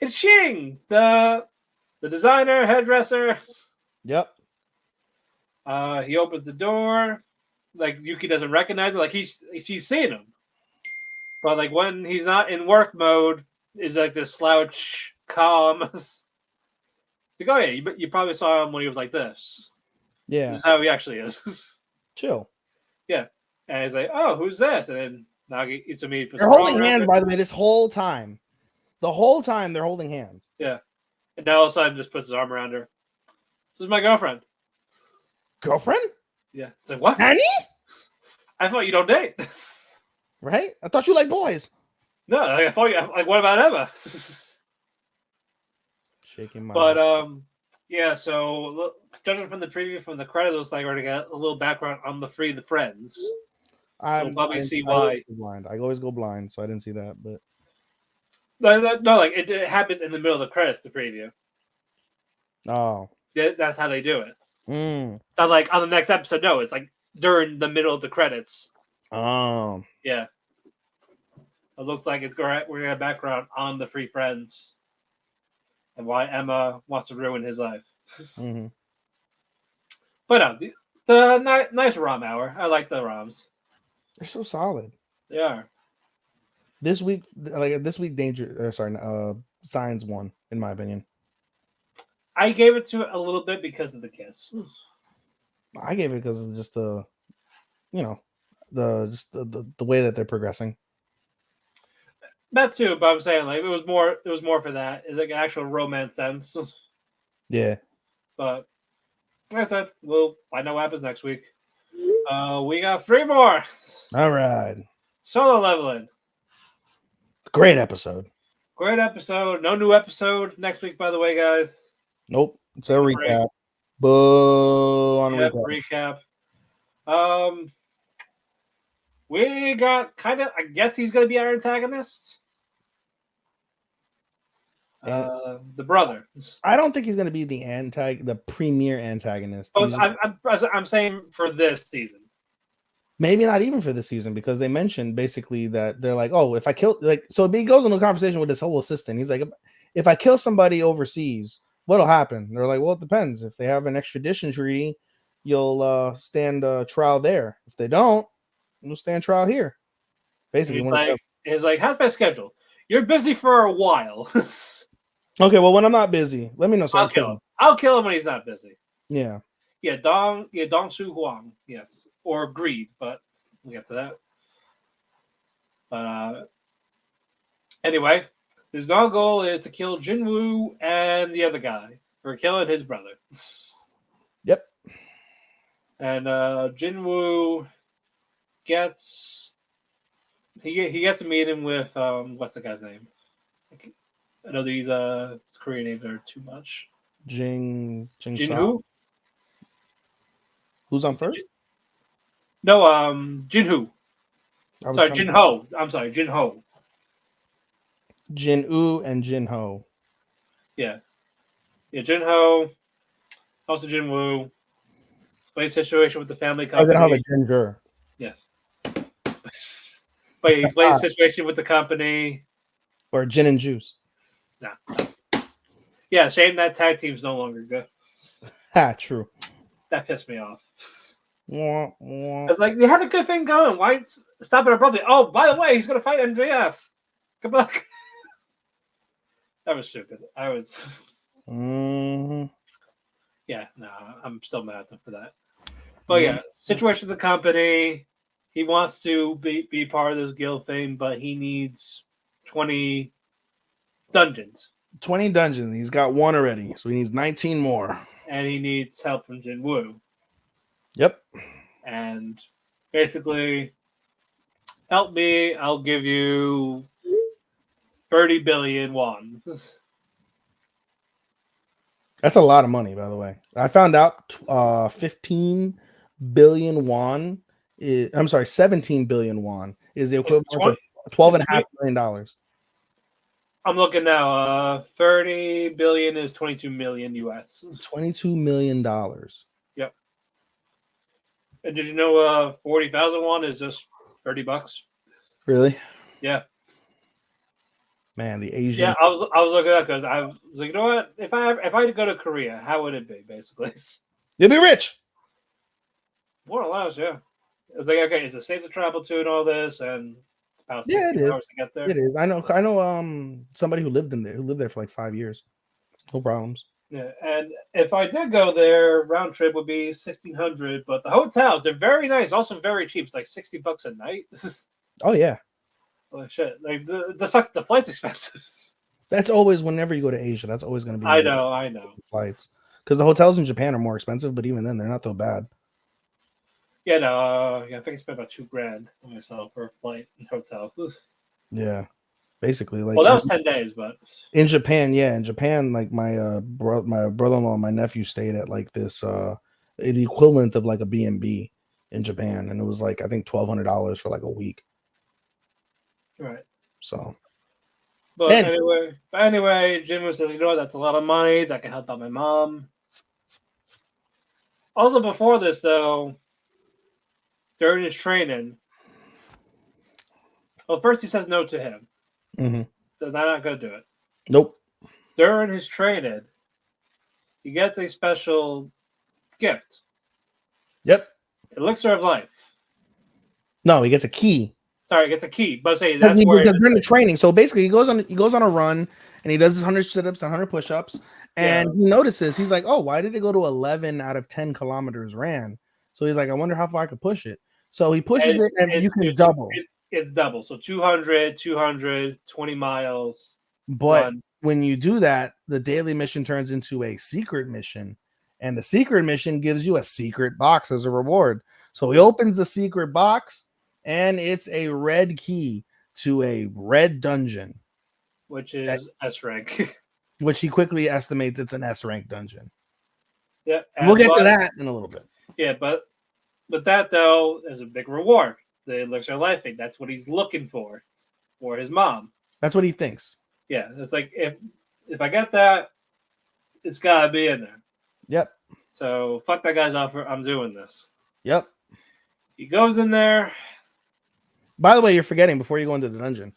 It's Shing, the designer, hairdresser. Yep. He opens the door. like Yuki doesn't recognize it. Like she's seen him, but like when he's not in work mode, is like this slouch, calm. Like, oh yeah, you probably saw him when he was like this. Yeah, This is how he actually is. chill. Yeah, and he's like, oh, who's this? And then Nagi Itsumi puts They're her arm holding around hands, her. by the way, this whole time. The whole time they're holding hands. Yeah, and now all of a sudden just puts his arm around her. This is my girlfriend. Girlfriend? Yeah, it's like what? Nanny? I thought you don't date. Right? I thought you like boys. No, like, I thought you like. What about Emma? Shaking my But head. yeah. So judging from the preview from the credits, looks like we're gonna get a little background on the friends. We'll probably see why. I always go blind, so I didn't see that. But No, like it happens in the middle of the credits. The preview. oh, Yeah, that's how they do it. mm. It's not like on the next episode. No, it's like during the middle of the credits. Oh, Yeah. It looks like it's great. We're gonna have background on the free friends and why Emma wants to ruin his life. mm-hmm. But the nice ROM hour. I like the ROMs. They're so solid. They are. This week, Signs won, in my opinion. I gave it to it a little bit because of the kiss. I gave it because of just the way that they're progressing. That too, but I'm saying like it was more for that. It's like an actual romance sense. Yeah. But like I said, we'll find out what happens next week. We got 3 more. All right. Solo leveling. Great episode. Great episode. No new episode next week, by the way, guys. Nope. It's a recap. Boo on recap. We got kind of. I guess he's going to be our antagonist. The brother. I don't think he's going to be the premier antagonist. But I'm saying for this season. Maybe not even for this season, because they mentioned basically that they're like, oh, if I kill, like, so he goes into a conversation with his whole assistant. He's like, if I kill somebody overseas, what'll happen? They're like, well, it depends. If they have an extradition treaty, you'll stand trial there. If they don't, you'll stand trial here. Basically, he's like, how's my schedule? You're busy for a while. Okay, well, when I'm not busy, let me know. So I'll kill him. I'll kill him when he's not busy. Yeah. Yeah, Dong Su Huang. Yes. Or Greed, but we'll get to that. Anyway, his goal is to kill Jinwoo and the other guy for killing his brother. Yep. And Jinwoo gets he gets a meeting with what's the guy's name? I know these Korean names are too much. Jinwoo. Who's on first? No, Jinwoo. Sorry, Jinho. I'm sorry, Jinho. Jin-woo and Jinho. Yeah. Yeah, Jinho. Also Jinwoo. Play situation with the family company. I have a ginger. Yes. But he's playing a situation with the company. Or gin and juice. No. Yeah, shame that tag team's no longer good. True. That pissed me off. Wah, wah. It's like, they had a good thing going. Why stop it abruptly? Oh, by the way, he's going to fight MJF. Good luck. That was stupid. I was... Mm-hmm. Yeah, no, I'm still mad at them for that. But yeah, situation with the company. He wants to be part of this guild thing, but he needs 20 dungeons. 20 dungeons. He's got one already, so he needs 19 more. And he needs help from Jinwoo. Yep. And basically, help me, I'll give you 30 billion won. That's a lot of money, by the way. I found out 15 billion won is, I'm sorry, 17 billion won is the equivalent of $12.5 million. I'm looking now. 30 billion is 22 million US. $22 million. Yep. And did you know 40,000 won is just $30? Really? Yeah. Man, the Asian. Yeah, I was looking at because I was like, you know what? If I had to go to Korea, how would it be? Basically, You'll be rich. more or less, yeah. It's like, okay, is it safe to travel to and all this? And it's about Yeah, it 16 is. hours to get there. It is. I know. Somebody who lived there for like 5 years. No problems. Yeah, and if I did go there, round trip would be 1,600. But the hotels, they're very nice, also very cheap. It's like $60 a night. This is Oh yeah, holy shit. Like the flight's expensive. that's always whenever you go to Asia. That's always going to be I know. flights because the hotels in Japan are more expensive, but even then, they're not so bad. Yeah, no, yeah, I think I spent about $2,000 on myself for a flight and hotel. Yeah, basically, like Well, that was 10 days, but in Japan, like my my brother-in-law and my nephew stayed at like this the equivalent of like a B&B in Japan, and it was like I think $1,200 for like a week. right. So, But and anyway, Jim was like, you know what, that's a lot of money. That can help out my mom. Also, before this, though, during his training, well, first he says no to him. mhm. So they're not going to do it. Nope. During his training, he gets a special gift. Yep. Elixir of life. No, he gets a key. Sorry, he gets a key. But say that's where Because during the training. So basically, he goes on a run and he does his 100 sit-ups, 100 push-ups, and he notices he's like, oh, why did it go to 11 out of 10 kilometers ran? So he's like, I wonder how far I could push it. So he pushes it, and you can double. It's double. So 200, 200, 20 miles. But run. when you do that, the daily mission turns into a secret mission, and the secret mission gives you a secret box as a reward. So he opens the secret box, and it's a red key to a red dungeon, which is S rank. which he quickly estimates it's an S rank dungeon. Yeah, We'll get to that in a little bit. Yeah, but that though is a big reward. The elixir of life thing. That's what he's looking for his mom. That's what he thinks. Yeah, it's like if I get that, it's gotta be in there. Yep. So fuck that guy's offer. I'm doing this. Yep. He goes in there. By the way, you're forgetting before you go into the dungeon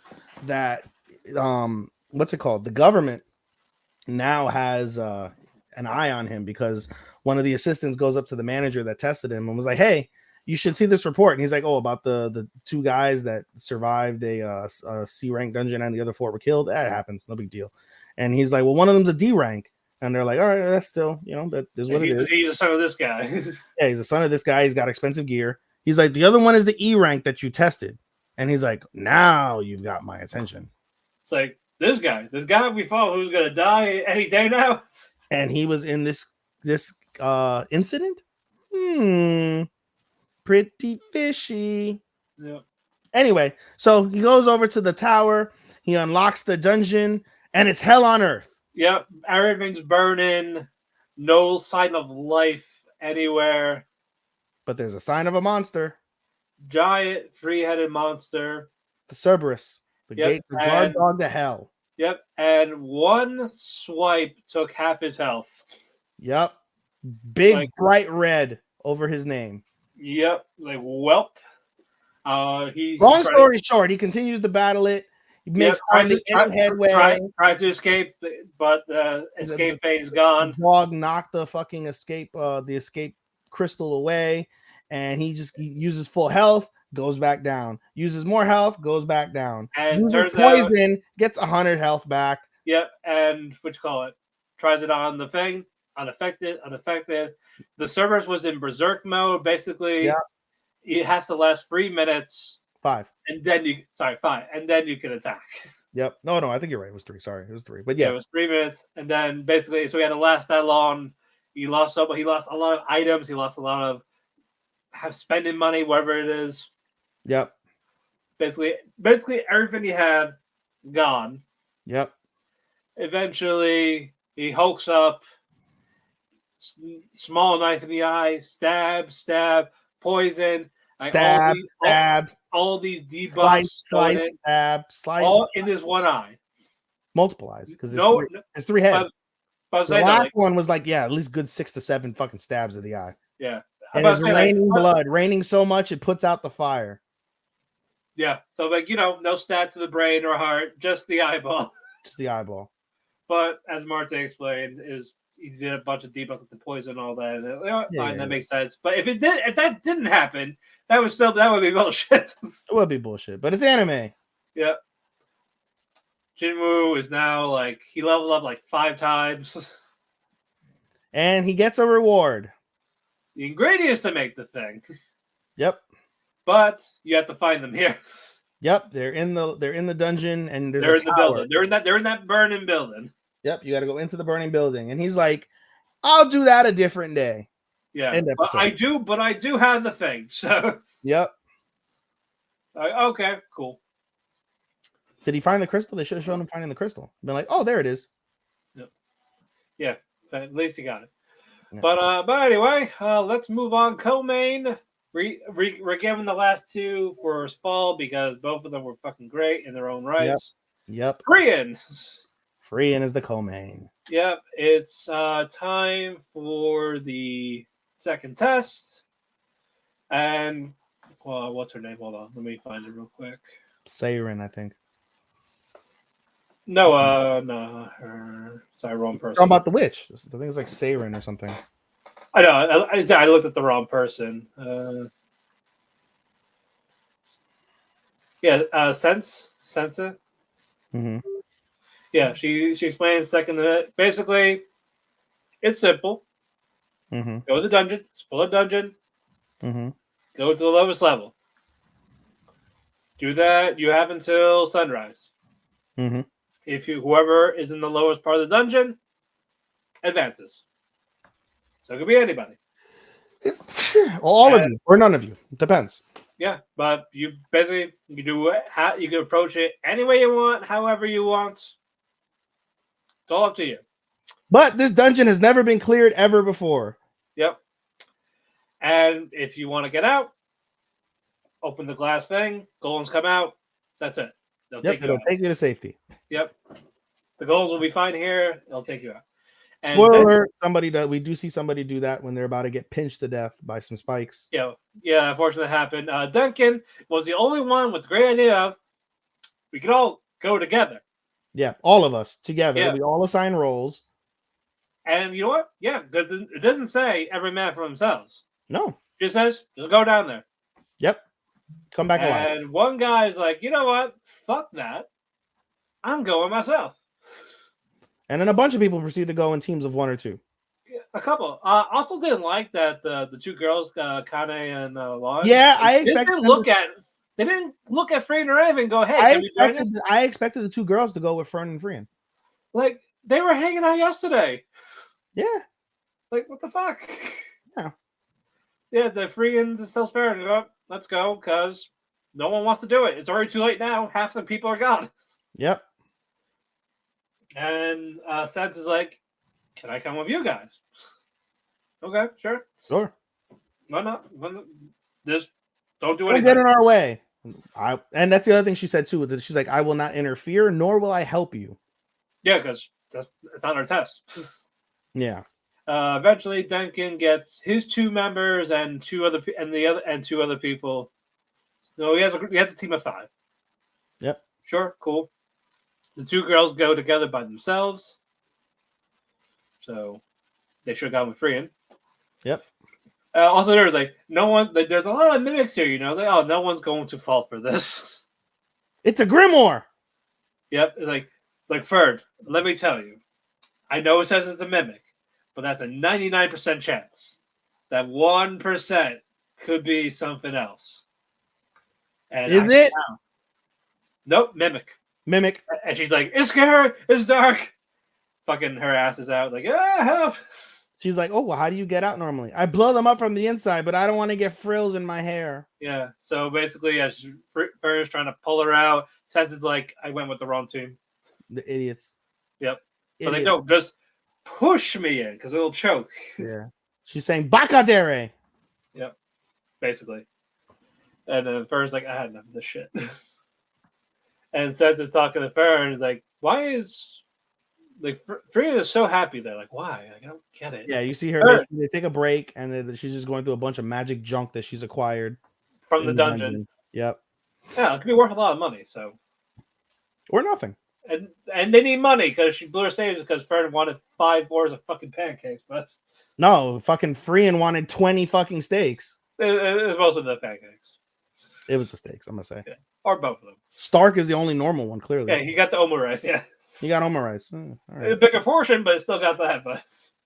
that what's it called? The government now has an eye on him because one of the assistants goes up to the manager that tested him and was like, "Hey, you should see this report." And he's like, "Oh, about the two guys that survived a C rank dungeon and the other four were killed. That happens, no big deal." And he's like, "Well, one of them's a D rank." And they're like, "All right, that's still, that is what it is." He's a son of this guy. Yeah, he's a son of this guy. He's got expensive gear. He's like, the other one is the E rank that you tested. And he's like, now you've got my attention. It's like this guy we fought who's gonna die any day now. And he was in this incident. Pretty fishy. Yeah. Anyway, so he goes over to the tower. He unlocks the dungeon, and it's hell on earth. Yep, everything's burning. No sign of life anywhere. But there's a sign of a monster. Giant three-headed monster. The Cerberus. The guard dog to hell. Yep, and one swipe took half his health. Yep. Big bright red over his name. Yep, like whelp. Long story short, he continues to battle it. He makes hardly any headway. Tried to escape, but the escape phase gone. The dog knocked the fucking escape crystal away, and he uses full health, goes back down. Uses more health, goes back down. And uses turns poison, gets 100 health back. Yep, and tries it on the thing, unaffected. The Cerberus was in berserk mode. Basically, it has to last 3 minutes. 5. And then 5. And then you can attack. Yep. No, I think you're right. It was 3. Sorry, it was 3. But yeah, it was 3 minutes, and then basically, so he had to last that long. He lost a lot of items. He lost a lot of spending money, whatever it is. Yep. Basically everything he had gone. Yep. Eventually, he hulks up. Small knife in the eye. Stab. Poison. Stab. All these debuffs. Slice. Slice. All in this one eye. Multiple eyes because there's 3 heads. But the last one was at least good 6 to 7 fucking stabs of the eye. Yeah. And it's raining blood. Raining so much it puts out the fire. Yeah. So no stab to the brain or heart, just the eyeball. Just the eyeball. But as Marte explained, is he did a bunch of debuffs with the poison and all that. And, fine, Yeah. that makes sense. But if that didn't happen, that would be bullshit. It would be bullshit, but it's anime. Yeah. Jinwoo is now like he leveled up like 5 times. And he gets a reward. The ingredients to make the thing. Yep. But you have to find them here. Yep. They're in the dungeon, and They're there's in the building. They're in that burning building. Yep. You got to go into the burning building, and he's like, "I'll do that a different day." Yeah. End But episode. I do have the thing. So Yep. okay, cool. Did he find the crystal? They should have shown him finding the crystal. Been like, "Oh, there it is." Yep. Yeah. At least he got it. Yeah. But anyway, let's move on. Co-main. We're giving the last 2 for Spall because both of them were fucking great in their own rights. Yep. Korean. Freeing is the co-main. Yep. It's time for the second test. And what's her name? Hold on. Let me find it real quick. Siren, I think. No, her. Sorry, wrong person. Talking about the witch. I think it's like Siren or something. I know. I looked at the wrong person. Sensa. Mm-hmm. Yeah, she explains second to it. Basically, it's simple. Mm-hmm. Go to the dungeon, explore the dungeon, Mm-hmm. go to the lowest level. Do that. You have until sunrise. Mm-hmm. If whoever is in the lowest part of the dungeon advances. So it could be anybody. All of you or none of you. It depends. Yeah, but you basically you can approach it any way you want, however you want. It's all up to you. But this dungeon has never been cleared ever before. Yep. And if you want to get out, open the glass thing, golems come out. That's it. They'll It'll take you to safety. Yep. The golems will be fine here. They'll take you out. And Spoiler alert, we do see somebody do that when they're about to get pinched to death by some spikes. Yeah, unfortunately that happened. Duncan was the only one with the great idea of we could all go together. Yeah, all of us together. Yeah. We all assign roles. And you know what? Yeah, it doesn't say every man for themselves. No. It just says, just go down there. Yep. Come back alive. And one guy's like, you know what? Fuck that. I'm going myself. And then a bunch of people proceed to go in teams of 1 or 2. A couple. Also didn't like that the 2 girls, Kane and Lauren. Yeah, I expected they didn't look at Freen or anything and go, hey, I expected the 2 girls to go with Fern and Freehan. Like, they were hanging out yesterday. Yeah. Like, what the fuck? Yeah. Yeah, the Freehan tells Farron, oh, let's go, because no one wants to do it. It's already too late now. Half the people are gone. Yep. And Stats is like, can I come with you guys? Okay, sure. Sure. Why not? Just don't do Don't anything. get in our way. And that's the other thing she said too. That she's like, I will not interfere, nor will I help you. Yeah, because it's not our test. Yeah. Eventually, Duncan gets his 2 members and 2 other people. No, he has a team of 5. Yep. Sure, cool. The 2 girls go together by themselves, so they should have gone with Freehan. Yep. Also, there's like no one. Like, there's a lot of mimics here. You know, like, no one's going to fall for this. It's a grimoire. Yep. Like Ferd. Let me tell you, I know it says it's a mimic, but that's a 99% chance. That 1% could be something else. And Is it? Nope, mimic. Mimic. And she's like, it's scary, it's dark. Fucking her ass is out, like, help. She's like, oh, well, how do you get out normally? I blow them up from the inside, but I don't want to get frills in my hair. Yeah, so basically, yeah, Fern's trying to pull her out. Sense is like, I went with the wrong team. The idiots. Yep. But like, no, just push me in, because it'll choke. Yeah. She's saying, Bakadere. Yep, basically. And then Fern's like, I had enough of this shit. And Sense is talking to Fern, and he's like, why is... Like, Freya is so happy there. Like, why? Like, I don't get it. Yeah, you see her. Basically, they take a break, and then she's just going through a bunch of magic junk that she's acquired from the dungeon. Yep. Yeah, it could be worth a lot of money. So, or nothing. and they need money because she blew her stages because Fern wanted 5 boards of fucking pancakes. But No, fucking Freehan wanted 20 fucking steaks. it was most of the pancakes. It was the steaks, I'm gonna say. Yeah. Or both of them. Stark is the only normal one, clearly. Yeah, he got the omurice. Yeah, he got omurice. All right. A bigger portion, but it still got that. But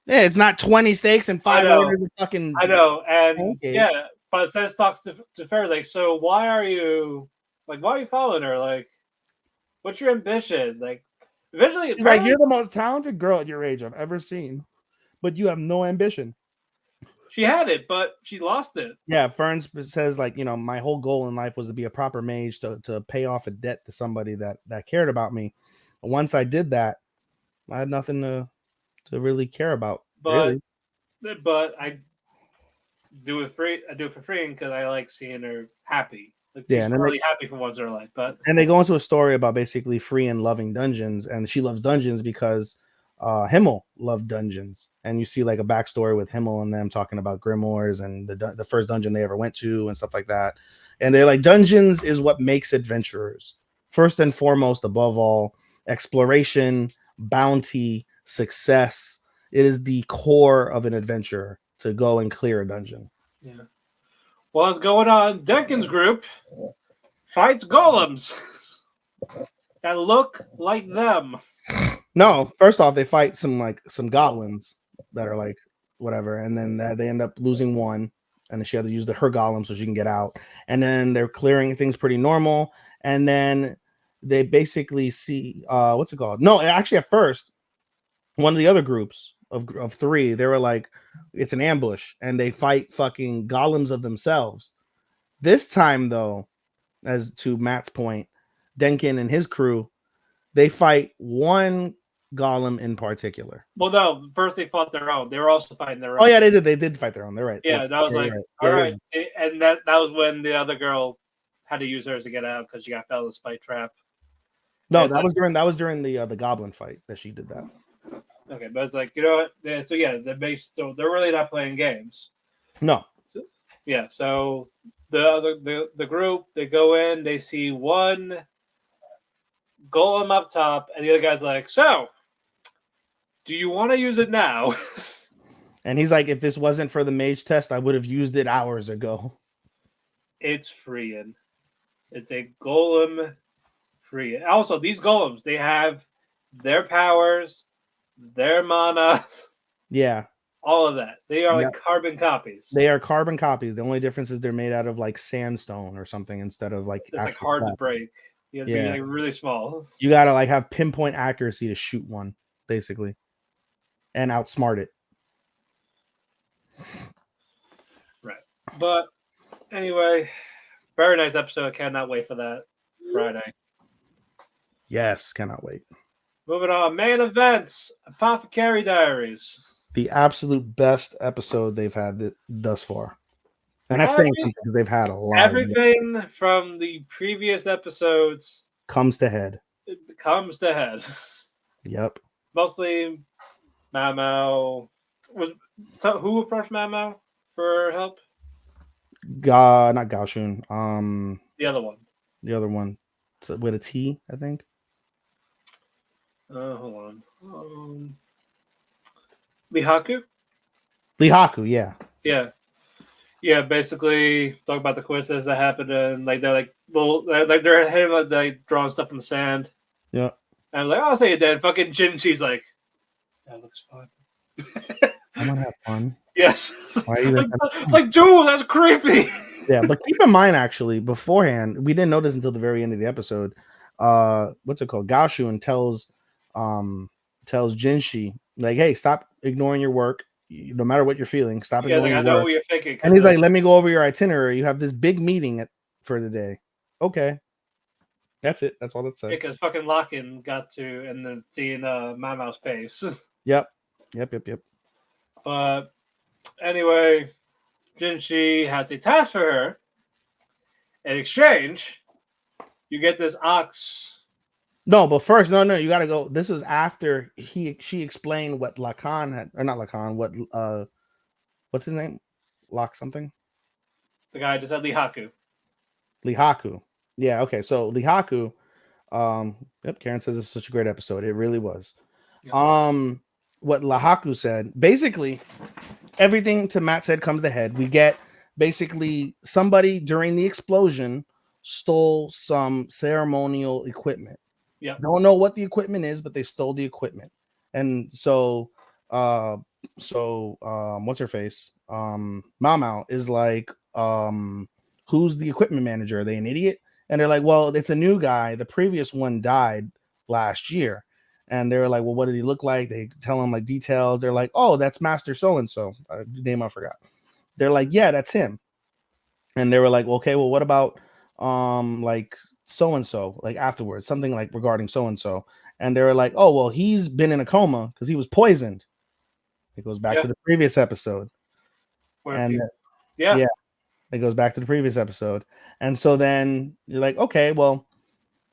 yeah, it's not 20 steaks and 5 orders of fucking. I know, and pancakes. yeah, but Sense talks to Fern like, so why are you following her? Like, what's your ambition? Like, eventually, like, you're the most talented girl at your age I've ever seen, but you have no ambition. She had it, but she lost it. Yeah, Fern says, like, my whole goal in life was to be a proper mage to pay off a debt to somebody that cared about me. And once I did that, I had nothing to really care about. But really. but I do it free. I do it for free because I like seeing her happy. Like, Yeah, she's really happy for once in her life. But and they go into a story about basically Freehan loving dungeons, and she loves dungeons because Himmel loved dungeons, and you see like a backstory with Himmel and them talking about grimoires and the first dungeon they ever went to and stuff like that. And they're like, dungeons is what makes adventurers. First and foremost, above all, exploration, bounty, success. It is the core of an adventurer to go and clear a dungeon. Yeah. Well, what's going on? Denkin's group fights golems that look like them. No, first off, they fight some goblins that are like whatever, and then they end up losing one, and then she had to use her golem so she can get out. And then they're clearing things pretty normal, and then they basically see what's it called? No, actually, at first, one of the other groups of 3, they were like, it's an ambush, and they fight fucking golems of themselves. This time, though, as to Matt's point, Denkin and his crew, they fight one golem in particular. Well, no, first they fought their own. They were also fighting their own. Oh yeah, they did. They did fight their own. They're right. Yeah, that was like, all right. And that was when the other girl had to use hers to get out because she got fell in the spike trap. No, that was during the goblin fight that she did that. Okay, but it's like, you know what? Yeah, so yeah, they're really not playing games. No. So, yeah, so the group, they go in, they see one golem up top, and the other guy's like, so do you want to use it now? And he's like, if this wasn't for the mage test, I would have used it hours ago. It's freeing. It's a golem free. Also, these golems, they have their powers, their mana. Yeah. All of that. They are like carbon copies. They are carbon copies. The only difference is they're made out of like sandstone or something instead of like. It's like hard to break. You have to be like really small. You gotta like have pinpoint accuracy to shoot one, basically, and outsmart it. Right. But anyway, very nice episode. Cannot wait for that Friday. Yes, cannot wait. Moving on, main events, Apothecary Diaries. The absolute best episode they've had thus far. And that's saying something because they've had a lot. Everything from the previous episodes comes to head. It comes to head. Yep. Mostly Mau. Who approached Mau for help? Not Gaoshun. The other one. The other one. So with a T, I think. Hold on. Lihaku? Lihaku, yeah. Yeah. Yeah, basically talk about the coincidence that happened, and like they're like, well, like they're him like drawing stuff in the sand. Yeah. And I'm like, I'll say you're dead. Fucking Jinchi's like, that looks fun. I want to have fun. Yes. Why are you it's like, dude, that's creepy. Yeah, but keep in mind, actually, beforehand, we didn't know this until the very end of the episode. What's it called? Gaoshun tells Jinshi, like, hey, stop ignoring your work. No matter what you're feeling, stop ignoring your work. I know what you're thinking. And he's like, let me go over your itinerary. You have this big meeting for the day. Okay. That's it. That's all that said. Because fucking Lock-in got to, and then seeing Mama's face. Yep. But anyway, Jinshi has a task for her. In exchange, you get this ox. No, but first, no, you gotta go. This was after she explained what Lacan had, or not Lacan, what what's his name? Lock something? The guy just said Lihaku. Lihaku. Yeah, okay. So Lihaku Yep, Karen says it's such a great episode. It really was. Yeah. What Lahaku said, basically, everything to Matt said comes to head. We get basically somebody during the explosion stole some ceremonial equipment. Yeah. Don't know what the equipment is, but they stole the equipment. And so what's her face? Mau is like, who's the equipment manager? Are they an idiot? And they're like, well, it's a new guy. The previous one died last year. And they're like, well, what did he look like? They tell them like details. They're like, oh, that's Master So and So. Name I forgot. They're like, yeah, that's him. And they were like, okay, well, what about like so and so, like afterwards, something like regarding so and so. And they were like, oh, well, he's been in a coma because he was poisoned. It goes back to the previous episode. And yeah, it goes back to the previous episode. And so then you're like, okay, well,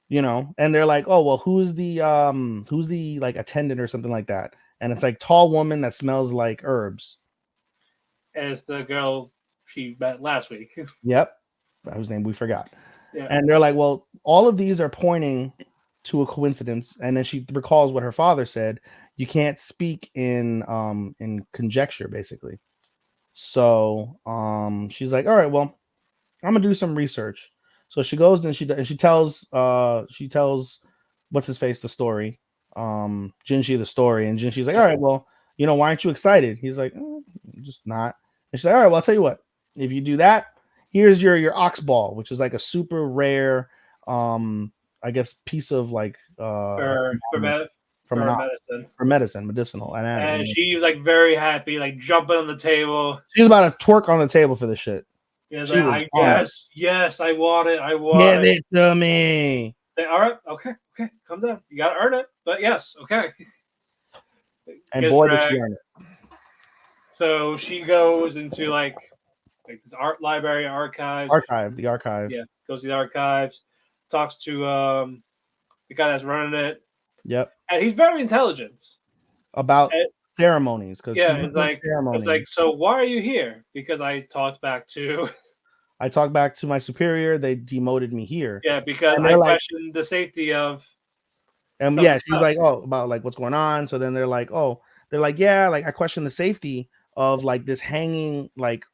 you know, and they're like, oh, well, who's the like attendant or something like that? And it's like tall woman that smells like herbs. As the girl she met last week. Yep. Whose name we forgot. Yeah. And they're like, well, all of these are pointing to a coincidence. And then she recalls what her father said. You can't speak in conjecture, basically. So she's like, all right, well, I'm gonna do some research. So she goes and she tells what's his face the story, Jinshi the story, and Jinshi's like, all right, well, you know, why aren't you excited? He's like, just not. And she's like, all right, well, I'll tell you what. If you do that, here's your ox ball, which is like a super rare, I guess, piece of like for medicinal anatomy. And she was like very happy, like jumping on the table. She was about to twerk on the table for this shit. Yeah, like, yes, I want it. Give it to me. All right, okay, calm down. You gotta earn it, but yes, okay. And boy, did she earn it. So she goes into like this art library, the archive. Yeah, goes to the archives, talks to the guy that's running it. Yep. And he's very intelligent about ceremonies, because it's like, so why are you here? Because I talked back to my superior. They demoted me here. Yeah, because I questioned the safety of. And yeah, she's like, oh, about like what's going on. So then they're like, yeah, like I question the safety of like this hanging, like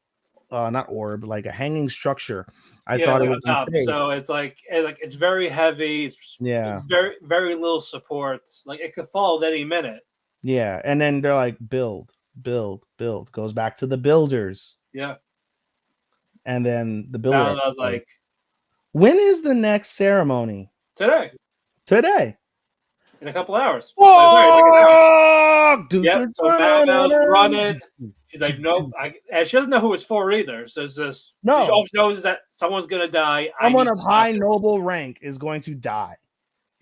not orb, like a hanging structure. I thought it was top. So it's like it's very heavy. It's very, very little supports. Like it could fall at any minute. Yeah, and then they're like, build. Goes back to the builders. Yeah. And then the builder. I was like, when is the next ceremony? Today. In a couple hours. Oh, dude. Yep. So Babel's running. She's like, nope. And she doesn't know who it's for either. So it's just no. All she knows is that someone's gonna die. Someone of high noble rank is going to die.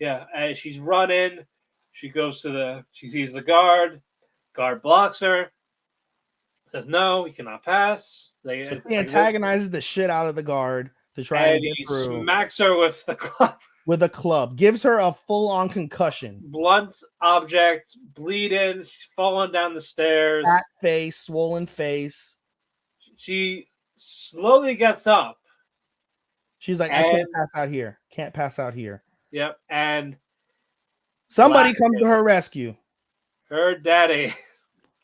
Yeah, and she's running. She goes she sees the guard. Guard blocks her. Says no, he cannot pass. She antagonizes the shit out of the guard to try and get through. Smacks her with the club. With a club, gives her a full-on concussion. Blunt object, bleeding. She's falling down the stairs. Fat face, swollen face. She slowly gets up. She's like, I can't pass out here. Yep, and somebody comes to her rescue. Her daddy.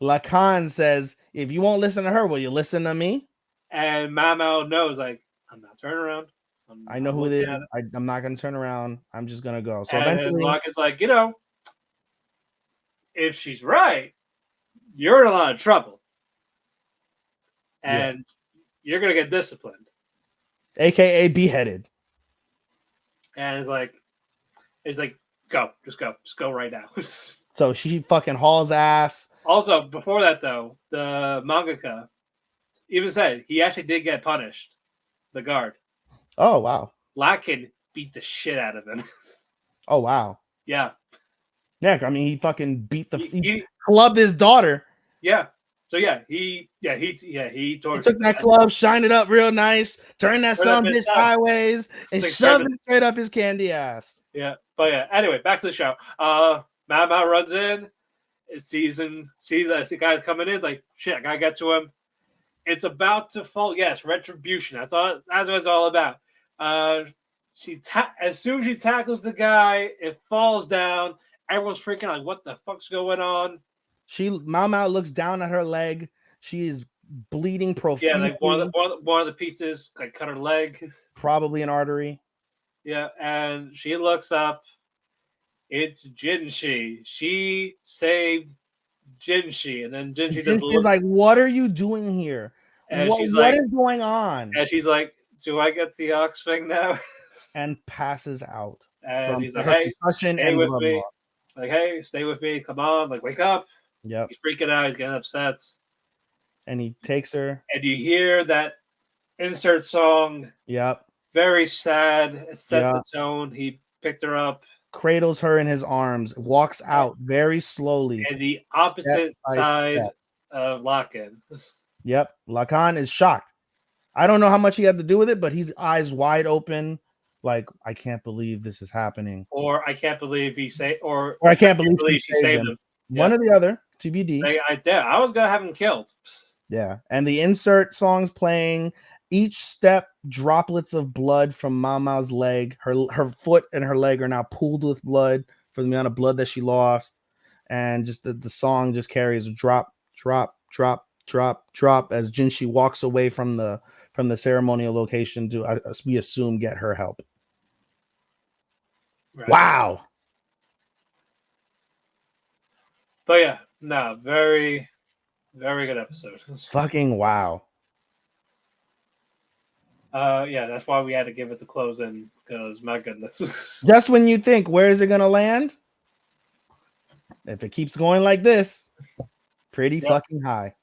Lacan says, if you won't listen to her, will you listen to me? And Mamo knows, like, I'm not turning around. I know who it is. I'm not going to turn around. I'm just going to go. So eventually, Locke is like, if she's right, you're in a lot of trouble. And you're going to get disciplined. AKA beheaded. And it's like, go. Just go right now. So she fucking hauls ass. Also, before that, though, the mangaka even said he actually did get punished. The guard. Oh, wow. Lakin beat the shit out of him. Oh, wow. Yeah. Yeah, I mean, he fucking beat he clubbed his daughter. Yeah. So, he took that club, shined it up real nice, turned that son bitch sideways, and shoved it straight up his candy ass. Yeah. But, anyway, back to the show. Mama runs in, sees the guy's coming in, like, shit, I gotta get to him. It's about to fall. Yes, retribution. That's what it's all about. as soon as she tackles the guy, it falls down. Everyone's freaking out, like, what the fuck's going on? Mao Mao looks down at her leg. She is bleeding Yeah, profusely. like one of the pieces like cut her leg. Probably an artery. Yeah, and she looks up. It's Jinshi. She saved Jinshi, and then Jinshi just Jinshi is like, "What are you doing here? and she's What like, is going on?" and she's like, "Do I get the ox thing now?" And passes out And from he's like, her "Hey, concussion stay and with blood me." loss. Like, "Hey, stay with me. Come on, like, wake up." Yep. He's freaking out. He's getting upset. And he takes her. And you hear that insert song. Yep. Very sad. It set Yeah. the tone. He picked her up. Cradles her in his arms. Walks out very slowly. And the opposite by side step. of Lock-in. Yep. Lacan is shocked. I don't know how much he had to do with it, but he's eyes wide open, like, I can't believe this is happening. Or I can't believe he saved, or I can't believe she saved him. One or the other, TBD. I was gonna have him killed. Yeah, and the insert songs playing. Each step, droplets of blood from Mao Mao's leg. Her foot and her leg are now pooled with blood for the amount of blood that she lost, and just the song just carries a drop, drop, drop, drop, drop as Jinshi walks away from the ceremonial location to, as we assume, get her help. Right. Wow. But yeah, no, very, very good episode. Fucking wow. Yeah, that's why we had to give it the close in, because my goodness. Just when you think, where is it gonna land? If it keeps going like this, pretty fucking high.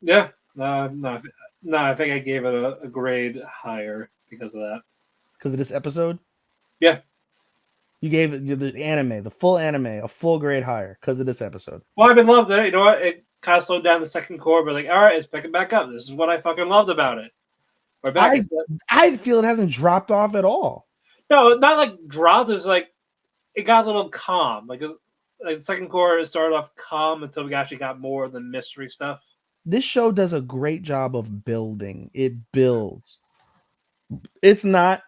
Yeah, no, I think I gave it a grade higher because of that. Because of this episode? Yeah. You gave it the anime, the full anime, a full grade higher because of this episode. Well, I've been loved it. You know what? It kind of slowed down the second core, but like, all right, it's picking back up. This is what I fucking loved about it. We're back. I feel it hasn't dropped off at all. No, not like dropped. It's like it got a little calm. Like the second core, it started off calm until we actually got more of the mystery stuff. This show does a great job of building. It builds. It's not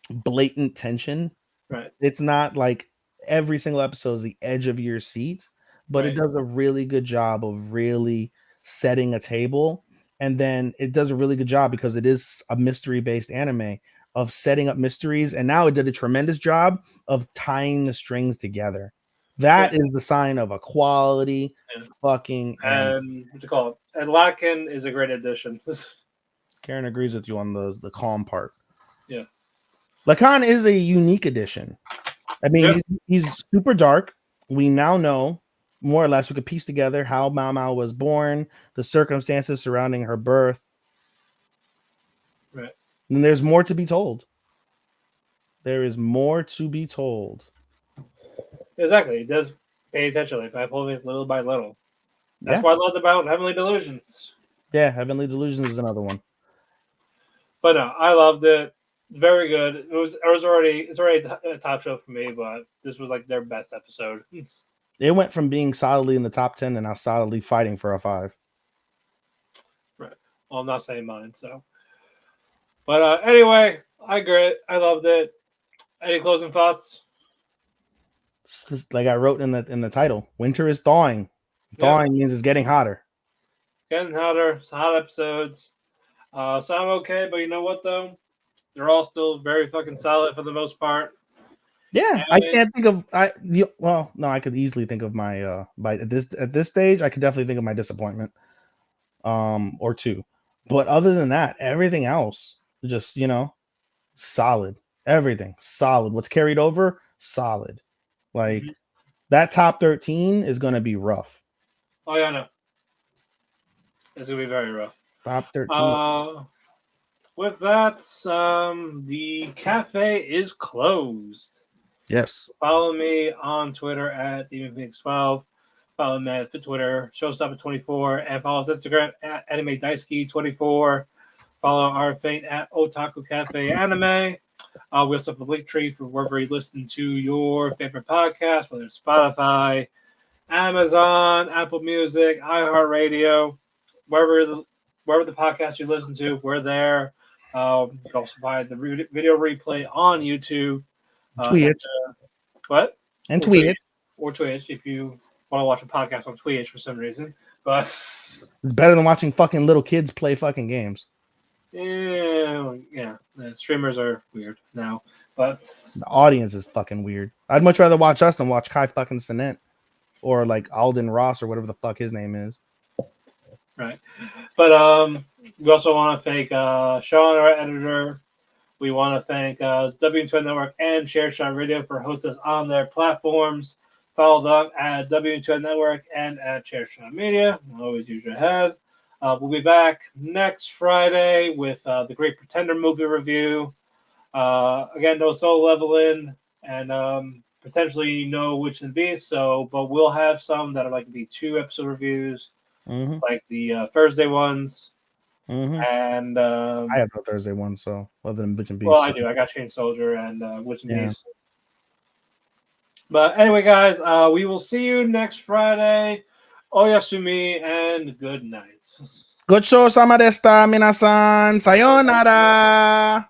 blatant tension. Right. It's not like every single episode is the edge of your seat, but it does a really good job of really setting a table. And then it does a really good job, because it is a mystery-based anime, of setting up mysteries. And now it did a tremendous job of tying the strings together. That is the sign of a quality fucking and what you call it? And Lock-in is a great addition. Karen agrees with you on the calm part. Yeah. Lacan is a unique addition. I mean, he's super dark. We now know, more or less, we could piece together how Mao Mao was born, the circumstances surrounding her birth. Right. And there's more to be told. There is more to be told. Exactly. It does pay attention, like by pulling it little by little. That's what I loved about Heavenly Delusions. Yeah, Heavenly Delusions is another one. But no, I loved it. Very good. It's already a top show for me, but this was like their best episode. It went from being solidly in the top 10 and now solidly fighting for a 5. Right. Well, I'm not saying mine, so. But anyway, I agree. I loved it. Any closing thoughts? Like I wrote in the title, winter is thawing. Thawing means it's getting hotter. Getting hotter. It's hot episodes. So I'm okay, but you know what though? They're all still very fucking solid for the most part. Yeah, I can't think of I could easily think of my by at this stage, I could definitely think of my disappointment. Or two. But other than that, everything else just, solid. Everything solid. What's carried over, solid. Like that top 13 is gonna be rough. Oh yeah, no. It's gonna be very rough. Top 13. With that, the cafe is closed. Yes. Follow me on Twitter at DemonPhoenix12. Follow me at Twitter, Showstopper24, and follow us on Instagram at AnimeDaisuke24. Follow our fate at Otaku Cafe Anime. We also have a link tree for wherever you listen to your favorite podcast, whether it's Spotify, Amazon, Apple Music, iHeartRadio, wherever the podcast you listen to, we're there. You can also find the video replay on YouTube. Twitch. What? And Twitch. Or Twitch if you want to watch a podcast on Twitch for some reason. But it's better than watching fucking little kids play fucking games. Yeah. The streamers are weird now, but the audience is fucking weird. I'd much rather watch us than watch Kai fucking Sinet or like Alden Ross or whatever the fuck his name is. Right. But we also want to thank Sean, our editor. We want to thank W2 Network and Share Radio for hosting us on their platforms. Follow them at W2 Network and at Share Media. Always use your head. We'll be back next Friday with the Great Pretender movie review. Again, no soul leveling and potentially no Witch and Beast. But we'll have some that are like the 2 episode reviews, like the Thursday ones. And I have no Thursday one, so other than Witch and Beast. Well, I do. I got Chain Soldier and Witch and Beast. But anyway, guys, we will see you next Friday. Oyasumi and good night. Gocho sama desta, minasan. Sayonara.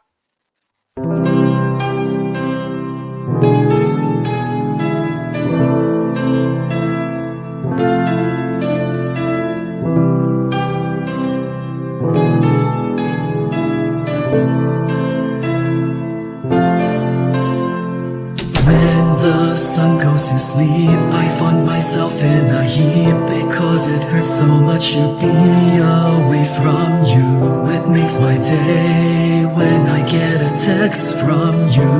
The sun goes to sleep, I find myself in a heap because it hurts so much to be away from you. It makes my day when I get a text from you,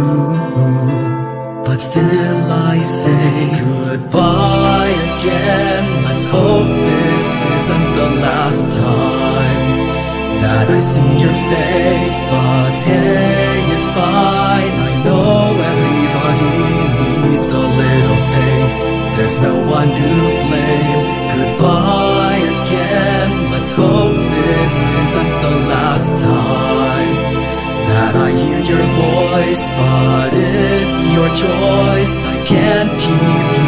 but still I say goodbye again. Let's hope this isn't the last time that I see your face, but hey, it's fine. I know everybody needs a little space. There's no one to blame. Goodbye again. Let's hope this isn't the last time that I hear your voice, but it's your choice. I can't keep you